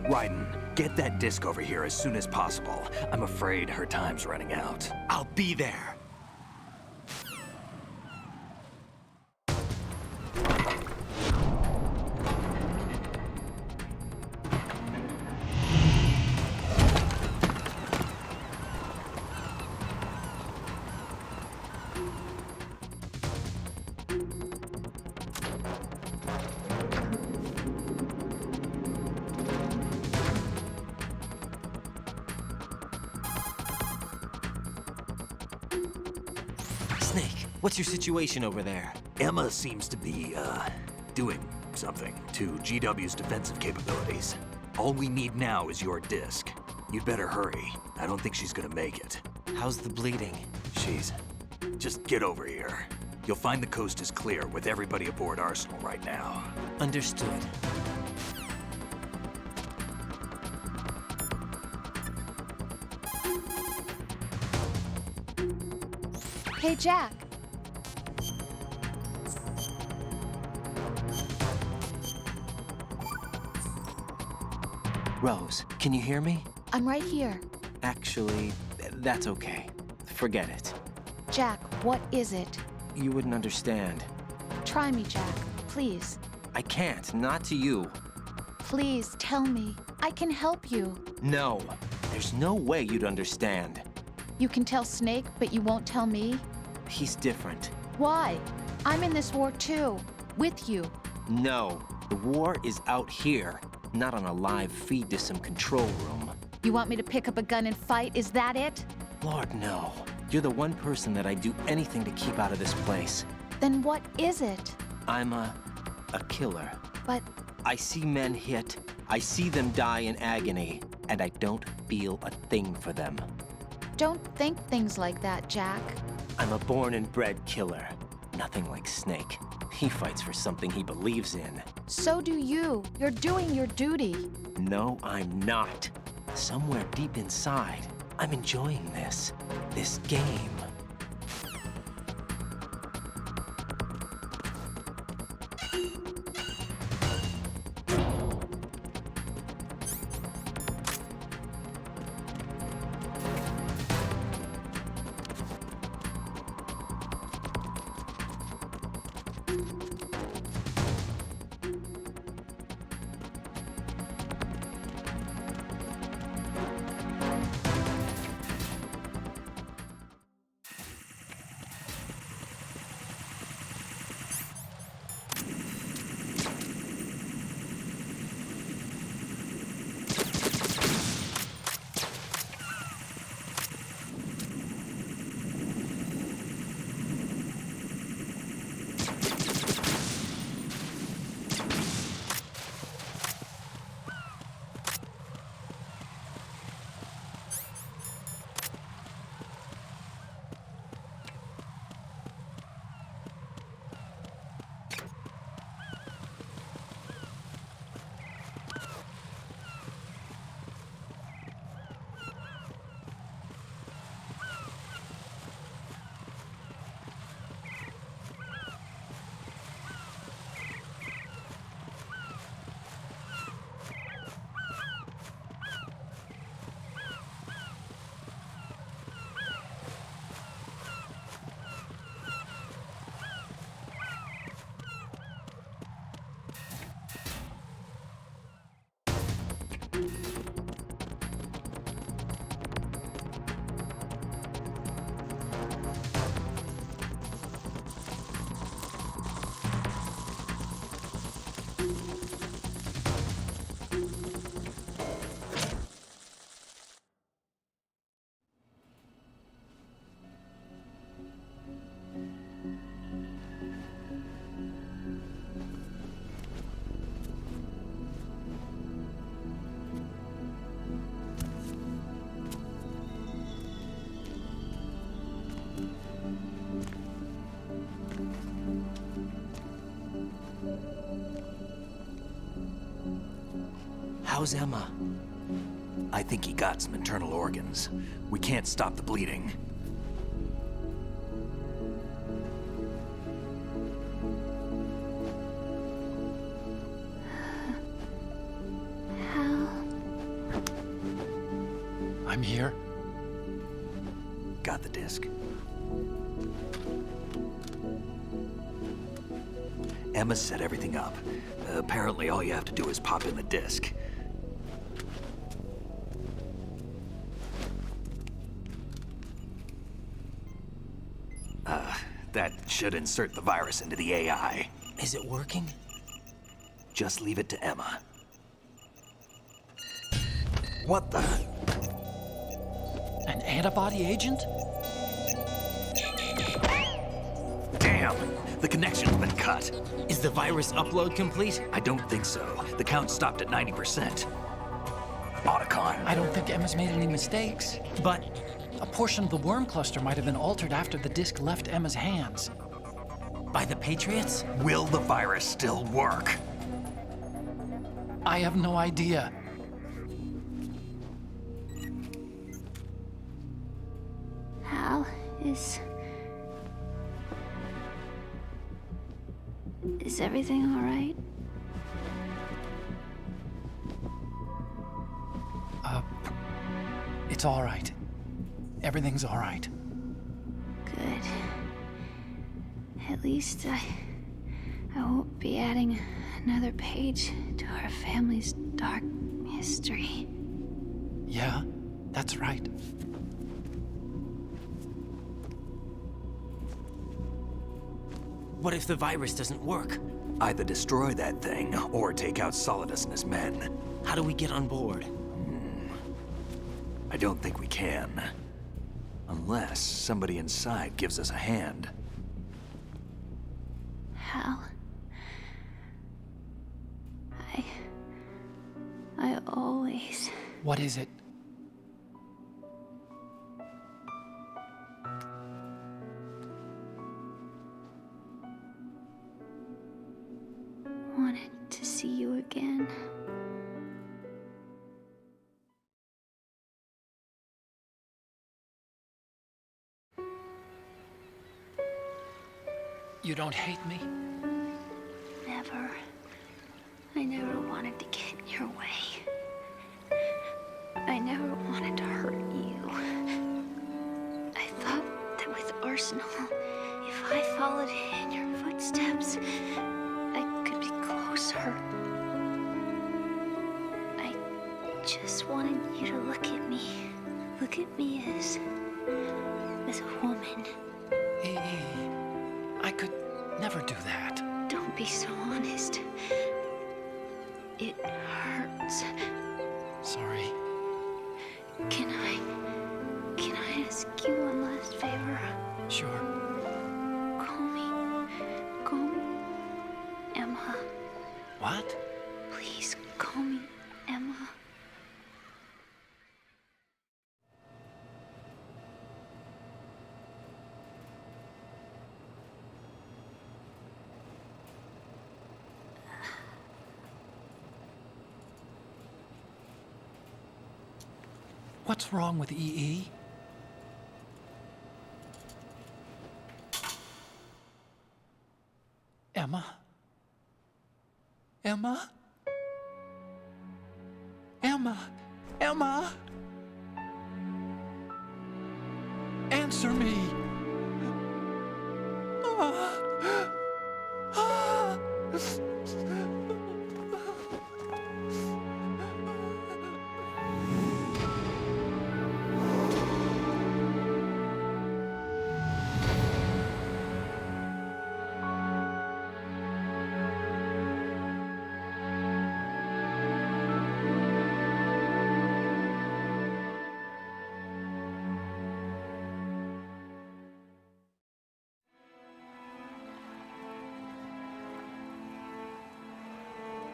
Raiden, get that disc over here as soon as possible. I'm afraid her time's running out. I'll be there. Snake, what's your situation over there? Emma seems to be, doing something to GW's defensive capabilities. All we need now is your disc. You'd better hurry. I don't think she's gonna make it. How's the bleeding? Just get over here. You'll find the coast is clear with everybody aboard Arsenal right now. Understood. Hey, Jack. Rose, can you hear me? I'm right here. Actually, that's okay. Forget it. Jack, what is it? You wouldn't understand. Try me, Jack. Please. I can't, not to you. Please, tell me. I can help you. No, there's no way you'd understand. You can tell Snake, but you won't tell me? He's different. Why? I'm in this war too. With you. No, the war is out here, not on a live feed to some control room. You want me to pick up a gun and fight? Is that it? Lord, no. You're the one person that I'd do anything to keep out of this place. Then what is it? I'm a killer. But I see men hit, I see them die in agony, and I don't feel a thing for them. don't think things like that, Jack. I'm a born and bred killer. Nothing like Snake. He fights for something he believes in. So do you. You're doing your duty. No, I'm not. Somewhere deep inside, I'm enjoying this game. How's Emma? I think he got some internal organs. We can't stop the bleeding. I'm here. Got the disc. Emma set everything up. Apparently, all you have to do is pop in the disc. That should insert the virus into the AI. Is it working? Just leave it to Emma. What the? An antibody agent? Damn! The connection's been cut. Is the virus upload complete? I don't think so. The count stopped at 90%. Otacon. I don't think Emma's made any mistakes. But a portion of the worm cluster might have been altered after the disc left Emma's hands. By the Patriots? Will the virus still work? I have no idea. Hal, is everything all right? It's all right. Everything's all right. Good. At least I won't be adding another page to our family's dark history. Yeah, that's right. What if the virus doesn't work? Either destroy that thing, or take out Solidus and his men. How do we get on board? I don't think we can. Unless somebody inside gives us a hand. Hal. I always... What is it? wanted to see you again. You don't hate me? Never. I never wanted to get in your way. I never wanted to hurt you. I thought that with Arsenal, if I followed in your footsteps, I could be closer. I just wanted you to look at me. Look at me as a woman. I could never do that. Don't be so honest. It hurts. Sorry. Can I ask you one last favor? Sure. Call me Emma. What? Please call me Emma. What's wrong with EE? Emma? Emma? Emma? Emma? Answer me!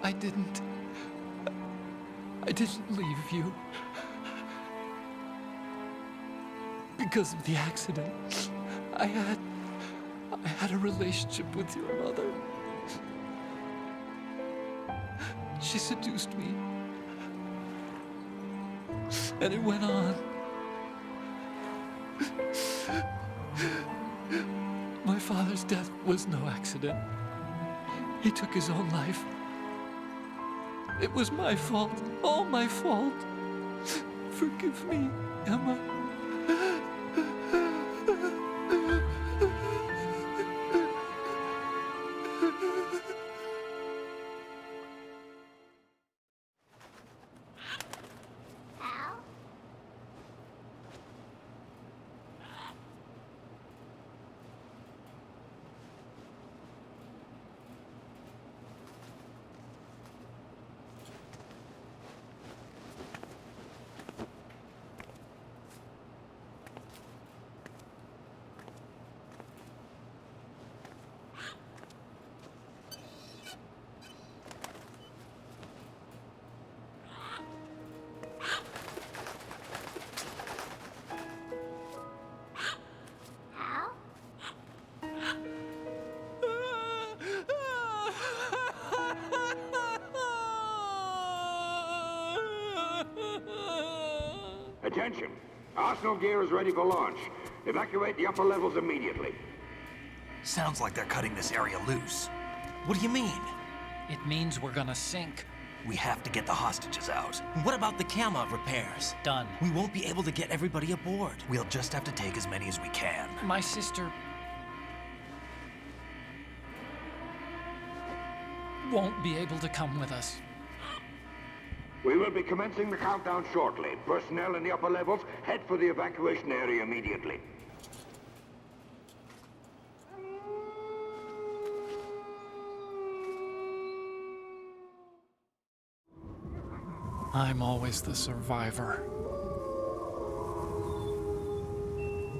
I didn't leave you. Because of the accident, I had a relationship with your mother. She seduced me. And it went on. My father's death was no accident. He took his own life. It was my fault, all my fault. Forgive me, Emma. Attention! Arsenal gear is ready for launch. Evacuate the upper levels immediately. Sounds like they're cutting this area loose. What do you mean? It means we're gonna sink. We have to get the hostages out. What about the camo repairs? Done. We won't be able to get everybody aboard. We'll just have to take as many as we can. My sister won't be able to come with us. We will be commencing the countdown shortly. Personnel in the upper levels, head for the evacuation area immediately. I'm always the survivor.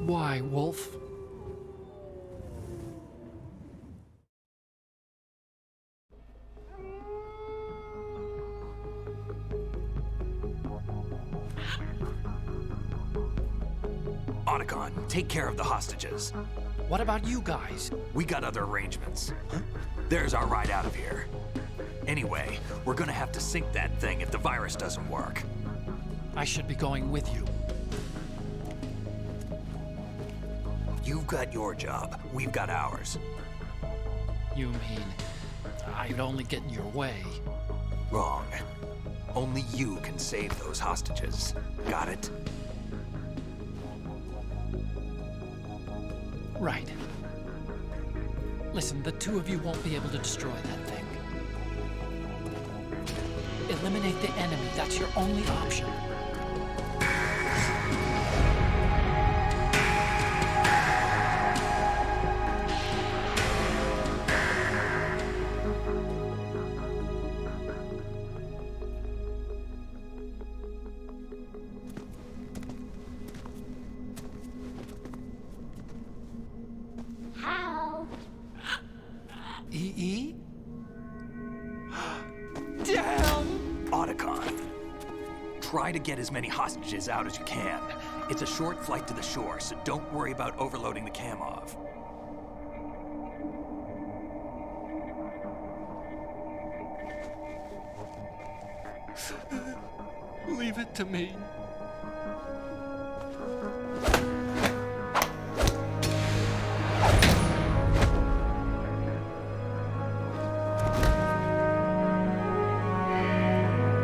Why, Wolf? Otacon, take care of the hostages. What about you guys? We got other arrangements. There's our ride out of here. Anyway, we're gonna have to sink that thing if the virus doesn't work. I should be going with you. You've got your job. We've got ours. You mean I'd only get in your way? Wrong. Only you can save those hostages. Got it? Right. Listen, the two of you won't be able to destroy that thing. Eliminate the enemy. That's your only option. How? E.E.? Damn! Otacon, try to get as many hostages out as you can. It's a short flight to the shore, so don't worry about overloading the Kamov. Leave it to me.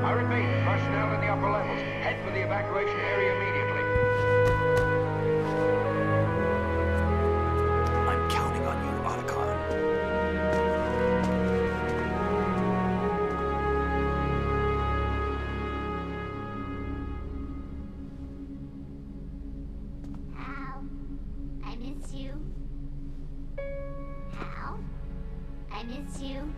I repeat, personnel in the upper levels, head for the evacuation area immediately. I'm counting on you, Otacon. Hal, I miss you. Hal, I miss you.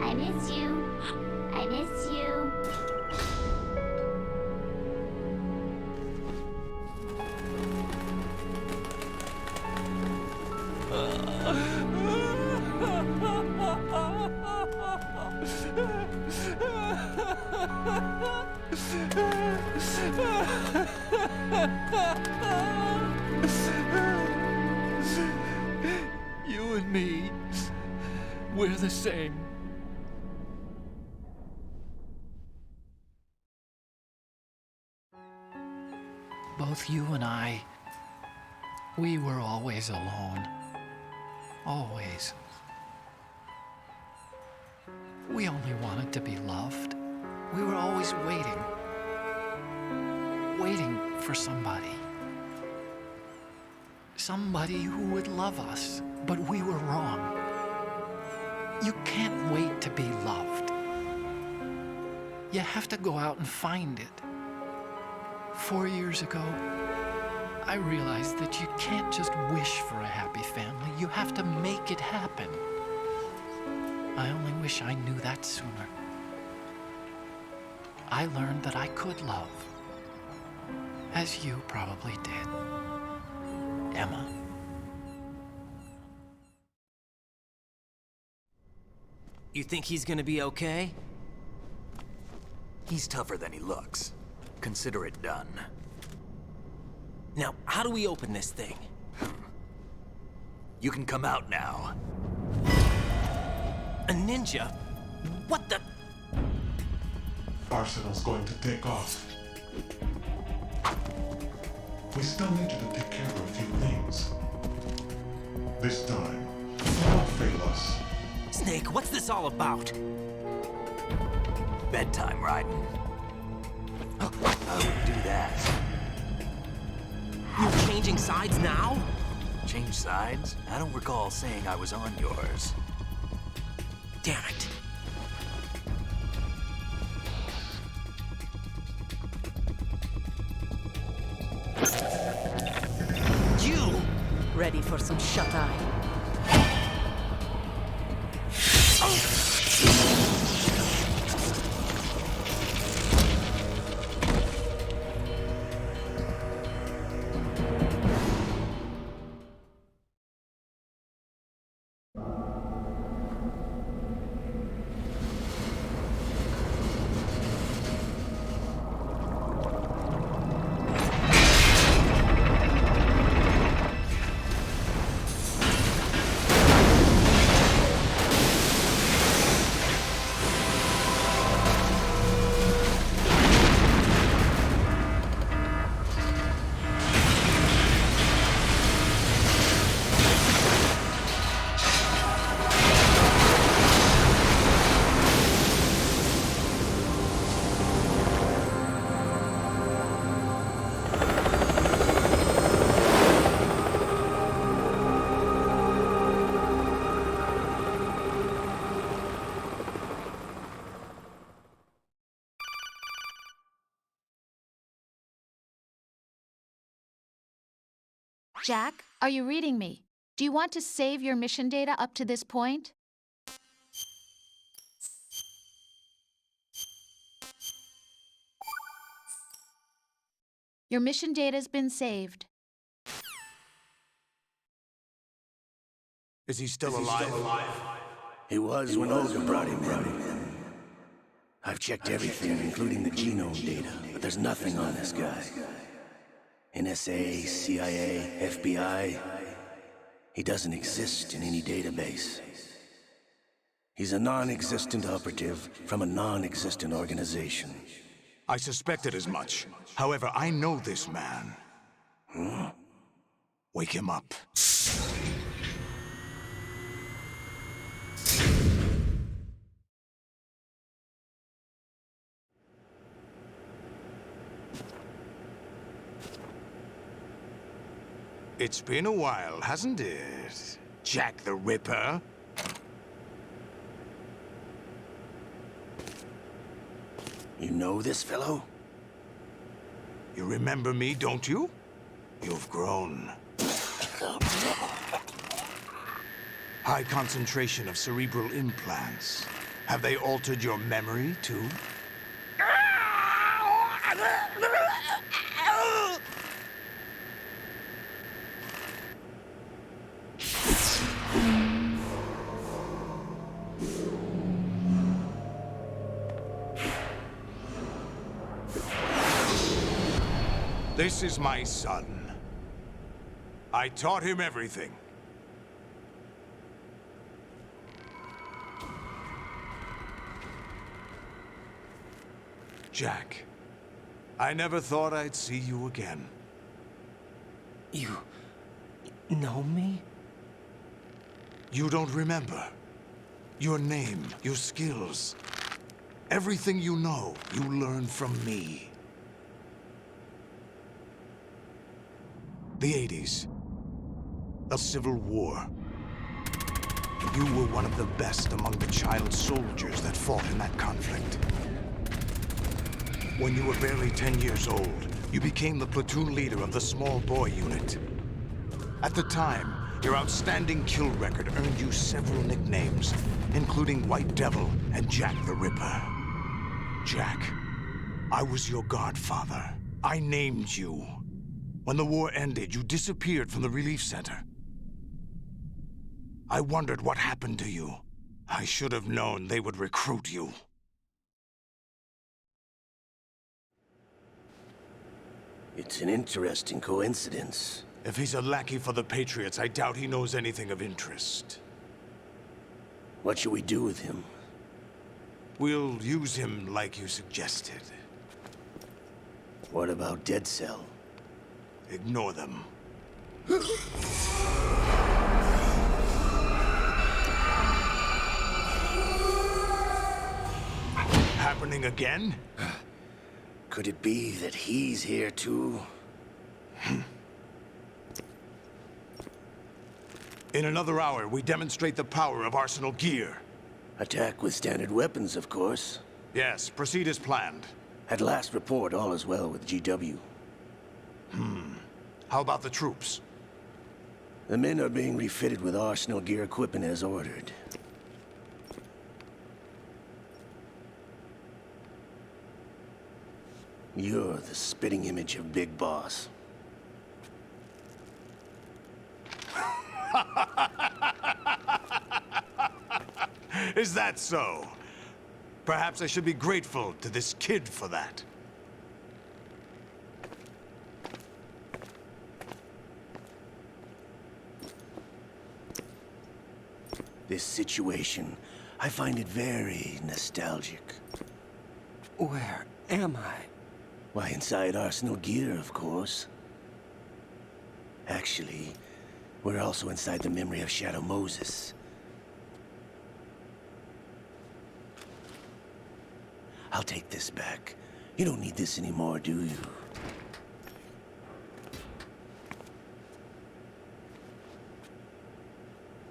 I miss you. I miss you. You and me, we're the same. Both you and I, we were always alone. Always. We only wanted to be loved. We were always waiting. Waiting for somebody. Somebody who would love us, but we were wrong. You can't wait to be loved. You have to go out and find it. 4 years ago, I realized that you can't just wish for a happy family. You have to make it happen. I only wish I knew that sooner. I learned that I could love, as you probably did, Emma. You think he's gonna be okay? He's tougher than he looks. Consider it done. Now, how do we open this thing? You can come out now. A ninja? What the? Arsenal's going to take off. We still need you to take care of a few things. This time, don't fail us. Snake, what's this all about? Bedtime, Raiden. I wouldn't do that. You're changing sides now? Change sides? I don't recall saying I was on yours. Damn it. You! Ready for some shut-eye? Jack, are you reading me? Do you want to save your mission data up to this point? Your mission data's been saved. Is he still alive? He was when Olga brought him in. I've checked everything, including the genome data, but there's nothing on this guy. NSA, CIA, FBI. He doesn't exist in any database. He's a non-existent operative from a non-existent organization. I suspected as much. However, I know this man. Wake him up. It's been a while, hasn't it? Jack the Ripper? You know this fellow? You remember me, don't you? You've grown. High concentration of cerebral implants. Have they altered your memory, too? This is my son. I taught him everything. Jack, I never thought I'd see you again. You know me? You don't remember? Your name, your skills. Everything you know, you learn from me. The 80s. A civil war. You were one of the best among the child soldiers that fought in that conflict. When you were barely 10 years old, you became the platoon leader of the small boy unit. At the time, your outstanding kill record earned you several nicknames, including White Devil and Jack the Ripper. Jack, I was your godfather. I named you. When the war ended, you disappeared from the relief center. I wondered what happened to you. I should have known they would recruit you. It's an interesting coincidence. If he's a lackey for the Patriots, I doubt he knows anything of interest. What should we do with him? We'll use him like you suggested. What about Dead Cell? Ignore them. Happening again? Could it be that he's here too? In another hour, we demonstrate the power of Arsenal gear. Attack with standard weapons, of course. Yes, proceed as planned. At last report, all is well with GW. How about the troops? The men are being refitted with Arsenal gear equipment as ordered. You're the spitting image of Big Boss. Is that so? Perhaps I should be grateful to this kid for that. This situation, I find it very nostalgic. Where am I? Why, inside Arsenal gear, of course. Actually, we're also inside the memory of Shadow Moses. I'll take this back. You don't need this anymore, do you?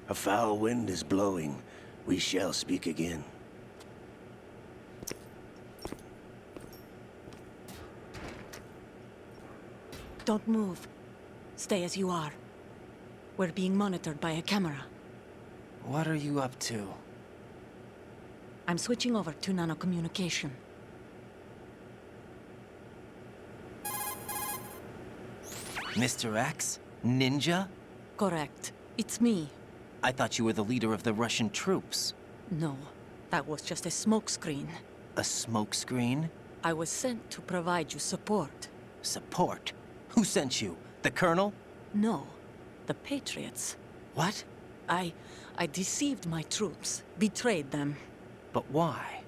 A foul wind is blowing. We shall speak again. Don't move. Stay as you are. We're being monitored by a camera. What are you up to? I'm switching over to nanocommunication. Mr. X? Ninja? Correct. It's me. I thought you were the leader of the Russian troops. No, that was just a smokescreen. A smokescreen? I was sent to provide you support. Support? Who sent you? The Colonel? No, the Patriots. What? I deceived my troops, betrayed them. But why?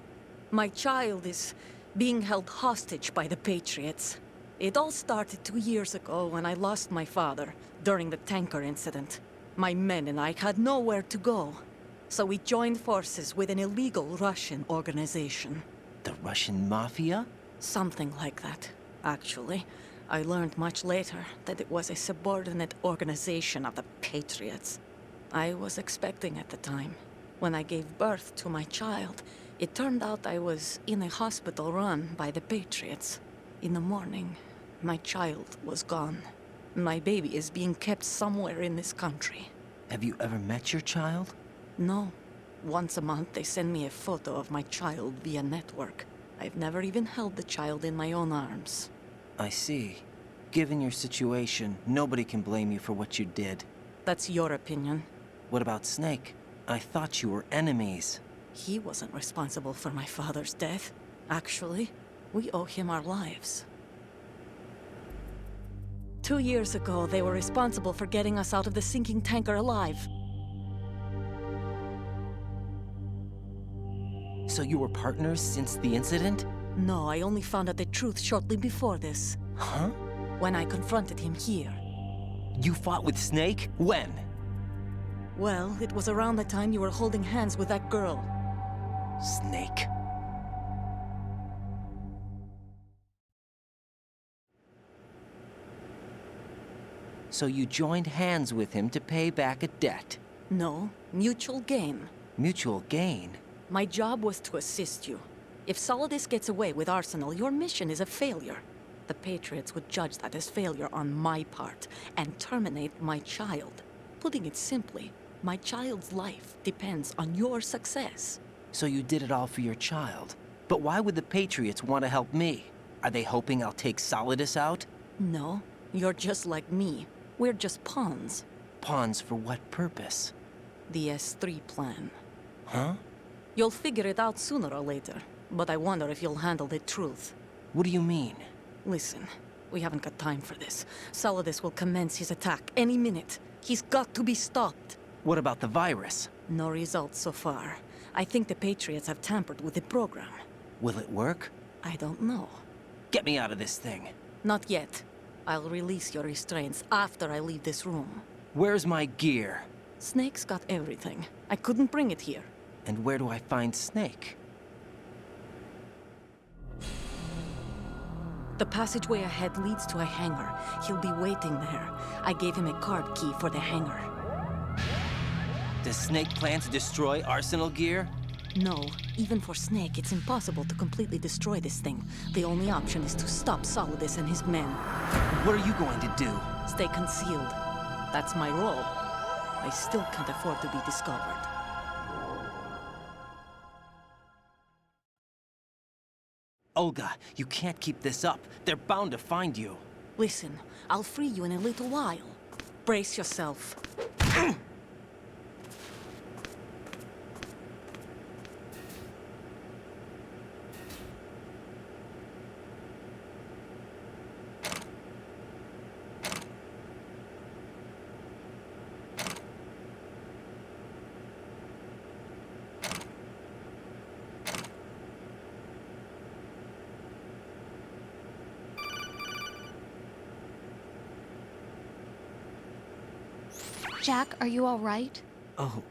My child is being held hostage by the Patriots. It all started 2 years ago when I lost my father during the tanker incident. My men and I had nowhere to go, so we joined forces with an illegal Russian organization. The Russian Mafia? Something like that, actually. I learned much later that it was a subordinate organization of the Patriots. I was expecting at the time. When I gave birth to my child, it turned out I was in a hospital run by the Patriots. In the morning, my child was gone. My baby is being kept somewhere in this country. Have you ever met your child? No. Once a month, they send me a photo of my child via network. I've never even held the child in my own arms. I see. Given your situation, nobody can blame you for what you did. That's your opinion. What about Snake? I thought you were enemies. He wasn't responsible for my father's death. Actually, we owe him our lives. 2 years ago, they were responsible for getting us out of the sinking tanker alive. So you were partners since the incident? No, I only found out the truth shortly before this. Huh? When I confronted him here. You fought with Snake? When? Well, it was around the time you were holding hands with that girl. Snake. So you joined hands with him to pay back a debt? No, mutual gain. Mutual gain? My job was to assist you. If Solidus gets away with Arsenal, your mission is a failure. The Patriots would judge that as failure on my part and terminate my child. Putting it simply, my child's life depends on your success. So you did it all for your child. But why would the Patriots want to help me? Are they hoping I'll take Solidus out? No, you're just like me. We're just pawns. Pawns for what purpose? The S3 plan. Huh? You'll figure it out sooner or later, but I wonder if you'll handle the truth. What do you mean? Listen, we haven't got time for this. Solidus will commence his attack any minute. He's got to be stopped. What about the virus? No results so far. I think the Patriots have tampered with the program. Will it work? I don't know. Get me out of this thing. Not yet. I'll release your restraints after I leave this room. Where's my gear? Snake's got everything. I couldn't bring it here. And where do I find Snake? The passageway ahead leads to a hangar. He'll be waiting there. I gave him a card key for the hangar. Does Snake plan to destroy Arsenal gear? No. Even for Snake, it's impossible to completely destroy this thing. The only option is to stop Solidus and his men. What are you going to do? Stay concealed. That's my role. I still can't afford to be discovered. Olga, you can't keep this up. They're bound to find you. Listen, I'll free you in a little while. Brace yourself. Jack, are you all right? Oh,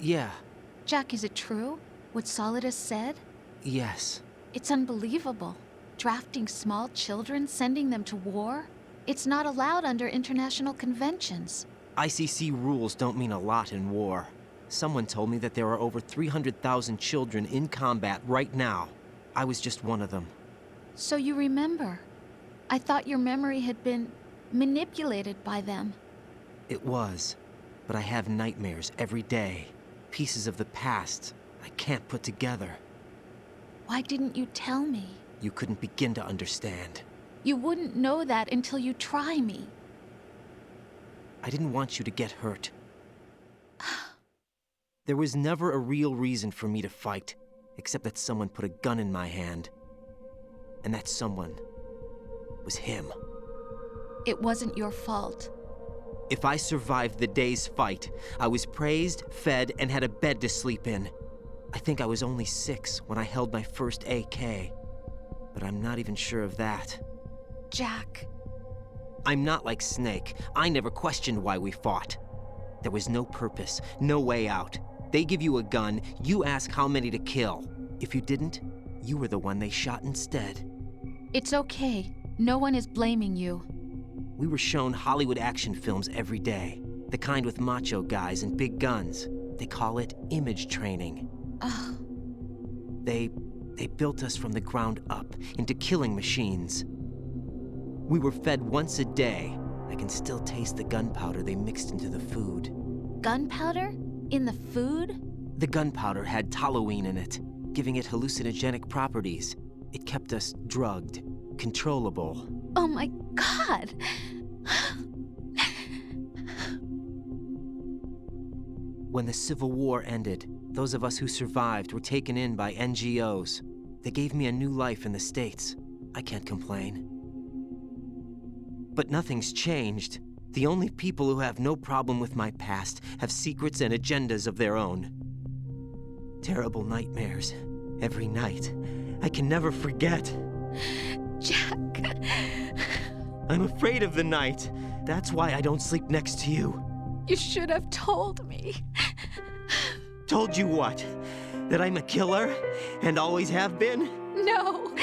yeah. Jack, is it true? What Solidus said? Yes. It's unbelievable. Drafting small children, sending them to war? It's not allowed under international conventions. ICC rules don't mean a lot in war. Someone told me that there are over 300,000 children in combat right now. I was just one of them. So you remember. I thought your memory had been manipulated by them. It was, but I have nightmares every day. Pieces of the past I can't put together. Why didn't you tell me? You couldn't begin to understand. You wouldn't know that until you try me. I didn't want you to get hurt. There was never a real reason for me to fight, except that someone put a gun in my hand. And that someone was him. It wasn't your fault. If I survived the day's fight, I was praised, fed, and had a bed to sleep in. I think I was only 6 when I held my first AK. But I'm not even sure of that. Jack. I'm not like Snake. I never questioned why we fought. There was no purpose, no way out. They give you a gun, you ask how many to kill. If you didn't, you were the one they shot instead. It's okay. No one is blaming you. We were shown Hollywood action films every day. The kind with macho guys and big guns. They call it image training. Ugh. They built us from the ground up into killing machines. We were fed once a day. I can still taste the gunpowder they mixed into the food. Gunpowder? In the food? The gunpowder had toluene in it, giving it hallucinogenic properties. It kept us drugged, controllable. Oh my God! When the Civil War ended, those of us who survived were taken in by NGOs. They gave me a new life in the States. I can't complain. But nothing's changed. The only people who have no problem with my past have secrets and agendas of their own. Terrible nightmares. Every night. I can never forget. Jack. I'm afraid of the night. That's why I don't sleep next to you. You should have told me. Told you what? That I'm a killer and always have been? No,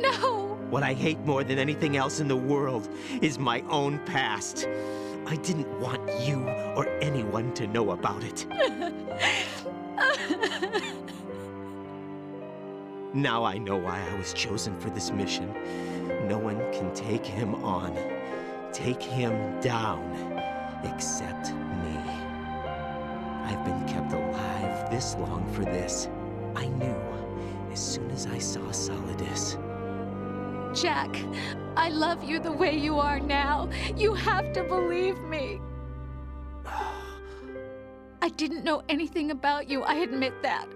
no. What I hate more than anything else in the world is my own past. I didn't want you or anyone to know about it. Now I know why I was chosen for this mission. No one can take him on, take him down, except me. I've been kept alive this long for this. I knew as soon as I saw Solidus. Jack, I love you the way you are now. You have to believe me. I didn't know anything about you, I admit that.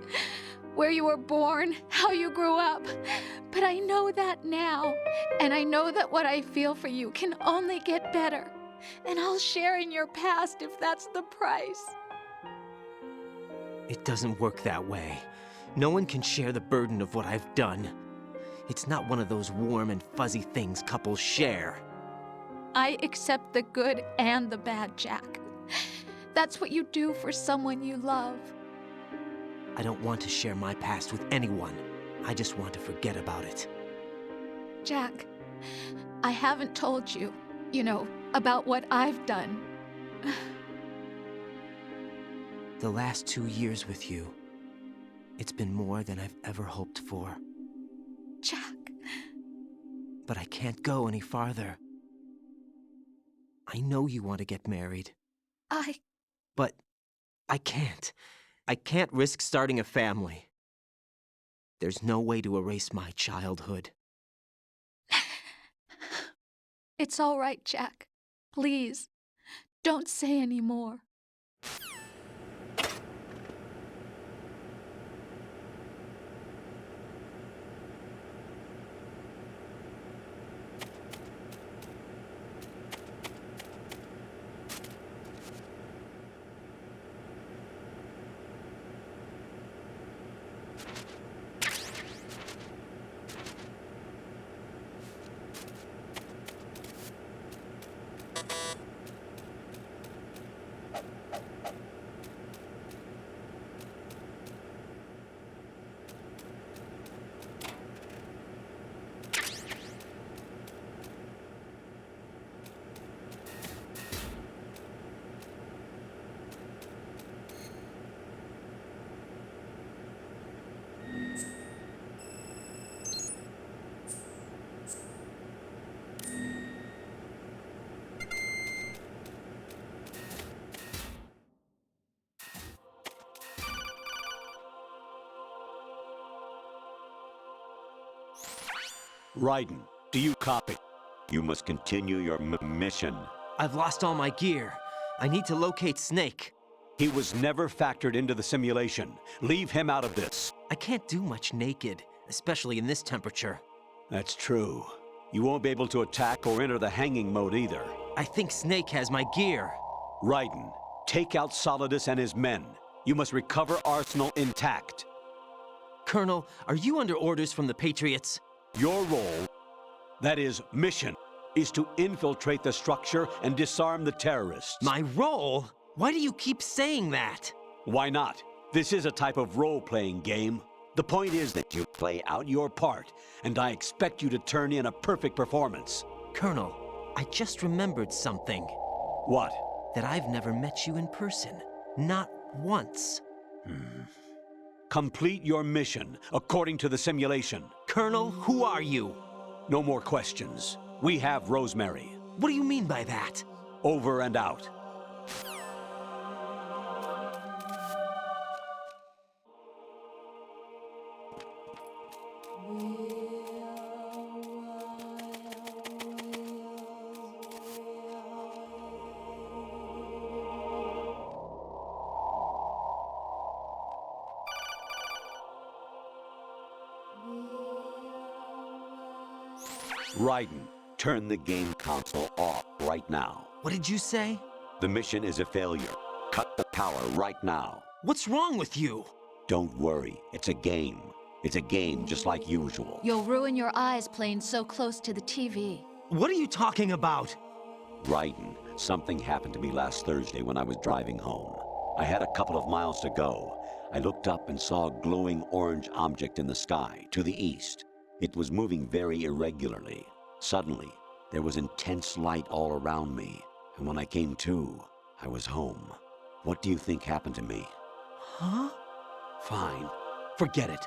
Where you were born, how you grew up. But I know that now. And I know that what I feel for you can only get better. And I'll share in your past if that's the price. It doesn't work that way. No one can share the burden of what I've done. It's not one of those warm and fuzzy things couples share. I accept the good and the bad, Jack. That's what you do for someone you love. I don't want to share my past with anyone. I just want to forget about it. Jack, I haven't told you, about what I've done. The last 2 years with you, it's been more than I've ever hoped for. Jack. But I can't go any farther. I know you want to get married. But I can't. I can't risk starting a family. There's no way to erase my childhood. It's all right, Jack. Please, don't say any more. Raiden, do you copy? You must continue your mission. I've lost all my gear. I need to locate Snake. He was never factored into the simulation. Leave him out of this. I can't do much naked, especially in this temperature. That's true. You won't be able to attack or enter the hanging mode either. I think Snake has my gear. Raiden, take out Solidus and his men. You must recover Arsenal intact. Colonel, are you under orders from the Patriots? Your role, that is, mission, is to infiltrate the structure and disarm the terrorists. My role? Why do you keep saying that? Why not? This is a type of role-playing game. The point is that you play out your part, and I expect you to turn in a perfect performance. Colonel, I just remembered something. What? That I've never met you in person. Not once. Complete your mission, according to the simulation. Colonel, who are you? No more questions. We have Rosemary. What do you mean by that? Over and out. Raiden, turn the game console off right now. What did you say? The mission is a failure. Cut the power right now. What's wrong with you? Don't worry, it's a game. It's a game just like usual. You'll ruin your eyes playing so close to the TV. What are you talking about? Raiden, Something happened to me last Thursday when I was driving home. I had a couple of miles to go. I looked up and saw a glowing orange object in the sky, to the east. It was moving very irregularly. Suddenly, there was intense light all around me, and when I came to, I was home. What do you think happened to me? Huh? Fine. Forget it.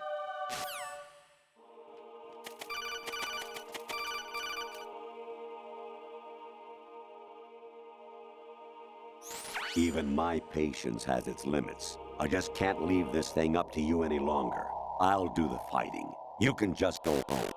Even my patience has its limits. I just can't leave this thing up to you any longer. I'll do the fighting. You can just go home.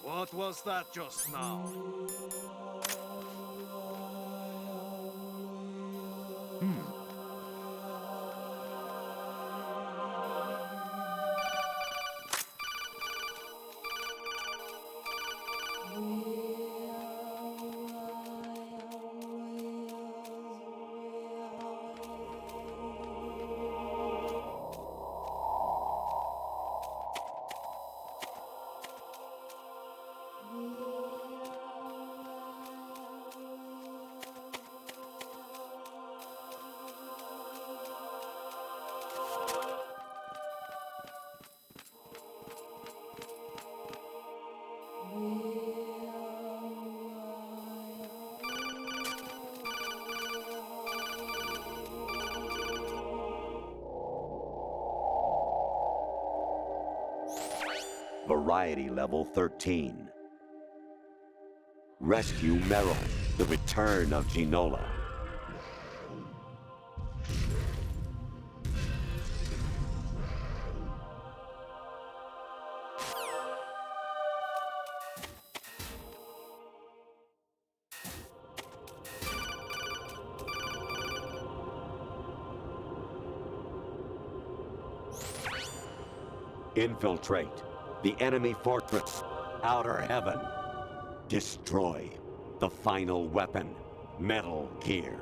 What was that just now? Variety level 13. Rescue Merrill, the return of Ginola. Infiltrate the enemy fortress, Outer Heaven. Destroy the final weapon, Metal Gear.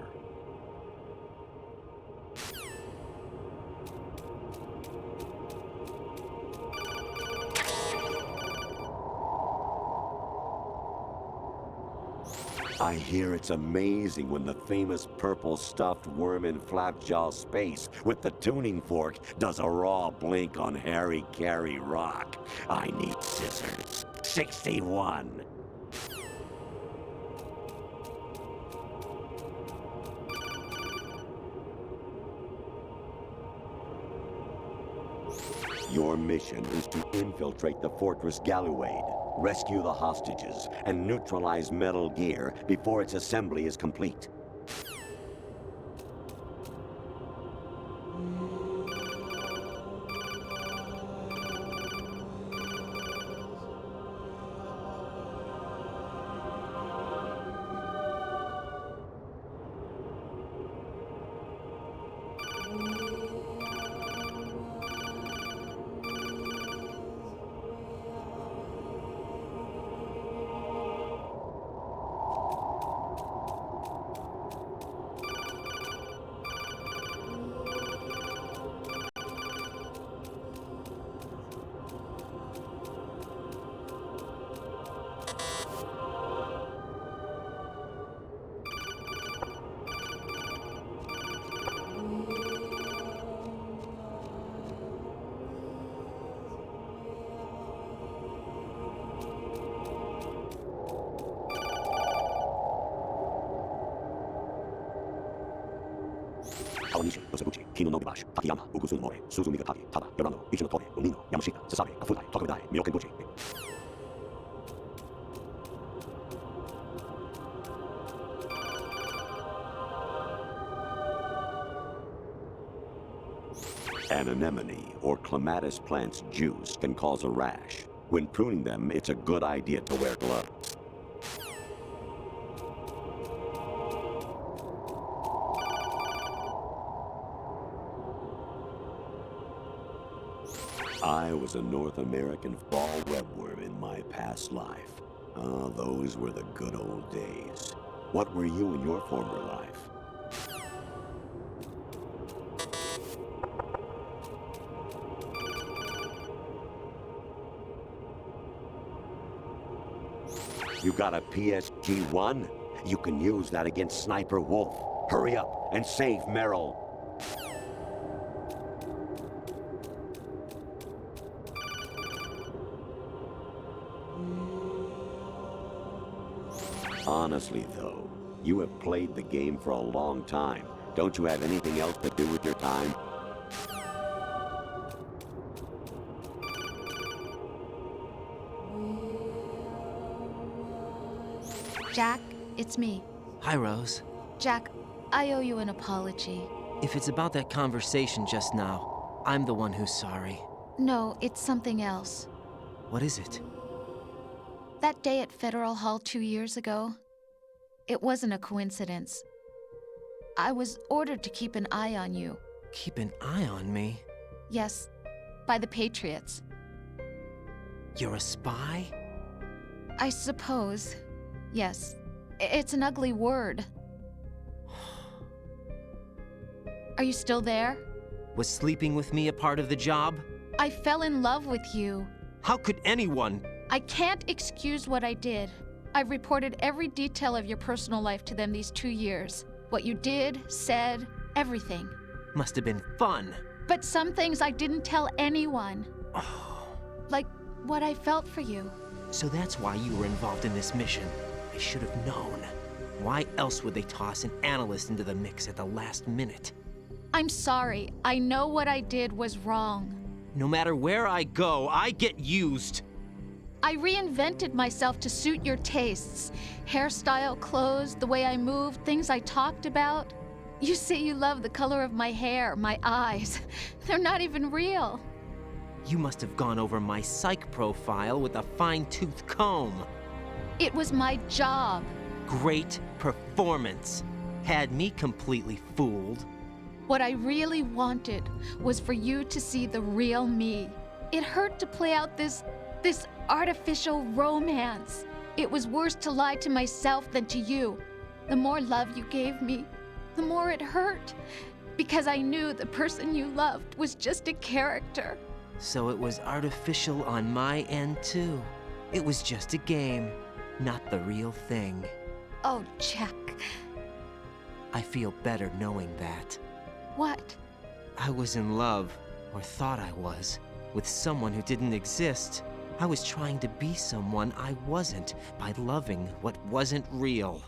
I hear it's amazing when the famous purple stuffed worm in Flapjaw Space with the tuning fork does a raw blink on Harry Carey Rock. I need scissors. 61. Your mission is to infiltrate the Fortress Galluade, rescue the hostages, and neutralize Metal Gear before its assembly is complete. Kawanishi, Osabuchi, Kino no Gibashi, Takayama, Ugusu no Mori, Suzu Migatagi, Tada, Yorano, Ichi no Tore, Umino, Yamashita, Sasabe, Kafutai, Tokudai, Myokenbuchi. An anemone or clematis plant's juice can cause a rash. When pruning them, it's a good idea to wear gloves. I was a North American fall webworm in my past life. Ah, those were the good old days. What were you in your former life? You got a PSG-1? You can use that against Sniper Wolf. Hurry up and save Merrill. Honestly, though, you have played the game for a long time. Don't you have anything else to do with your time? Jack, it's me. Hi, Rose. Jack, I owe you an apology. If it's about that conversation just now, I'm the one who's sorry. No, it's something else. What is it? That day at Federal Hall 2 years ago, it wasn't a coincidence. I was ordered to keep an eye on you. Keep an eye on me? Yes, by the Patriots. You're a spy? I suppose. Yes. It's an ugly word. Are you still there? Was sleeping with me a part of the job? I fell in love with you. How could anyone? I can't excuse what I did. I've reported every detail of your personal life to them these 2 years. What you did, said, everything. Must have been fun. But some things I didn't tell anyone. Like what I felt for you. So that's why you were involved in this mission. I should have known. Why else would they toss an analyst into the mix at the last minute? I'm sorry. I know what I did was wrong. No matter where I go, I get used. I reinvented myself to suit your tastes. Hairstyle, clothes, the way I moved, things I talked about. You say you love the color of my hair, my eyes. They're not even real. You must have gone over my psych profile with a fine-tooth comb. It was my job. Great performance. Had me completely fooled. What I really wanted was for you to see the real me. It hurt to play out this artificial romance. It was worse to lie to myself than to you. The more love you gave me, the more it hurt. Because I knew the person you loved was just a character. So it was artificial on my end, too. It was just a game, not the real thing. Oh, Jack. I feel better knowing that. What? I was in love, or thought I was, with someone who didn't exist. I was trying to be someone I wasn't by loving what wasn't real.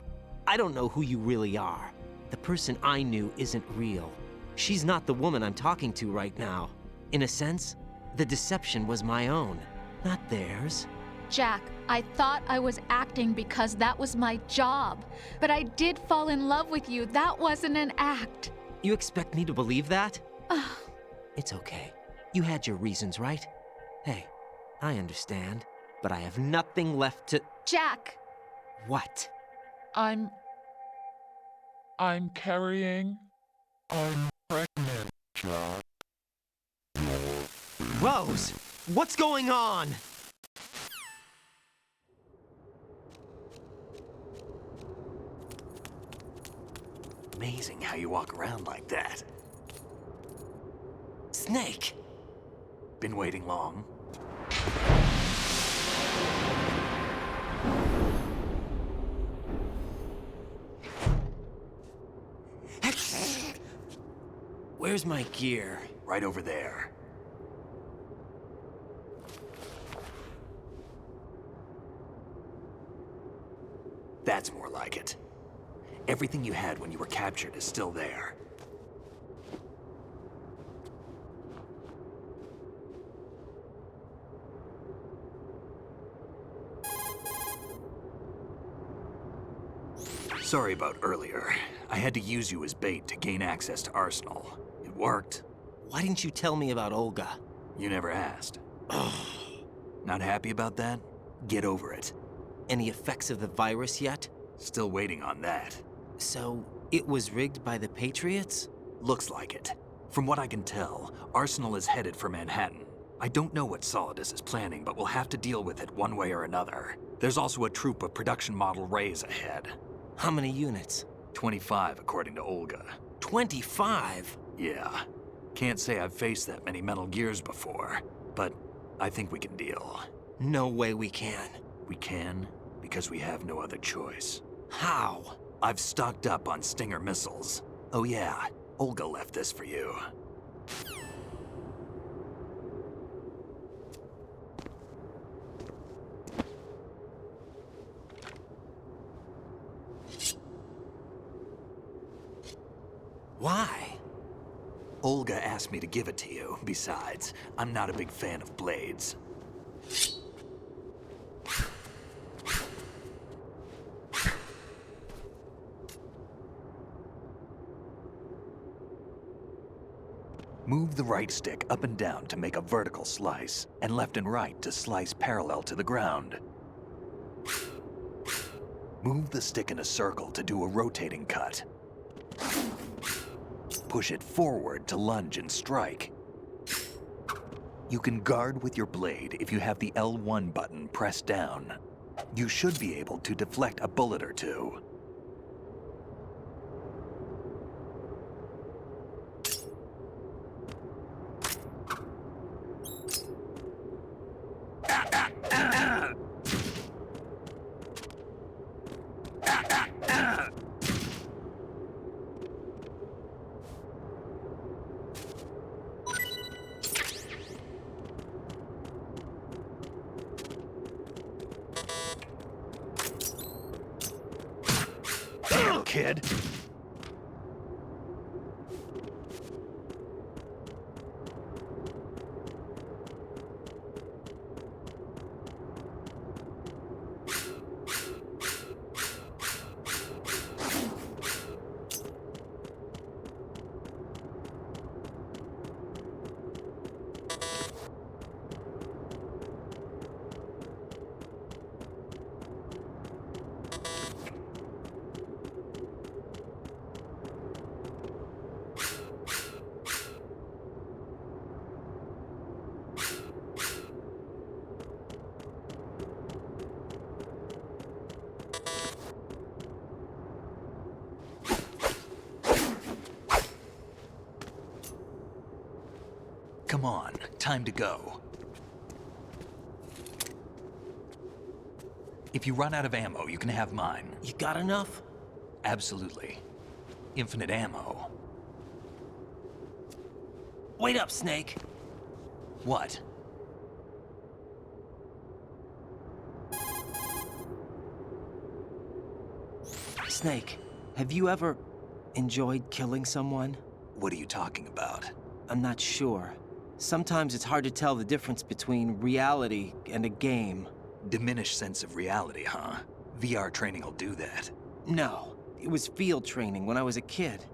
I don't know who you really are. The person I knew isn't real. She's not the woman I'm talking to right now. In a sense, the deception was my own, not theirs. Jack, I thought I was acting because that was my job. But I did fall in love with you. That wasn't an act. You expect me to believe that? It's okay. You had your reasons, right? Hey, I understand, but I have nothing left to— Jack! What? I'm carrying. I'm pregnant, Jack. Rose! What's going on? Amazing how you walk around like that. Snake! Been waiting long? Where's my gear? Right over there. That's more like it. Everything you had when you were captured is still there. Sorry about earlier. I had to use you as bait to gain access to Arsenal. It worked. Why didn't you tell me about Olga? You never asked. Not happy about that? Get over it. Any effects of the virus yet? Still waiting on that. So, it was rigged by the Patriots? Looks like it. From what I can tell, Arsenal is headed for Manhattan. I don't know what Solidus is planning, but we'll have to deal with it one way or another. There's also a troop of production model Rays ahead. How many units? 25, according to Olga. 25? Yeah. Can't say I've faced that many Metal Gears before, but I think we can deal. No way we can. We can, because we have no other choice. How? I've stocked up on Stinger missiles. Oh yeah, Olga left this for you. Why? Olga asked me to give it to you. Besides, I'm not a big fan of blades. Move the right stick up and down to make a vertical slice, and left and right to slice parallel to the ground. Move the stick in a circle to do a rotating cut. Push it forward to lunge and strike. You can guard with your blade if you have the L1 button pressed down. You should be able to deflect a bullet or two. Kid. Come on, time to go. If you run out of ammo, you can have mine. You got enough? Absolutely. Infinite ammo. Wait up, Snake. What? Snake, have you ever enjoyed killing someone? What are you talking about? I'm not sure. Sometimes it's hard to tell the difference between reality and a game. Diminished sense of reality, huh? VR training will do that. No, it was field training when I was a kid.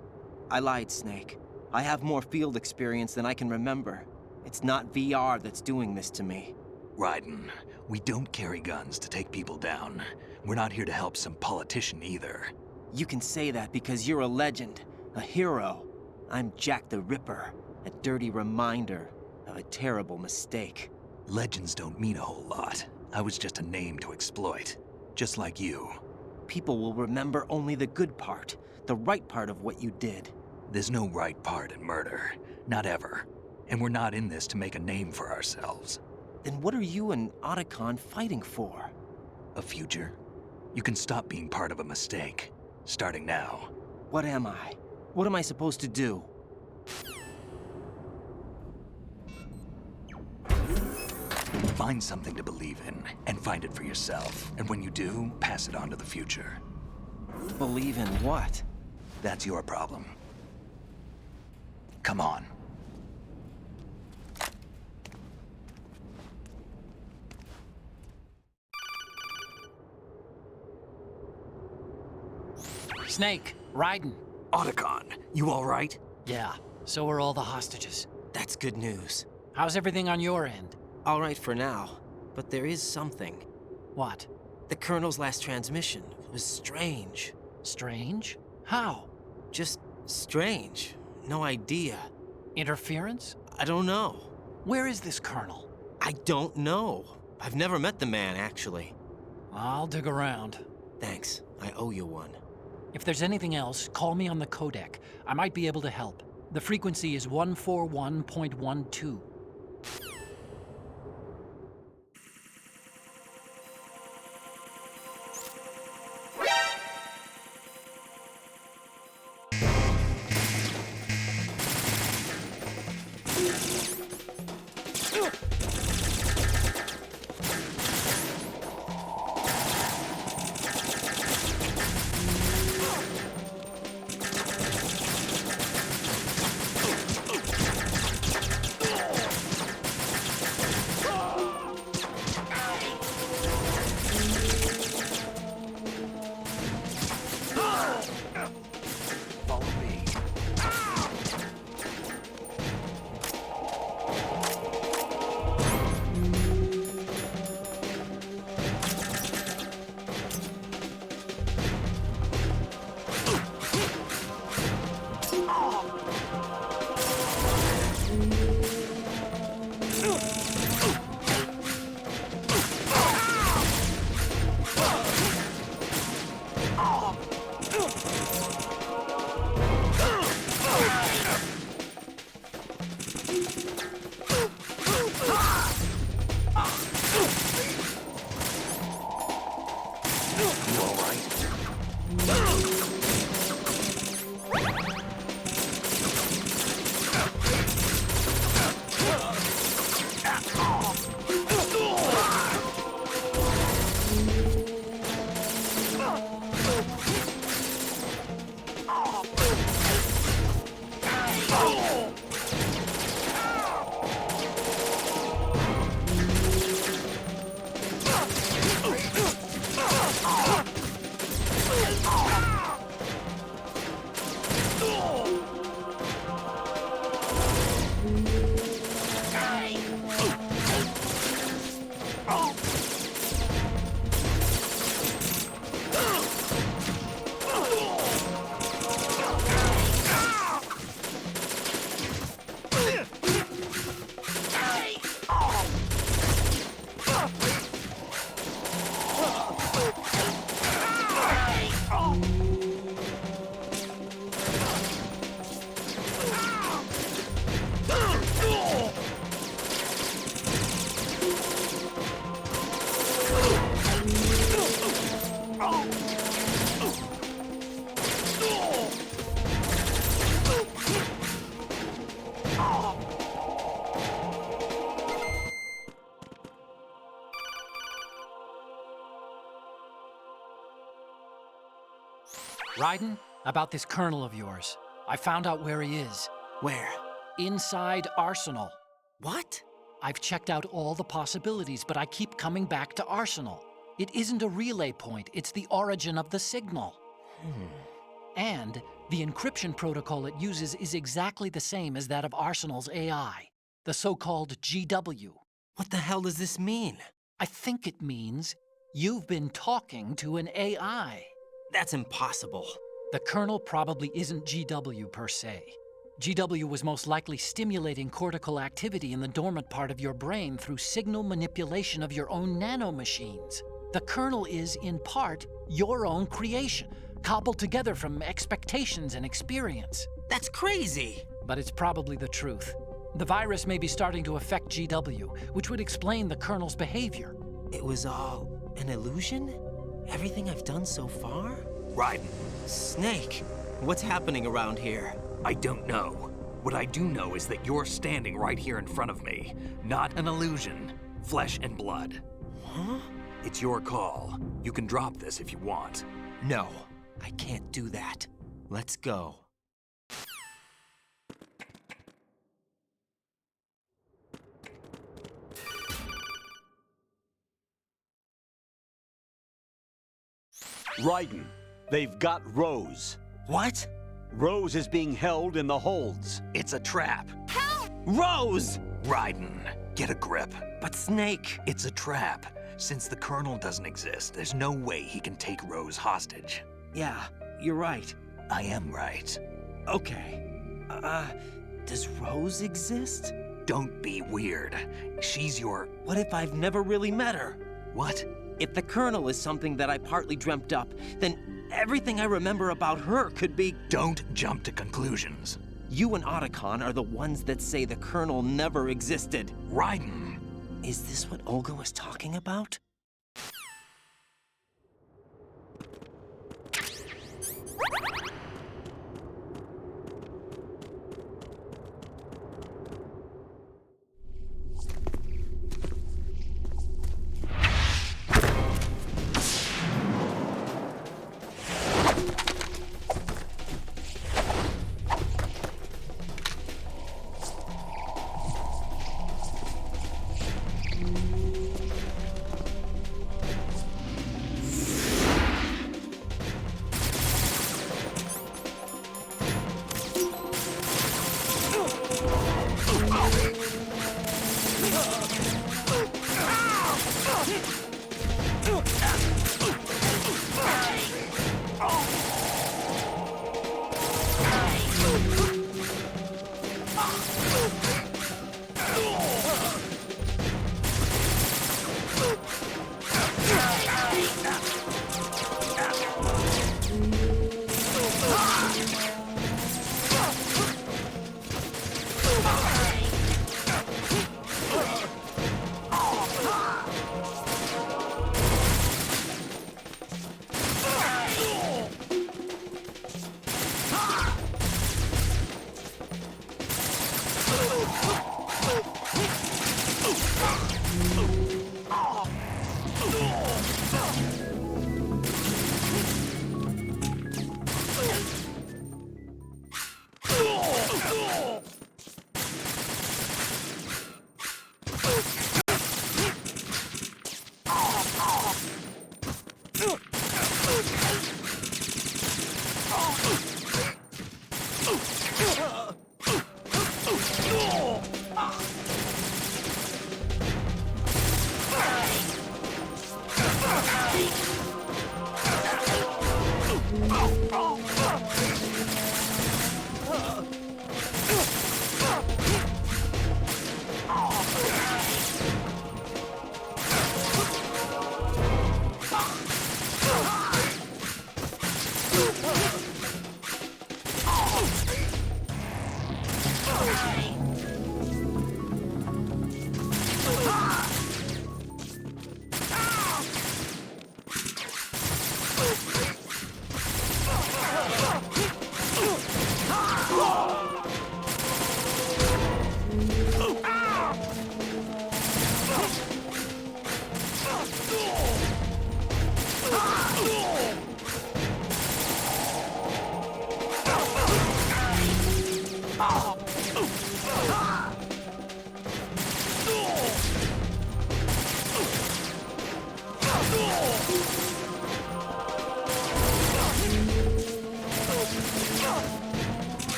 I lied, Snake. I have more field experience than I can remember. It's not VR that's doing this to me. Raiden, we don't carry guns to take people down. We're not here to help some politician either. You can say that because you're a legend, a hero. I'm Jack the Ripper, a dirty reminder of a terrible mistake. Legends don't mean a whole lot. I was just a name to exploit, just like you. People will remember only the good part, the right part of what you did. There's no right part in murder, not ever. And we're not in this to make a name for ourselves. Then what are you and Otacon fighting for? A future. You can stop being part of a mistake, starting now. What am I? What am I supposed to do? Find something to believe in, and find it for yourself. And when you do, pass it on to the future. Believe in what? That's your problem. Come on. Snake, Raiden. Otacon, you all right? Yeah, so are all the hostages. That's good news. How's everything on your end? All right for now, but there is something. What? The Colonel's last transmission was strange. Strange? How? Just strange. No idea. Interference? I don't know. Where is this colonel? I don't know. I've never met the man, actually. I'll dig around. Thanks. I owe you one. If there's anything else, call me on the codec. I might be able to help. The frequency is 141.12. Raiden, about this colonel of yours. I found out where he is. Where? Inside Arsenal. What? I've checked out all the possibilities, but I keep coming back to Arsenal. It isn't a relay point, it's the origin of the signal. And the encryption protocol it uses is exactly the same as that of Arsenal's AI, the so-called GW. What the hell does this mean? I think it means you've been talking to an AI. That's impossible. The colonel probably isn't GW per se. GW was most likely stimulating cortical activity in the dormant part of your brain through signal manipulation of your own nanomachines. The colonel is, in part, your own creation, cobbled together from expectations and experience. That's crazy! But it's probably the truth. The virus may be starting to affect GW, which would explain the colonel's behavior. It was all an illusion? Everything I've done so far? Raiden. Snake, what's happening around here? I don't know. What I do know is that you're standing right here in front of me. Not an illusion. Flesh and blood. Huh? It's your call. You can drop this if you want. No, I can't do that. Let's go. Raiden, they've got Rose. What? Rose is being held in the holds. It's a trap. Help! Rose! Raiden, get a grip. But Snake... It's a trap. Since the Colonel doesn't exist, there's no way he can take Rose hostage. Yeah, you're right. I am right. Okay. Does Rose exist? don't be weird. She's your... What if I've never really met her? What? If the Colonel is something that I partly dreamt up, then everything I remember about her could be... Don't jump to conclusions. You and Otacon are the ones that say the Colonel never existed. Raiden! Is this what Olga was talking about?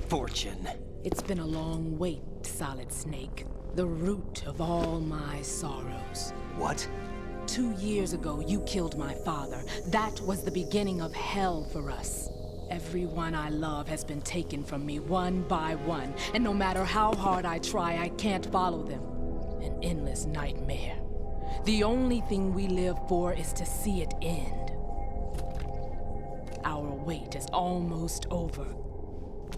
Fortune. It's been a long wait, Solid Snake. The root of all my sorrows. What? 2 years ago, you killed my father. That was the beginning of hell for us. Everyone I love has been taken from me one by one, and no matter how hard I try, I can't follow them. An endless nightmare. The only thing we live for is to see it end. Our wait is almost over.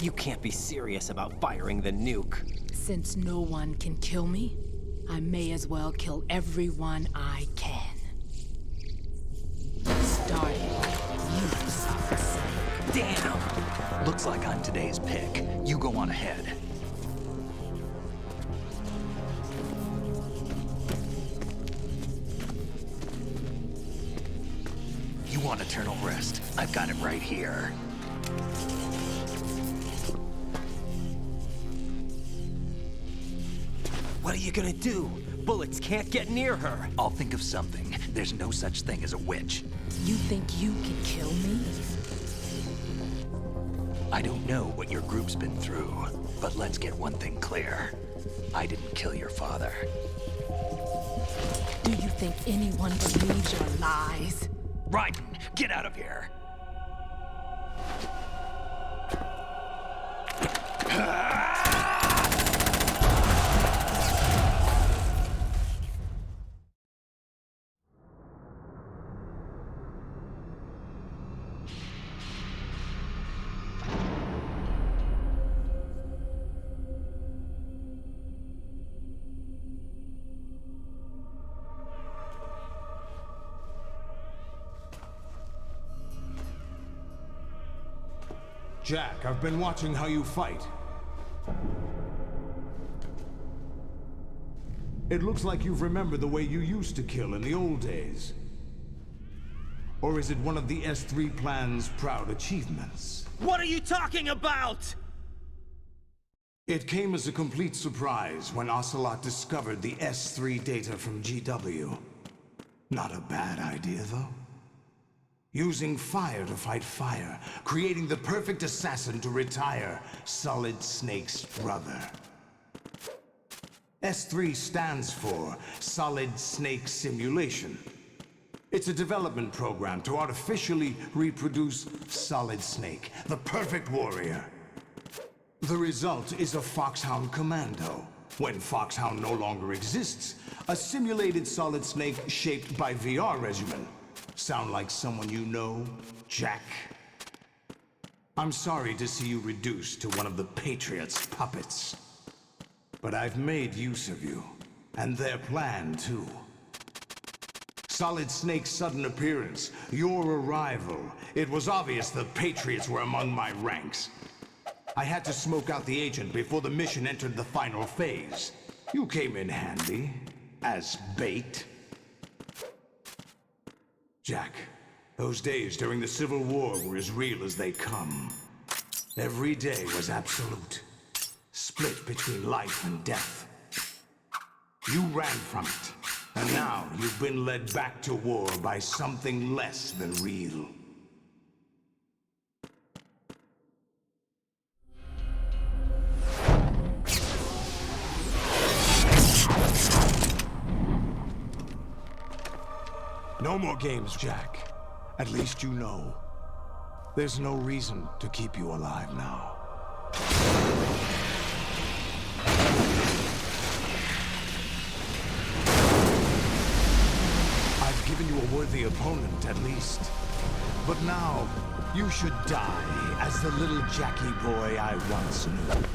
You can't be serious about firing the nuke. Since no one can kill me, I may as well kill everyone I can. Starting you, Solid Snake. Damn! Looks like I'm today's pick. You go on ahead. You want eternal rest? I've got it right here. What are you gonna do? Bullets can't get near her. I'll think of something. There's no such thing as a witch. You think you can kill me? I don't know what your group's been through, but let's get one thing clear. I didn't kill your father. Do you think anyone believes your lies? Raiden, get out of here! Jack, I've been watching how you fight. It looks like you've remembered the way you used to kill in the old days. Or is it one of the S3 plan's proud achievements? What are you talking about? It came as a complete surprise when Ocelot discovered the S3 data from GW. Not a bad idea, though. Using fire to fight fire, creating the perfect assassin to retire Solid Snake's brother. S3 stands for Solid Snake Simulation. It's a development program to artificially reproduce Solid Snake, the perfect warrior. The result is a Foxhound Commando. When Foxhound no longer exists, a simulated Solid Snake shaped by VR regimen. Sound like someone you know, Jack? I'm sorry to see you reduced to one of the Patriots' puppets. But I've made use of you, and their plan too. Solid Snake's sudden appearance, your arrival, it was obvious the Patriots were among my ranks. I had to smoke out the agent before the mission entered the final phase. You came in handy, as bait. Jack, those days during the Civil War were as real as they come. Every day was absolute, split between life and death. You ran from it, and now you've been led back to war by something less than real. No more games, Jack. At least you know. There's no reason to keep you alive now. I've given you a worthy opponent, at least. But now, you should die as the little Jackie boy I once knew.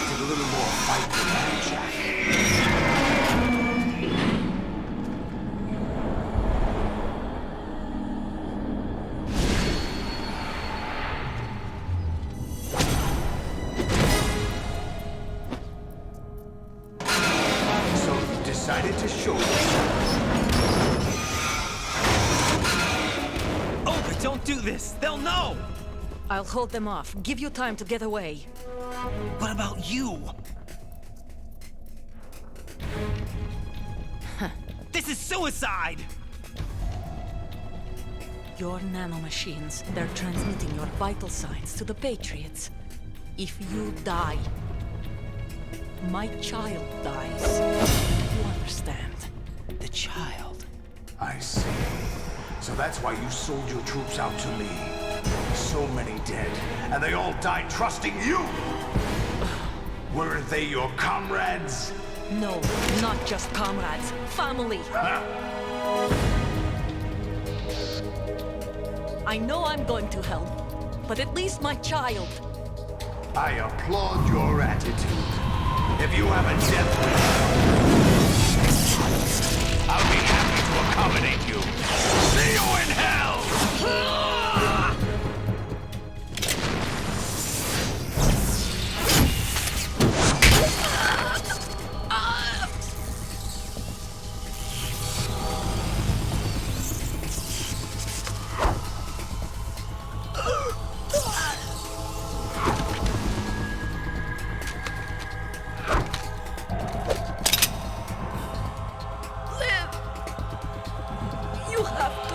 expected a little more fight than that, Jack. So you decided to show yourself. Oh, but don't do this! They'll know! I'll hold them off. Give you time to get away. What about you? This is suicide! Your nanomachines, they're transmitting your vital signs to the Patriots. If you die, my child dies. You understand? The child? I see. So that's why you sold your troops out to me. So many dead, and they all died trusting you! Weren't they your comrades? No, not just comrades. Family. I know I'm going to help, but at least my child. I applaud your attitude. If you have a death wish, I'll be happy to accommodate you. See you in hell! You have to.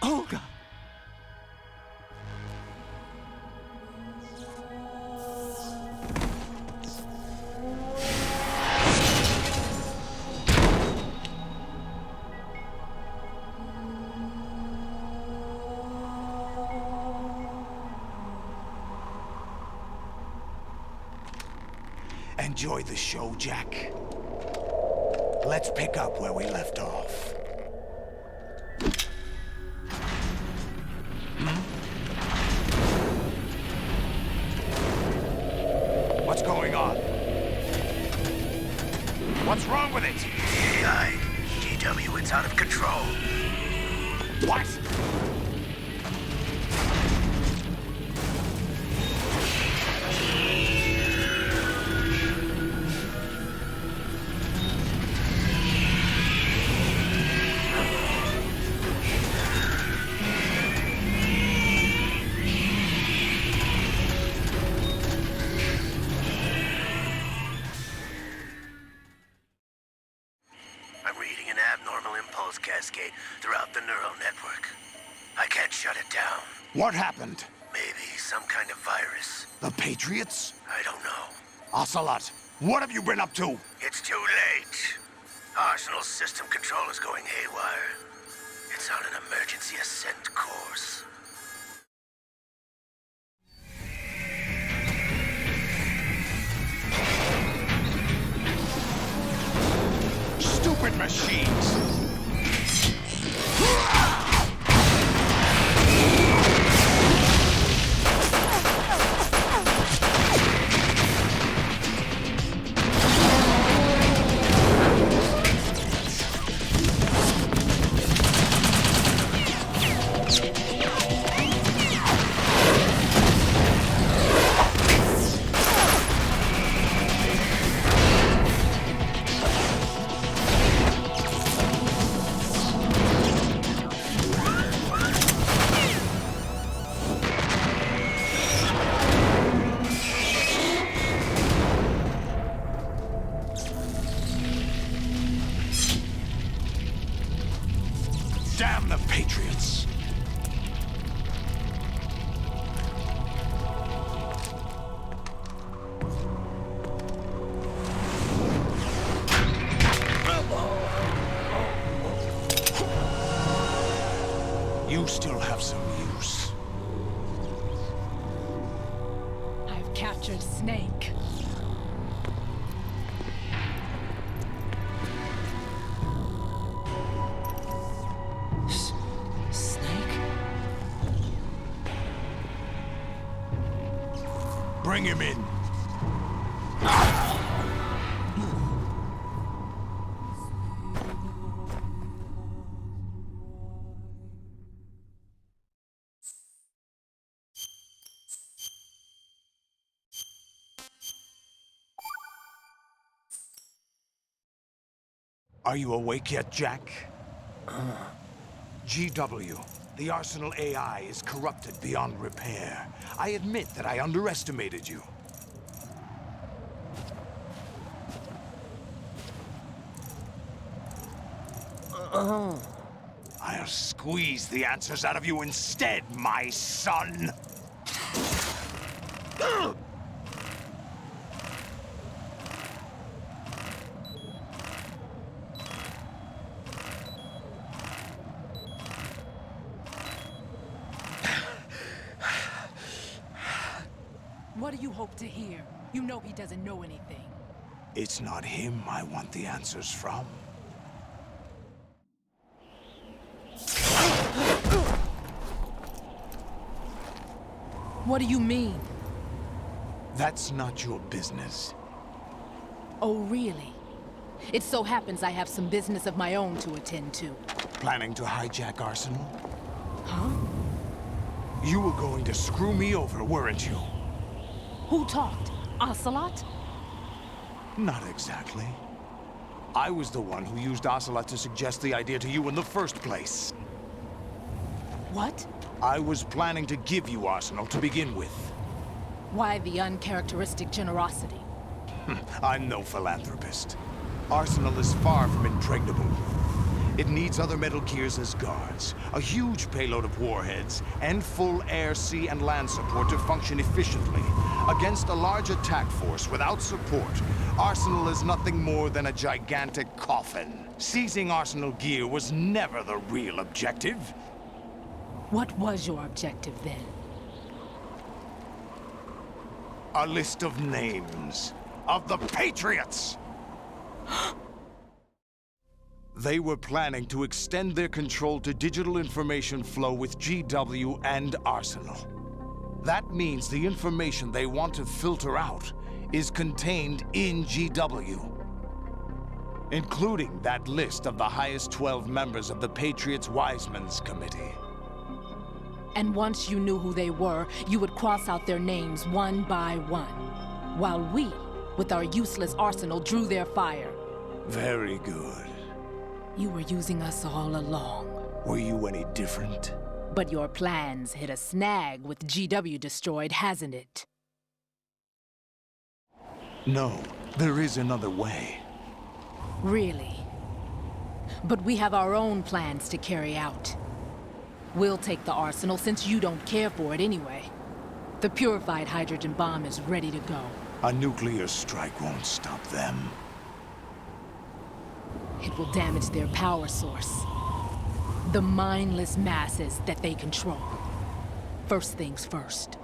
Olga! Enjoy the show, Jack. Let's pick up where we left off. What's going on? What's wrong with it? AI, GW, it's out of control. What? I'm reading an abnormal impulse cascade throughout the neural network. I can't shut it down. What happened? Maybe some kind of virus. The Patriots? I don't know. Ocelot, what have you been up to? It's too late. Arsenal's system control is going haywire. It's on an emergency ascent course. Stupid machines! Damn the Patriots! You still have some use. I've captured Snake. Snake? Bring him in. Are you awake yet, Jack? GW, the Arsenal AI is corrupted beyond repair. I admit that I underestimated you. I'll squeeze the answers out of you instead, my son! What do you hope to hear? You know he doesn't know anything. It's not him I want the answers from. What do you mean? That's not your business. Oh, really? It so happens I have some business of my own to attend to. Planning to hijack Arsenal? Huh? You were going to screw me over, weren't you? Who talked? Ocelot? Not exactly. I was the one who used Ocelot to suggest the idea to you in the first place. What? I was planning to give you Arsenal to begin with. Why the uncharacteristic generosity? I'm no philanthropist. Arsenal is far from impregnable. It needs other Metal Gears as guards, a huge payload of warheads, and full air, sea, and land support to function efficiently. Against a large attack force without support, Arsenal is nothing more than a gigantic coffin. Seizing Arsenal gear was never the real objective. What was your objective then? A list of names of the Patriots! They were planning to extend their control to digital information flow with GW and Arsenal. That means the information they want to filter out is contained in GW, including that list of the highest 12 members of the Patriots Wiseman's Committee. And once you knew who they were, you would cross out their names one by one, while we, with our useless arsenal, drew their fire. Very good. You were using us all along. Were you any different? But your plans hit a snag with GW destroyed, hasn't it? No, there is another way. Really? But we have our own plans to carry out. We'll take the arsenal since you don't care for it anyway. The purified hydrogen bomb is ready to go. A nuclear strike won't stop them. It will damage their power source. The mindless masses that they control. First things first.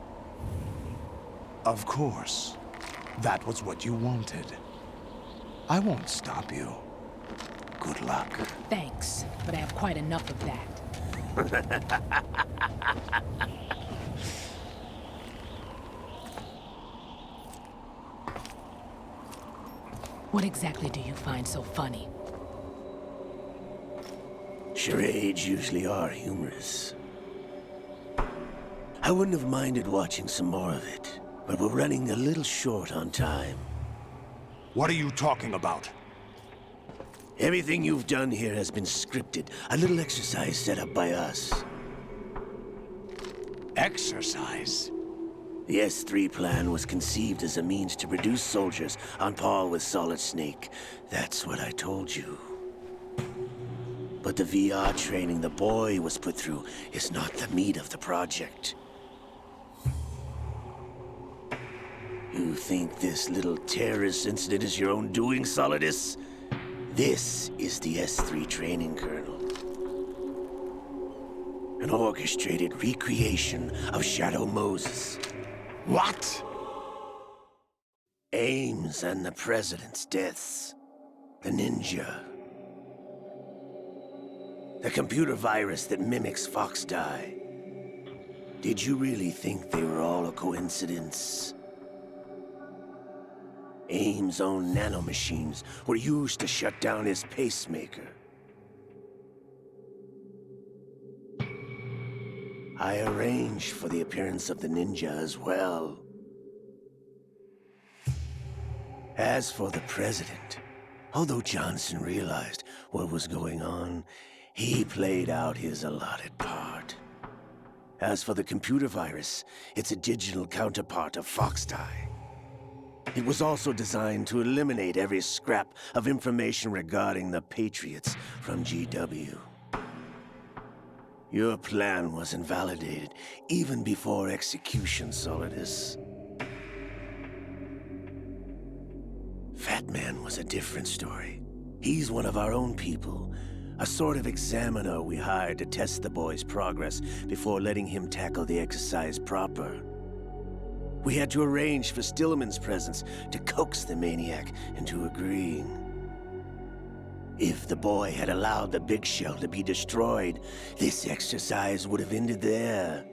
Of course. That was what you wanted. I won't stop you. Good luck. Thanks, but I have quite enough of that. What exactly do you find so funny? Charades usually are humorous. I wouldn't have minded watching some more of it, but we're running a little short on time. What are you talking about? Everything you've done here has been scripted. A little exercise set up by us. Exercise? The S3 plan was conceived as a means to produce soldiers on par with Solid Snake. That's what I told you. But the VR training the boy was put through is not the meat of the project. You think this little terrorist incident is your own doing, Solidus? This is the S3 training kernel. An orchestrated recreation of Shadow Moses. What? Ames and the President's deaths. The ninja. The computer virus that mimics Fox Die. Did you really think they were all a coincidence? AIM's own nanomachines were used to shut down his pacemaker. I arranged for the appearance of the ninja as well. As for the president, although Johnson realized what was going on, he played out his allotted part. As for the computer virus, it's a digital counterpart of Foxtie. It was also designed to eliminate every scrap of information regarding the Patriots from GW. Your plan was invalidated even before execution, Solidus. Fat Man was a different story. He's one of our own people, a sort of examiner we hired to test the boy's progress before letting him tackle the exercise proper. We had to arrange for Stillman's presence to coax the maniac into agreeing. If the boy had allowed the big shell to be destroyed, this exercise would have ended there.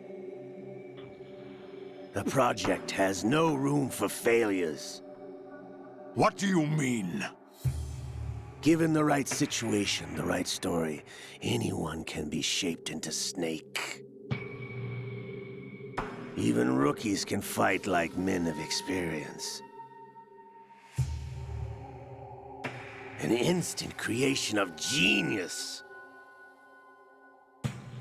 The project has no room for failures. What do you mean? Given the right situation, the right story, anyone can be shaped into Snake. Even rookies can fight like men of experience. An instant creation of genius.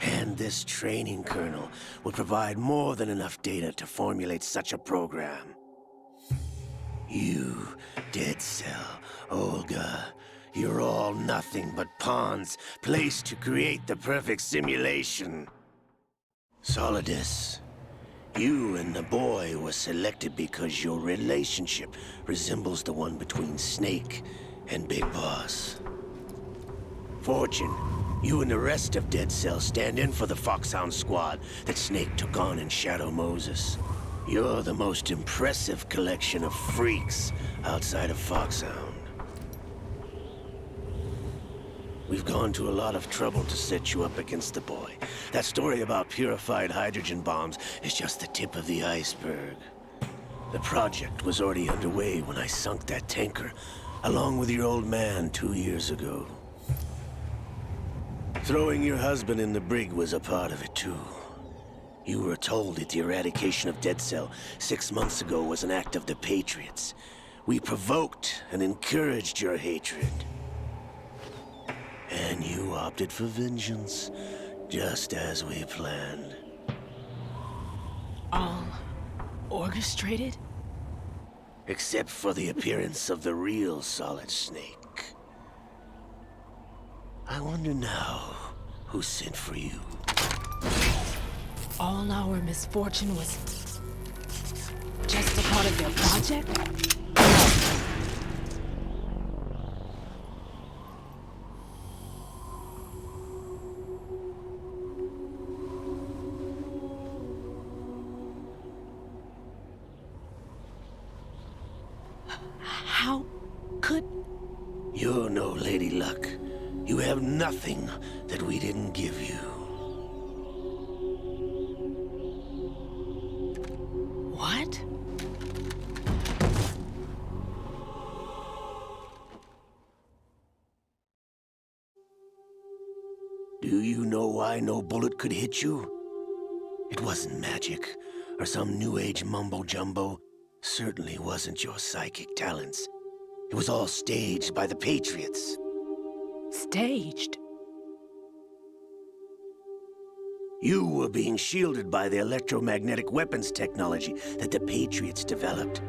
And this training kernel would provide more than enough data to formulate such a program. You, Dead Cell, Olga, you're all nothing but pawns placed to create the perfect simulation. Solidus, you and the boy were selected because your relationship resembles the one between Snake and Big Boss. Fortune, you and the rest of Dead Cell stand in for the Foxhound squad that Snake took on in Shadow Moses. You're the most impressive collection of freaks outside of Foxhound. We've gone to a lot of trouble to set you up against the boy. That story about purified hydrogen bombs is just the tip of the iceberg. The project was already underway when I sunk that tanker, along with your old man 2 years ago. Throwing your husband in the brig was a part of it too. You were told that the eradication of Dead Cell 6 months ago was an act of the Patriots. We provoked and encouraged your hatred. And you opted for vengeance, just as we planned. All orchestrated? Except for the appearance of the real Solid Snake. I wonder now who sent for you. All our misfortune was just a part of their project? How could... You're no Lady Luck. You have nothing that we didn't give you. What? Do you know why no bullet could hit you? It wasn't magic, or some new age mumbo-jumbo. Certainly wasn't your psychic talents. It was all staged by the Patriots. Staged? You were being shielded by the electromagnetic weapons technology that the Patriots developed.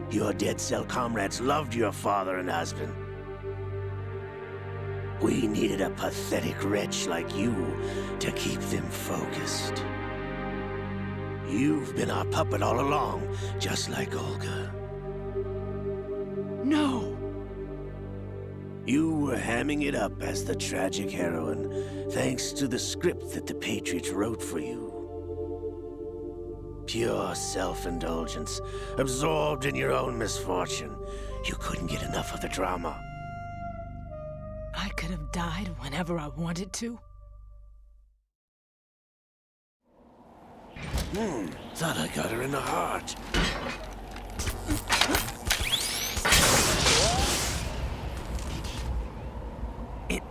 Your Dead Cell comrades loved your father and husband. We needed a pathetic wretch like you to keep them focused. You've been our puppet all along, just like Olga. No! You were hamming it up as the tragic heroine, thanks to the script that the Patriots wrote for you. Pure self-indulgence, absorbed in your own misfortune. You couldn't get enough of the drama. I could have died whenever I wanted to. Thought I got her in the heart.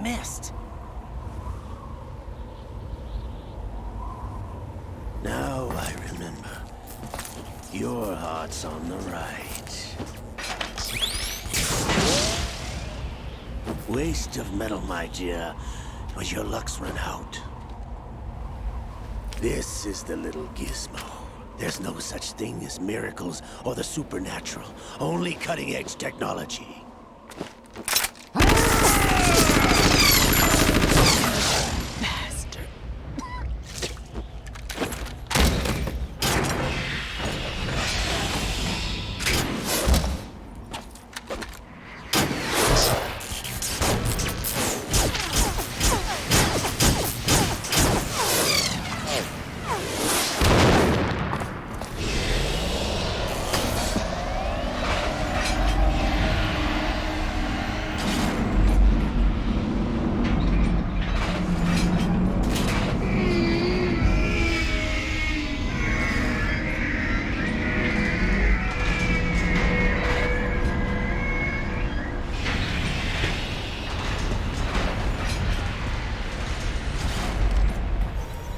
missed? Now I remember. Your heart's on the right. Waste of metal, my dear, but your luck's run out. This is the little gizmo. There's no such thing as miracles or the supernatural. Only cutting-edge technology.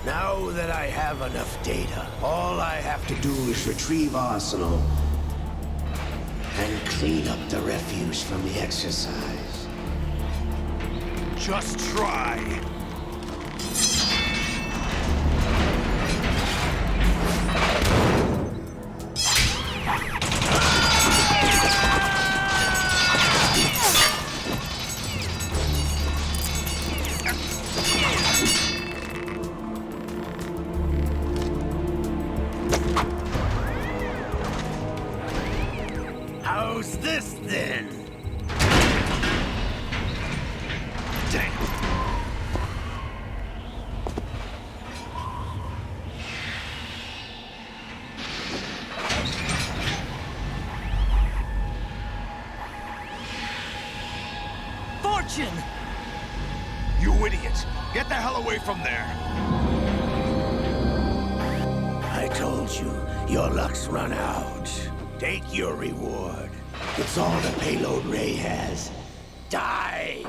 Now that I have enough data, all I have to do is retrieve Arsenal and clean up the refuse from the exercise. Just try. How's this then? Damn. Fortune! You idiot! Get the hell away from there! I told you, your luck's run out. Take your reward. It's all the payload Ray has. Die!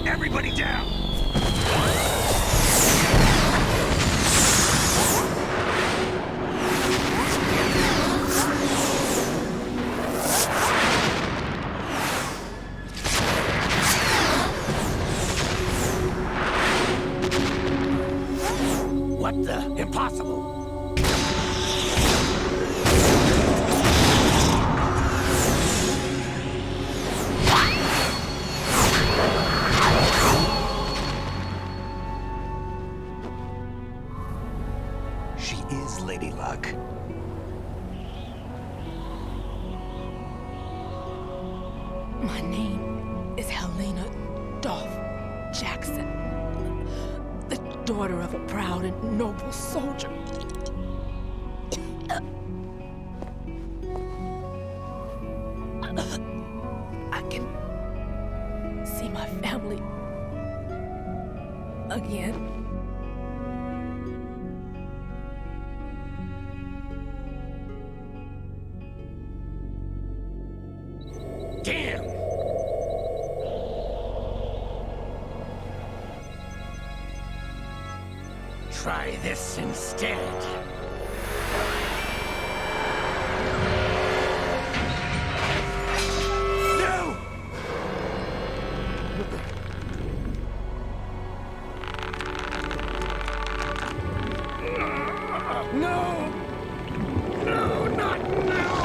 Everybody down! What the? Impossible! She is Lady Luck. My name is Helena Dolph Jackson, the daughter of a proud and noble soldier. I can see my family again. Damn! Try this instead. No! No! No, not now!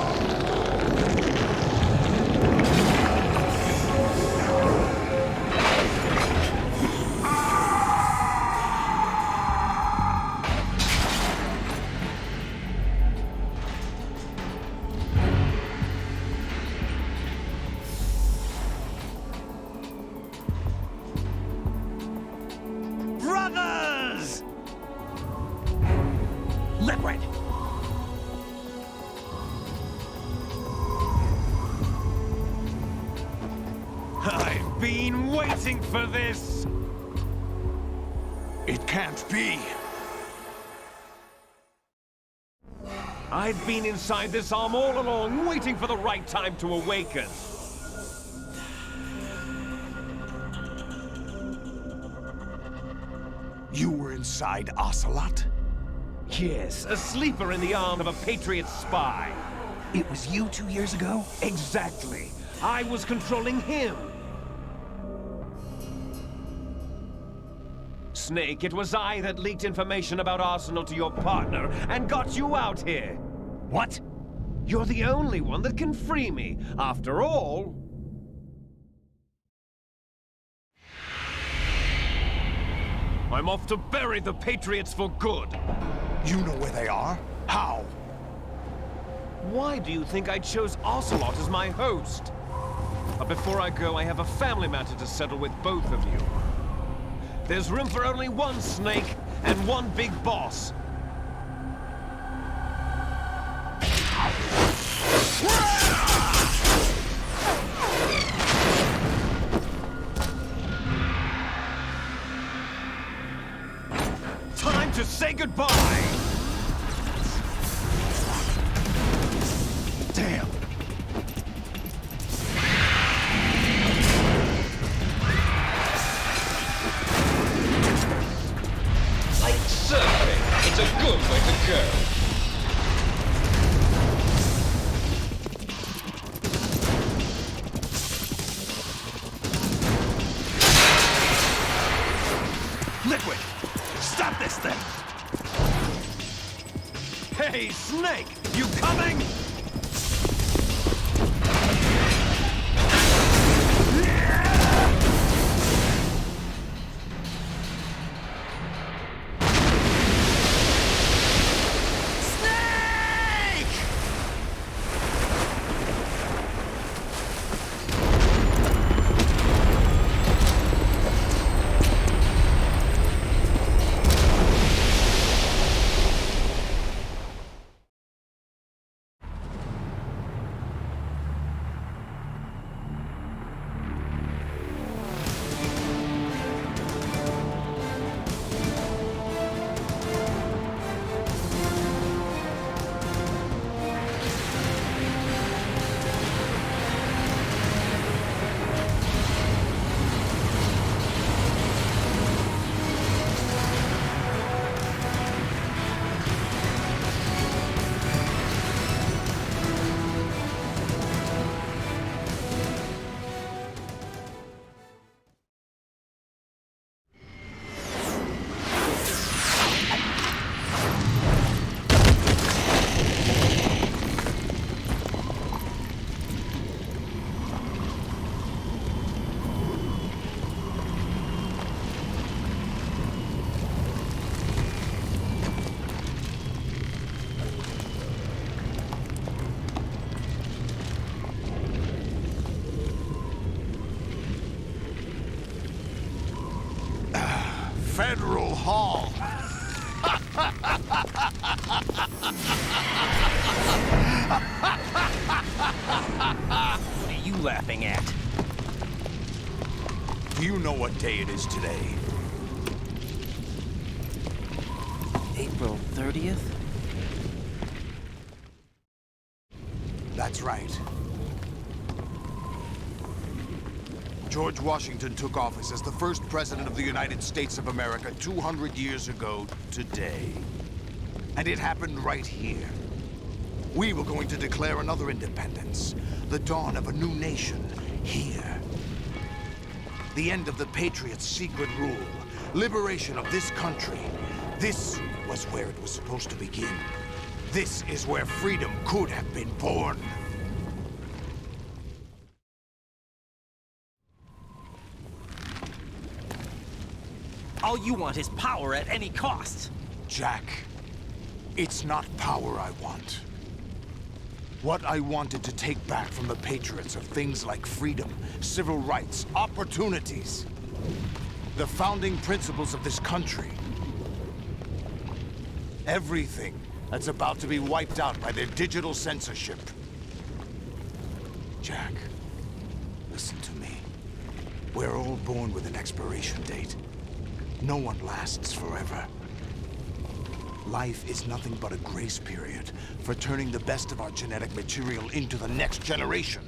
Brothers! Liquid! I've been waiting for this! It can't be. I've been inside this arm all along, waiting for the right time to awaken. You were inside Ocelot? Yes, a sleeper in the arm of a Patriot spy. It was you 2 years ago? Exactly. I was controlling him. Snake, it was I that leaked information about Arsenal to your partner and got you out here. What? You're the only one that can free me. After all... I'm off to bury the Patriots for good. You know where they are? How? Why do you think I chose Ocelot as my host? But before I go, I have a family matter to settle with both of you. There's room for only one Snake and one big boss. Time to say goodbye! Damn! Like surfing, it's a good way to go. Liquid! Stop this thing! Hey, Snake! You coming? Federal Hall. What are you laughing at? Do you know what day it is today? April 30th? That's right. George Washington took office as the first president of the United States of America 200 years ago today. And it happened right here. We were going to declare another independence, the dawn of a new nation, here. The end of the Patriots' secret rule, liberation of this country. This was where it was supposed to begin. This is where freedom could have been born. All you want is power at any cost. Jack, it's not power I want. What I wanted to take back from the Patriots are things like freedom, civil rights, opportunities. The founding principles of this country. Everything that's about to be wiped out by their digital censorship. Jack, listen to me. We're all born with an expiration date. no one lasts forever. Life is nothing but a grace period for turning the best of our genetic material into the next generation.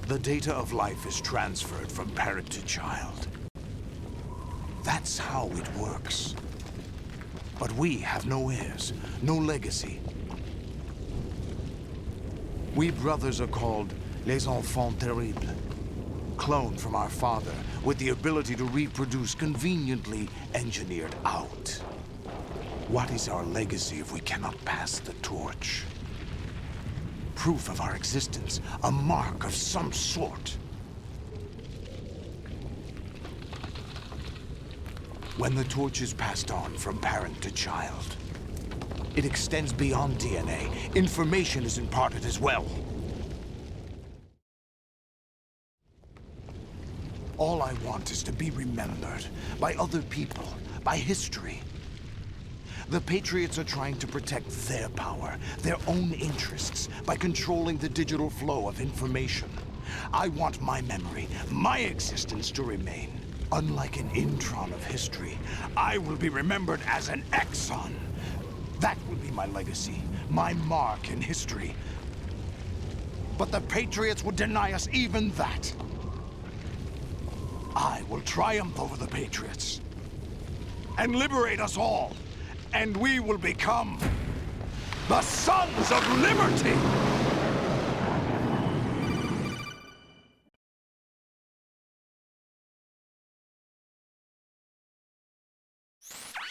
The data of life is transferred from parent to child. That's how it works. But we have no heirs, no legacy. We brothers are called les enfants terribles, cloned from our father with the ability to reproduce conveniently engineered out. What is our legacy if we cannot pass the torch? Proof of our existence, a mark of some sort. When the torch is passed on from parent to child, it extends beyond DNA. Information is imparted as well. All I want is to be remembered by other people, by history. The Patriots are trying to protect their power, their own interests, by controlling the digital flow of information. I want my memory, my existence to remain. Unlike an intron of history, I will be remembered as an exon. That will be my legacy, my mark in history. But the Patriots would deny us even that. I will triumph over the Patriots and liberate us all, and we will become the Sons of Liberty!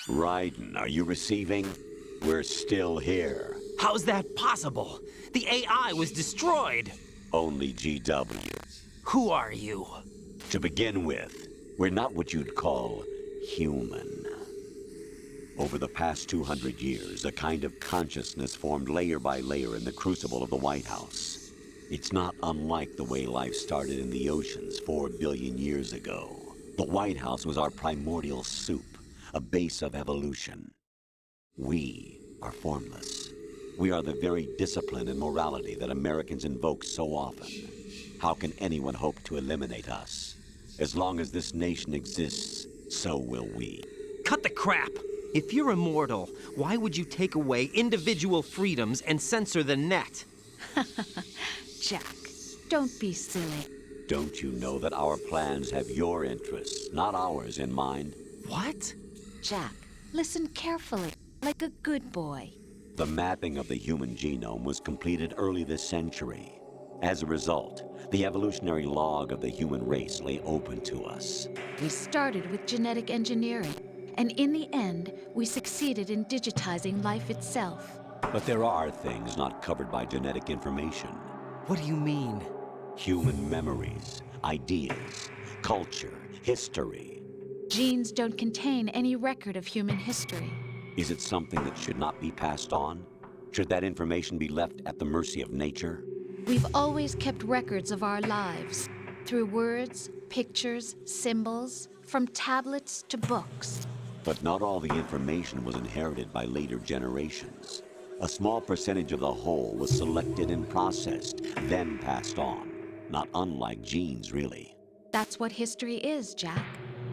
Raiden, are you receiving? We're still here. How's that possible? The AI was destroyed. Only GW. Who are you? To begin with, we're not what you'd call human. Over the past 200 years, a kind of consciousness formed layer by layer in the crucible of the White House. It's not unlike the way life started in the oceans 4 billion years ago. The White House was our primordial soup, a base of evolution. We are formless. We are the very discipline and morality that Americans invoke so often. How can anyone hope to eliminate us? As long as this nation exists, so will we. Cut the crap! If you're immortal, why would you take away individual freedoms and censor the net? Jack, don't be silly. Don't you know that our plans have your interests, not ours, in mind? What? Jack, listen carefully, like a good boy. The mapping of the human genome was completed early this century. As a result, the evolutionary log of the human race lay open to us. We started with genetic engineering, and in the end, we succeeded in digitizing life itself. But there are things not covered by genetic information. What do you mean? Human memories, ideas, culture, history. Genes don't contain any record of human history. Is it something that should not be passed on? Should that information be left at the mercy of nature? We've always kept records of our lives, through words, pictures, symbols, from tablets to books. But not all the information was inherited by later generations. A small percentage of the whole was selected and processed, then passed on. Not unlike genes, really. That's what history is, Jack.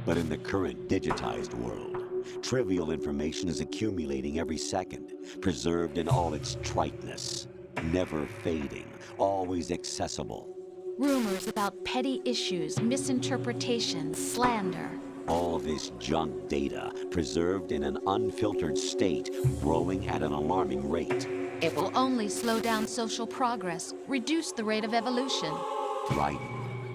But in the current digitized world, trivial information is accumulating every second, preserved in all its triteness, never fading, always accessible. Rumors about petty issues, misinterpretations, slander. All this junk data, preserved in an unfiltered state, growing at an alarming rate. It will only slow down social progress, reduce the rate of evolution. Right.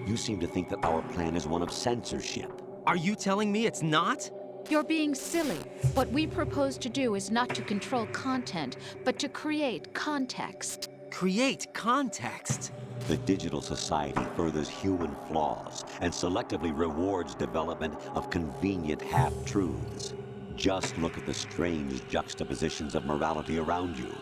You seem to think that our plan is one of censorship. Are you telling me it's not? You're being silly. What we propose to do is not to control content, but to create context. Create context? The digital society furthers human flaws and selectively rewards development of convenient half-truths. Just look at the strange juxtapositions of morality around you.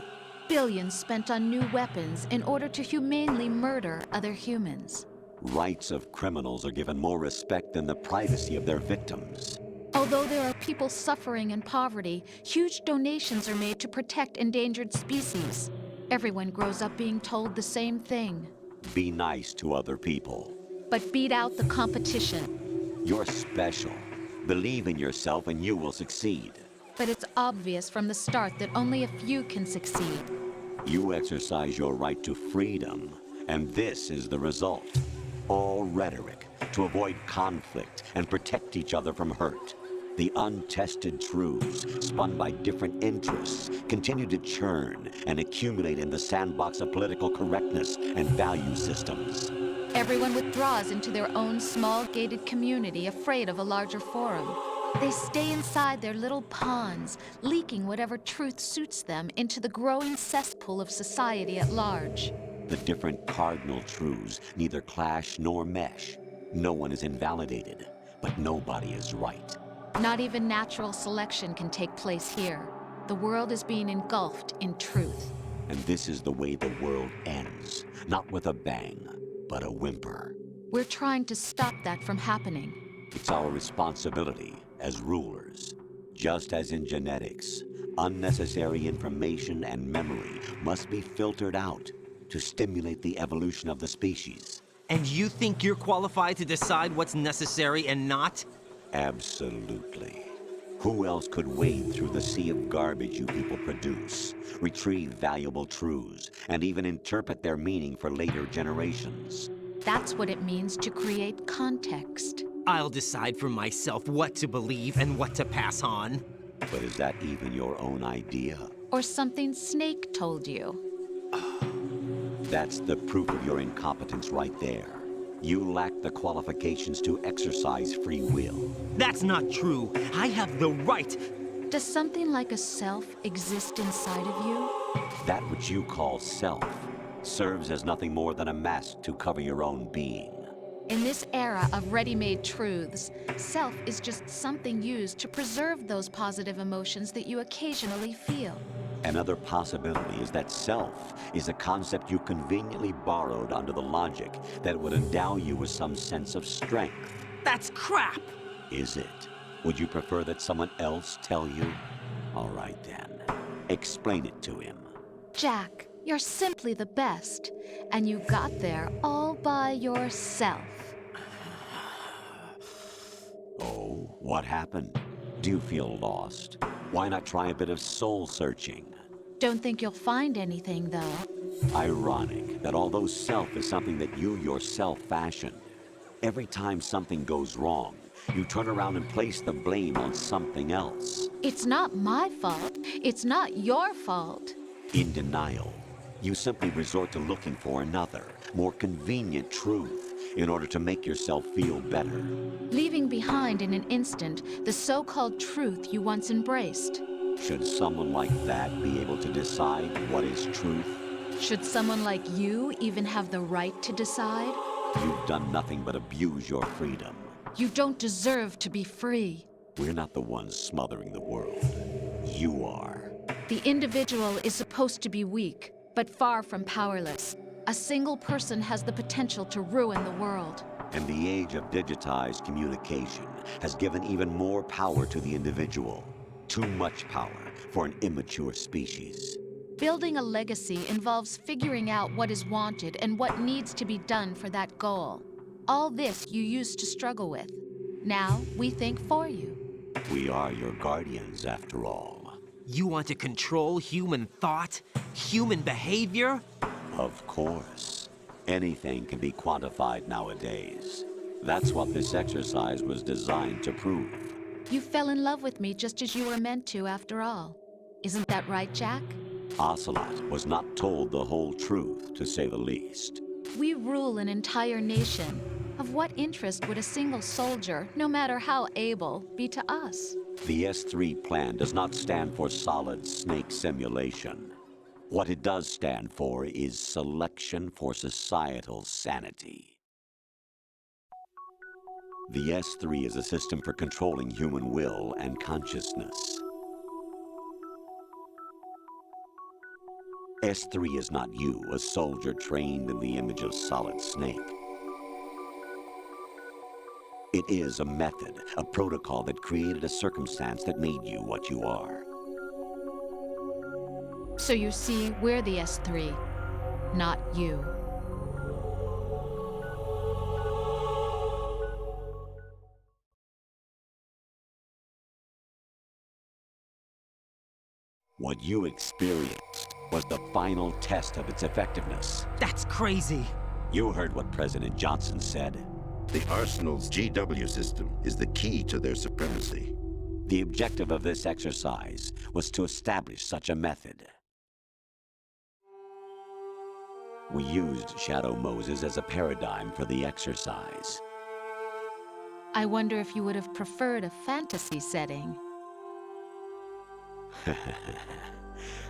Billions spent on new weapons in order to humanely murder other humans. Rights of criminals are given more respect than the privacy of their victims. Although there are people suffering in poverty, huge donations are made to protect endangered species. Everyone grows up being told the same thing. Be nice to other people. But beat out the competition. You're special. Believe in yourself and you will succeed. But it's obvious from the start that only a few can succeed. You exercise your right to freedom, and this is the result. All rhetoric to avoid conflict and protect each other from hurt. The untested truths, spun by different interests, continue to churn and accumulate in the sandbox of political correctness and value systems. Everyone withdraws into their own small gated community, afraid of a larger forum. They stay inside their little ponds, leaking whatever truth suits them into the growing cesspool of society at large. The different cardinal truths neither clash nor mesh. No one is invalidated, but nobody is right. Not even natural selection can take place here. The world is being engulfed in truth. And this is the way the world ends. Not with a bang, but a whimper. We're trying to stop that from happening. It's our responsibility as rulers. Just as in genetics, unnecessary information and memory must be filtered out to stimulate the evolution of the species. And you think you're qualified to decide what's necessary and not? Absolutely. Who else could wade through the sea of garbage you people produce, retrieve valuable truths, and even interpret their meaning for later generations? That's what it means to create context. I'll decide for myself what to believe and what to pass on. But is that even your own idea? Or something Snake told you? That's the proof of your incompetence right there. You lack the qualifications to exercise free will. That's not true. I have the right. Does something like a self exist inside of you? That which you call self serves as nothing more than a mask to cover your own being. In this era of ready-made truths, self is just something used to preserve those positive emotions that you occasionally feel. Another possibility is that self is a concept you conveniently borrowed under the logic that would endow you with some sense of strength. That's crap! Is it? Would you prefer that someone else tell you? All right then. Explain it to him. Jack, you're simply the best, and you got there all by yourself. Oh, what happened? Do you feel lost? Why not try a bit of soul-searching? Don't think you'll find anything, though. Ironic that although self is something that you yourself fashioned, every time something goes wrong, you turn around and place the blame on something else. It's not my fault. It's not your fault. In denial, you simply resort to looking for another, more convenient truth in order to make yourself feel better. Leaving behind in an instant the so-called truth you once embraced. Should someone like that be able to decide what is truth? Should someone like you even have the right to decide? You've done nothing but abuse your freedom. You don't deserve to be free. We're not the ones smothering the world. You are. The individual is supposed to be weak, but far from powerless. A single person has the potential to ruin the world. And the age of digitized communication has given even more power to the individual. Too much power for an immature species. Building a legacy involves figuring out what is wanted and what needs to be done for that goal. All this you used to struggle with. Now we think for you. We are your guardians, after all. You want to control human thought? Human behavior? Of course. Anything can be quantified nowadays. That's what this exercise was designed to prove. You fell in love with me just as you were meant to, after all. Isn't that right, Jack? Ocelot was not told the whole truth, to say the least. We rule an entire nation. Of what interest would a single soldier, no matter how able, be to us? The S3 plan does not stand for solid snake simulation. What it does stand for is selection for societal sanity. The S3 is a system for controlling human will and consciousness. S3 is not you, a soldier trained in the image of Solid Snake. It is a method, a protocol that created a circumstance that made you what you are. So you see, we're the S3, not you. What you experienced was the final test of its effectiveness. That's crazy. You heard what President Johnson said. The Arsenal's GW system is the key to their supremacy. The objective of this exercise was to establish such a method. We used Shadow Moses as a paradigm for the exercise. I wonder if you would have preferred a fantasy setting.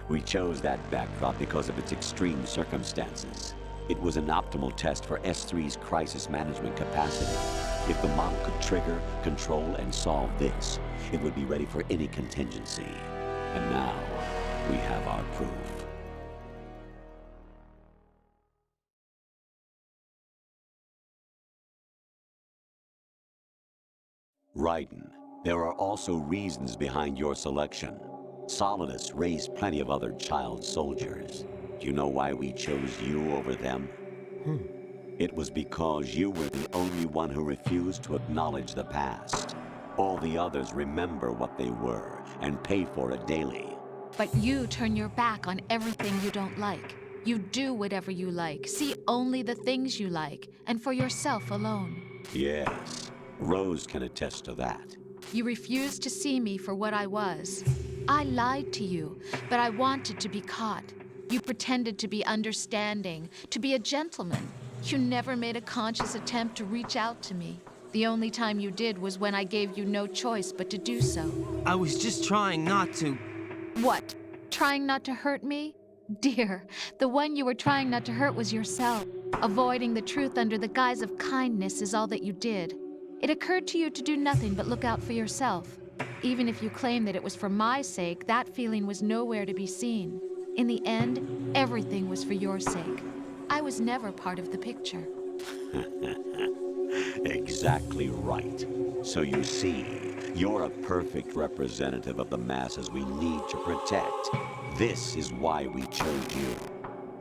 We chose that backdrop because of its extreme circumstances. It was an optimal test for S3's crisis management capacity. If the model could trigger, control, and solve this, it would be ready for any contingency. And now, we have our proof. Raiden, there are also reasons behind your selection. Solidus raised plenty of other child soldiers. Do you know why we chose you over them? It was because you were the only one who refused to acknowledge the past. All the others remember what they were and pay for it daily. But you turn your back on everything you don't like. You do whatever you like, see only the things you like, and for yourself alone. Yes, Rose can attest to that. You refused to see me for what I was. I lied to you, but I wanted to be caught. You pretended to be understanding, to be a gentleman. You never made a conscious attempt to reach out to me. The only time you did was when I gave you no choice but to do so. I was just trying not to. What? Trying not to hurt me? Dear, the one you were trying not to hurt was yourself. Avoiding the truth under the guise of kindness is all that you did. It occurred to you to do nothing but look out for yourself. Even if you claim that it was for my sake, that feeling was nowhere to be seen. In the end, everything was for your sake. I was never part of the picture. Exactly right. So you see, you're a perfect representative of the masses we need to protect. This is why we chose you.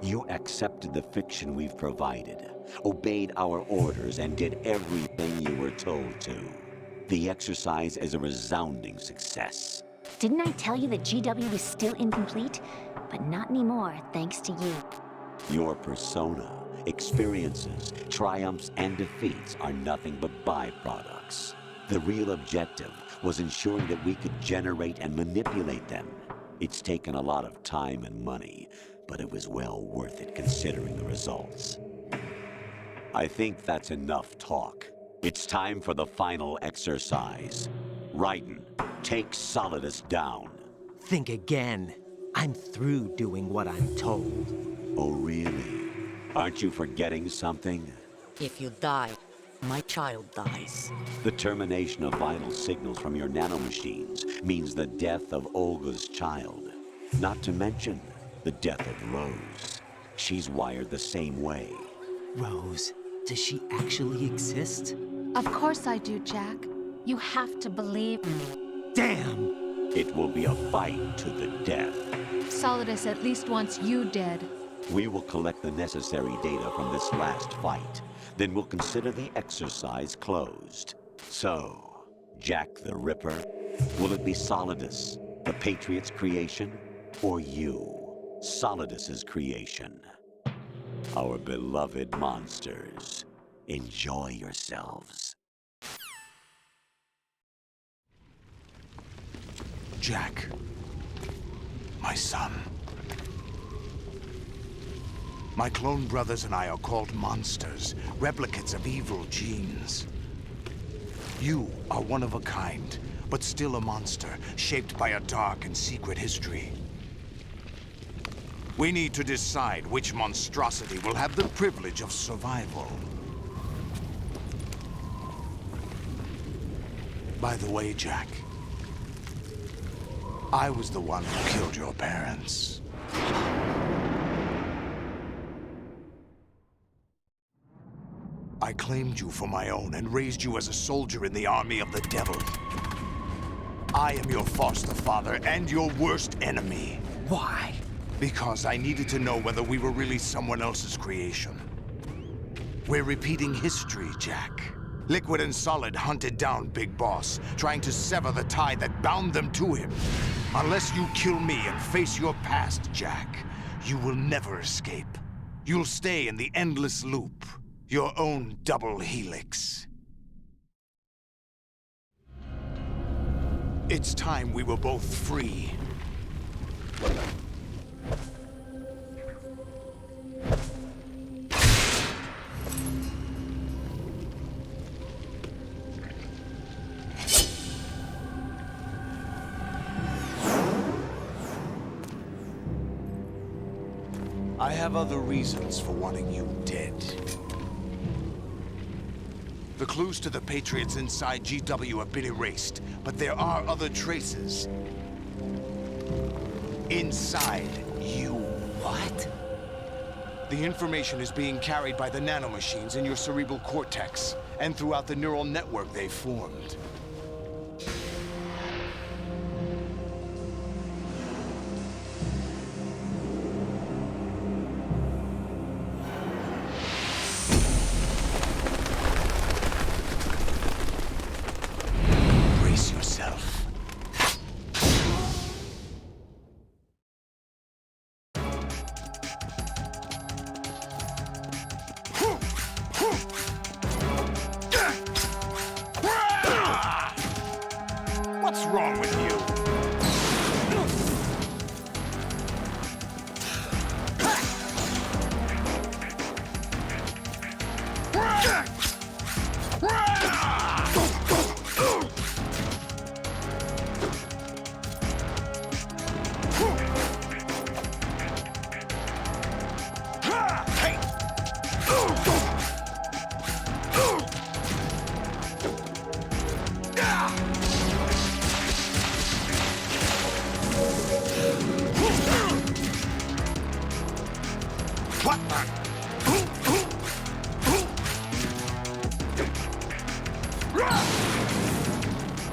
You accepted the fiction we've provided, obeyed our orders, and did everything you were told to. The exercise is a resounding success. Didn't I tell you that GW was still incomplete? But not anymore, thanks to you. Your persona, experiences, triumphs, and defeats are nothing but byproducts. The real objective was ensuring that we could generate and manipulate them. It's taken a lot of time and money, but it was well worth it considering the results. I think that's enough talk. It's time for the final exercise. Raiden, take Solidus down. Think again. I'm through doing what I'm told. Oh, really? Aren't you forgetting something? If you die, my child dies. The termination of vital signals from your nanomachines means the death of Olga's child. Not to mention the death of Rose. She's wired the same way. Rose, does she actually exist? Of course I do, Jack. You have to believe me. Damn! It will be a fight to the death. Solidus at least wants you dead. We will collect the necessary data from this last fight. Then we'll consider the exercise closed. So, Jack the Ripper, will it be Solidus, the Patriot's creation, or you, Solidus's creation? Our beloved monsters, enjoy yourselves. Jack, my son. My clone brothers and I are called monsters, replicates of evil genes. You are one of a kind, but still a monster, shaped by a dark and secret history. We need to decide which monstrosity will have the privilege of survival. By the way, Jack, I was the one who killed your parents. I claimed you for my own and raised you as a soldier in the army of the devil. I am your foster father and your worst enemy. Why? Because I needed to know whether we were really someone else's creation. We're repeating history, Jack. Liquid and Solid hunted down Big Boss, trying to sever the tie that bound them to him. Unless you kill me and face your past, Jack, you will never escape. You'll stay in the endless loop, your own double helix. It's time we were both free. I have other reasons for wanting you dead. The clues to the Patriots inside GW have been erased, but there are other traces. Inside you. What? The information is being carried by the nanomachines in your cerebral cortex, and throughout the neural network they formed. Brace yourself. What's wrong with you? What the?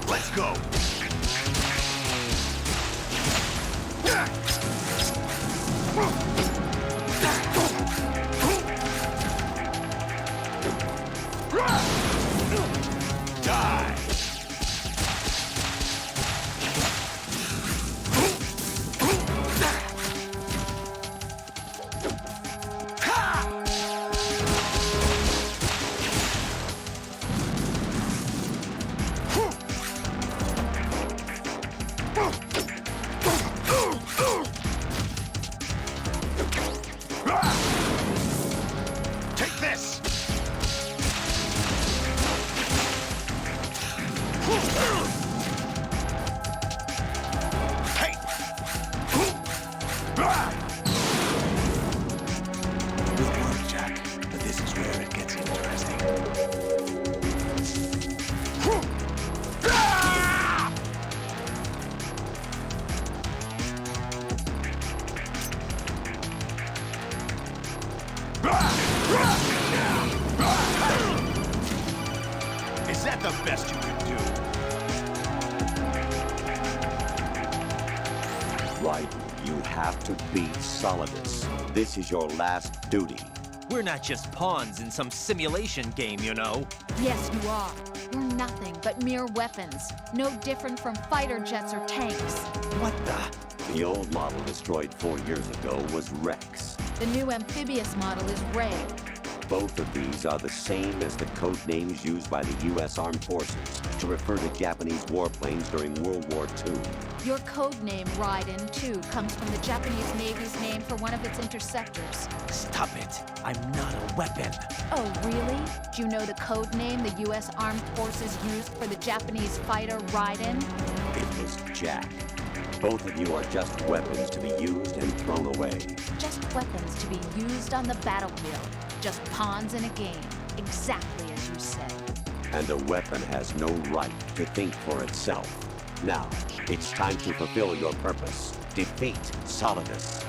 Let's go. Die. Take this! Hey! Good work, Jack. But this is where it gets interesting. Is that the best you could do? Right. You have to beat Solidus. This is your last duty. We're not just pawns in some simulation game, you know. Yes, you are. You're nothing but mere weapons. No different from fighter jets or tanks. What the? The old model destroyed 4 years ago was Rex. The new amphibious model is Ray. Both of these are the same as the code names used by the U.S. Armed Forces to refer to Japanese warplanes during World War II. Your code name, Raiden, too, comes from the Japanese Navy's name for one of its interceptors. Stop it. I'm not a weapon. Oh, really? Do you know the code name the U.S. Armed Forces used for the Japanese fighter Raiden? It was Jack. Both of you are just weapons to be used and thrown away. Just weapons to be used on the battlefield. Just pawns in a game. Exactly as you said. And a weapon has no right to think for itself. Now, it's time to fulfill your purpose. Defeat Solidus.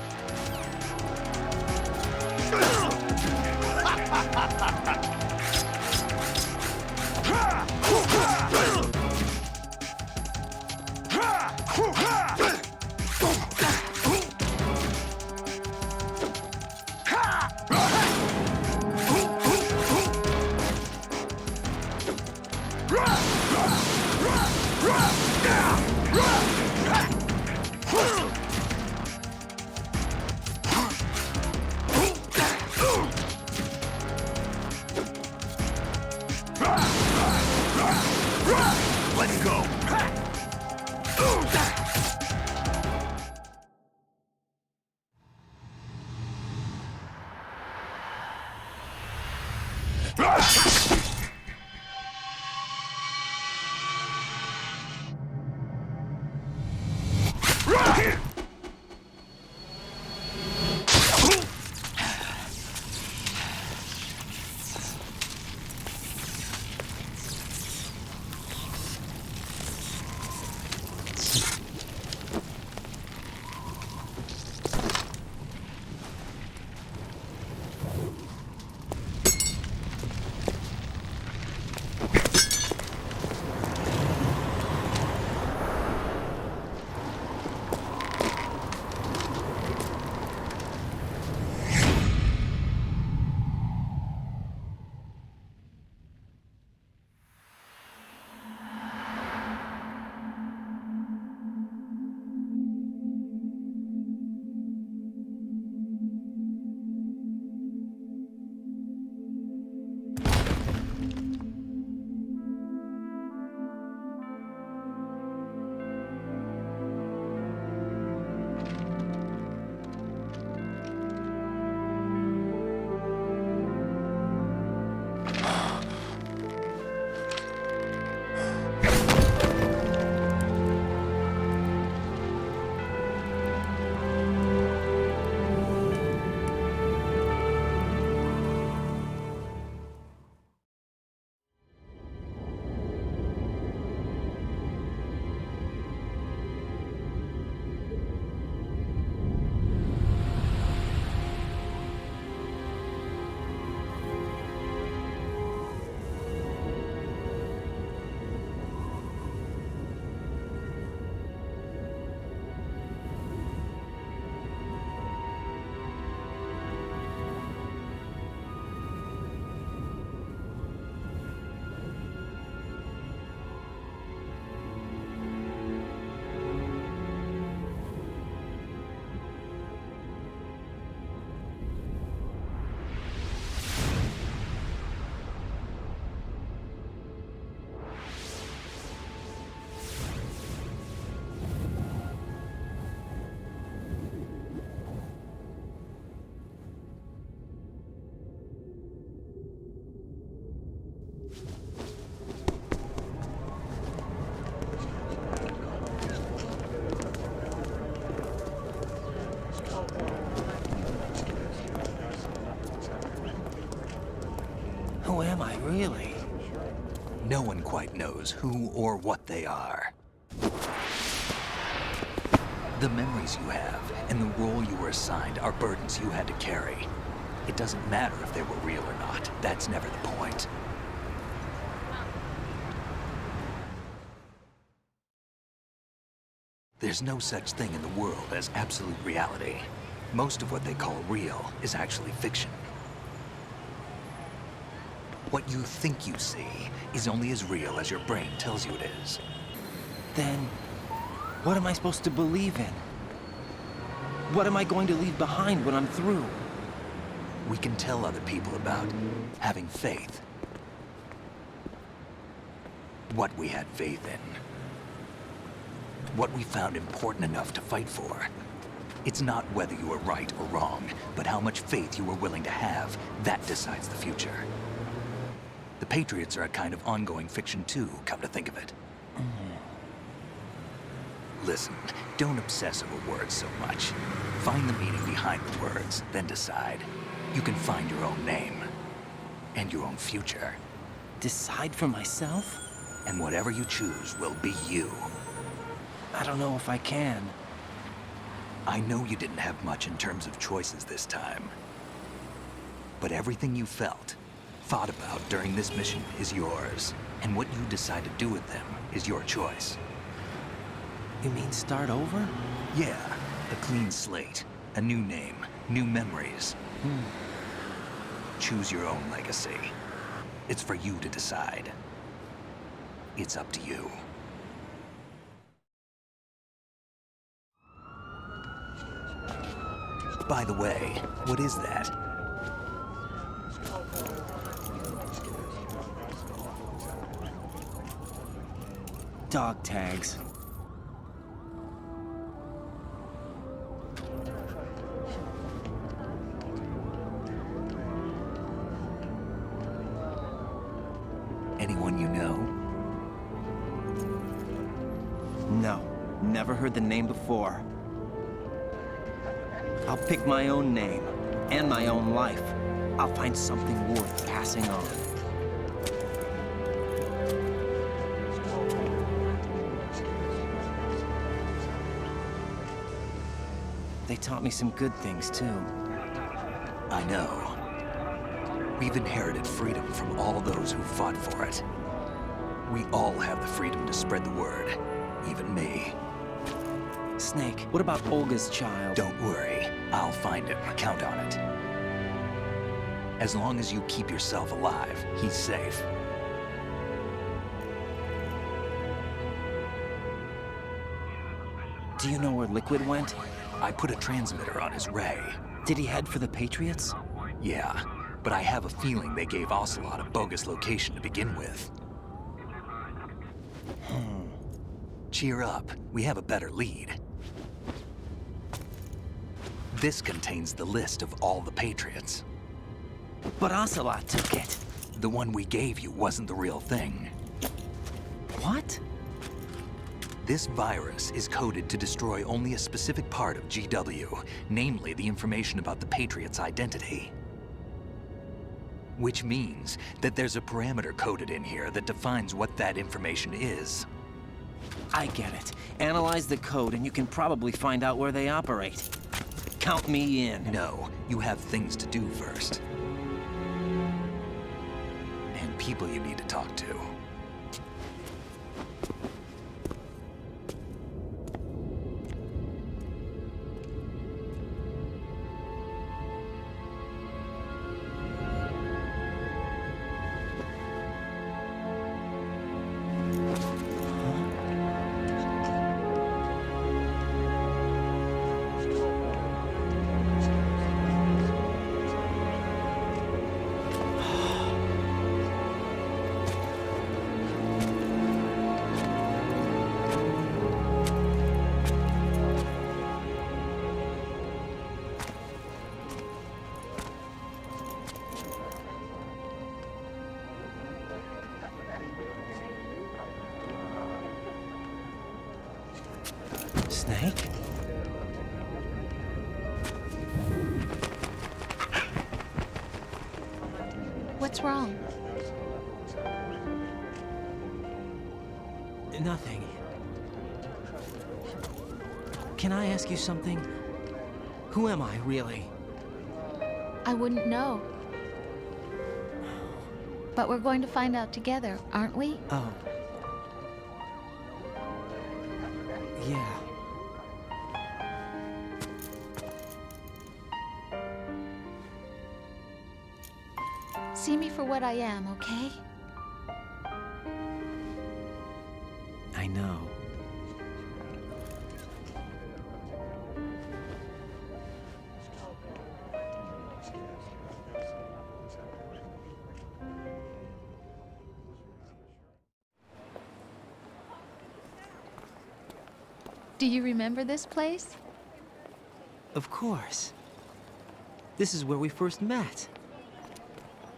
I really? No one quite knows who or what they are. The memories you have and the role you were assigned are burdens you had to carry. It doesn't matter if they were real or not. That's never the point. There's no such thing in the world as absolute reality. Most of what they call real is actually fiction. What you think you see is only as real as your brain tells you it is. Then, what am I supposed to believe in? What am I going to leave behind when I'm through? We can tell other people about having faith. What we had faith in. What we found important enough to fight for. It's not whether you were right or wrong, but how much faith you were willing to have. That decides the future. The Patriots are a kind of ongoing fiction too, come to think of it. Listen, don't obsess over words so much. Find the meaning behind the words, then decide. You can find your own name. And your own future. Decide for myself? And whatever you choose will be you. I don't know if I can. I know you didn't have much in terms of choices this time. But everything you felt, thought about during this mission is yours. And what you decide to do with them is your choice. You mean start over? Yeah, a clean slate, a new name, new memories. Choose your own legacy. It's for you to decide. It's up to you. By the way, what is that? Dog tags. Anyone you know? No, never heard the name before. I'll pick my own name, and my own life. I'll find something worth passing on. They taught me some good things, too. I know. We've inherited freedom from all those who fought for it. We all have the freedom to spread the word, even me. Snake, what about Olga's child? Don't worry, I'll find him, count on it. As long as you keep yourself alive, he's safe. Do you know where Liquid went? I put a transmitter on his ray. Did he head for the Patriots? Yeah, but I have a feeling they gave Ocelot a bogus location to begin with. Cheer up, we have a better lead. This contains the list of all the Patriots. But Ocelot took it. The one we gave you wasn't the real thing. What? This virus is coded to destroy only a specific part of GW, namely the information about the Patriots' identity. Which means that there's a parameter coded in here that defines what that information is. I get it. Analyze the code and you can probably find out where they operate. Count me in. No, you have things to do first. And people you need to talk to. Snake? What's wrong? Nothing. Can I ask you something? Who am I, really? I wouldn't know. But we're going to find out together, aren't we? Oh. Yeah. See me for what I am, okay? I know. Do you remember this place? Of course. This is where we first met.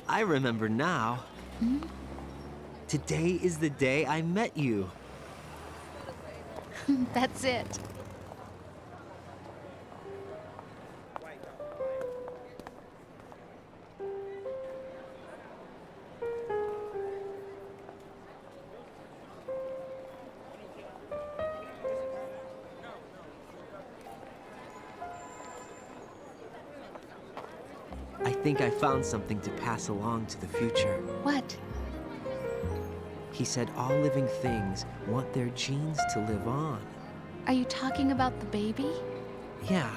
I remember now. Hmm? Today is the day I met you. That's it. I think I found something to pass along to the future. What? He said all living things want their genes to live on. Are you talking about the baby? Yeah.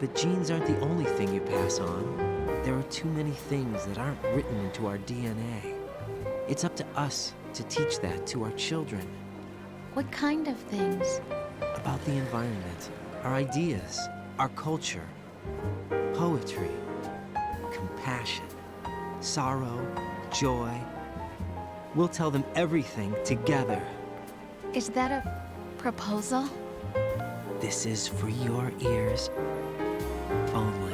But genes aren't the only thing you pass on. There are too many things that aren't written into our DNA. It's up to us to teach that to our children. What kind of things? About the environment, our ideas, our culture, poetry, compassion, sorrow, joy. We'll tell them everything together. Is that a proposal? This is for your ears only.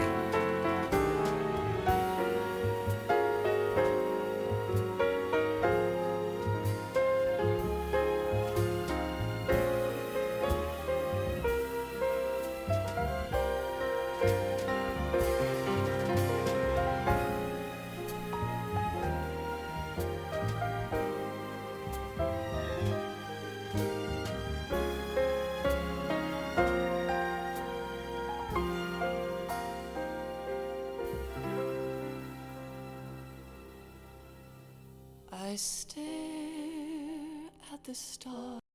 I stare at the stars.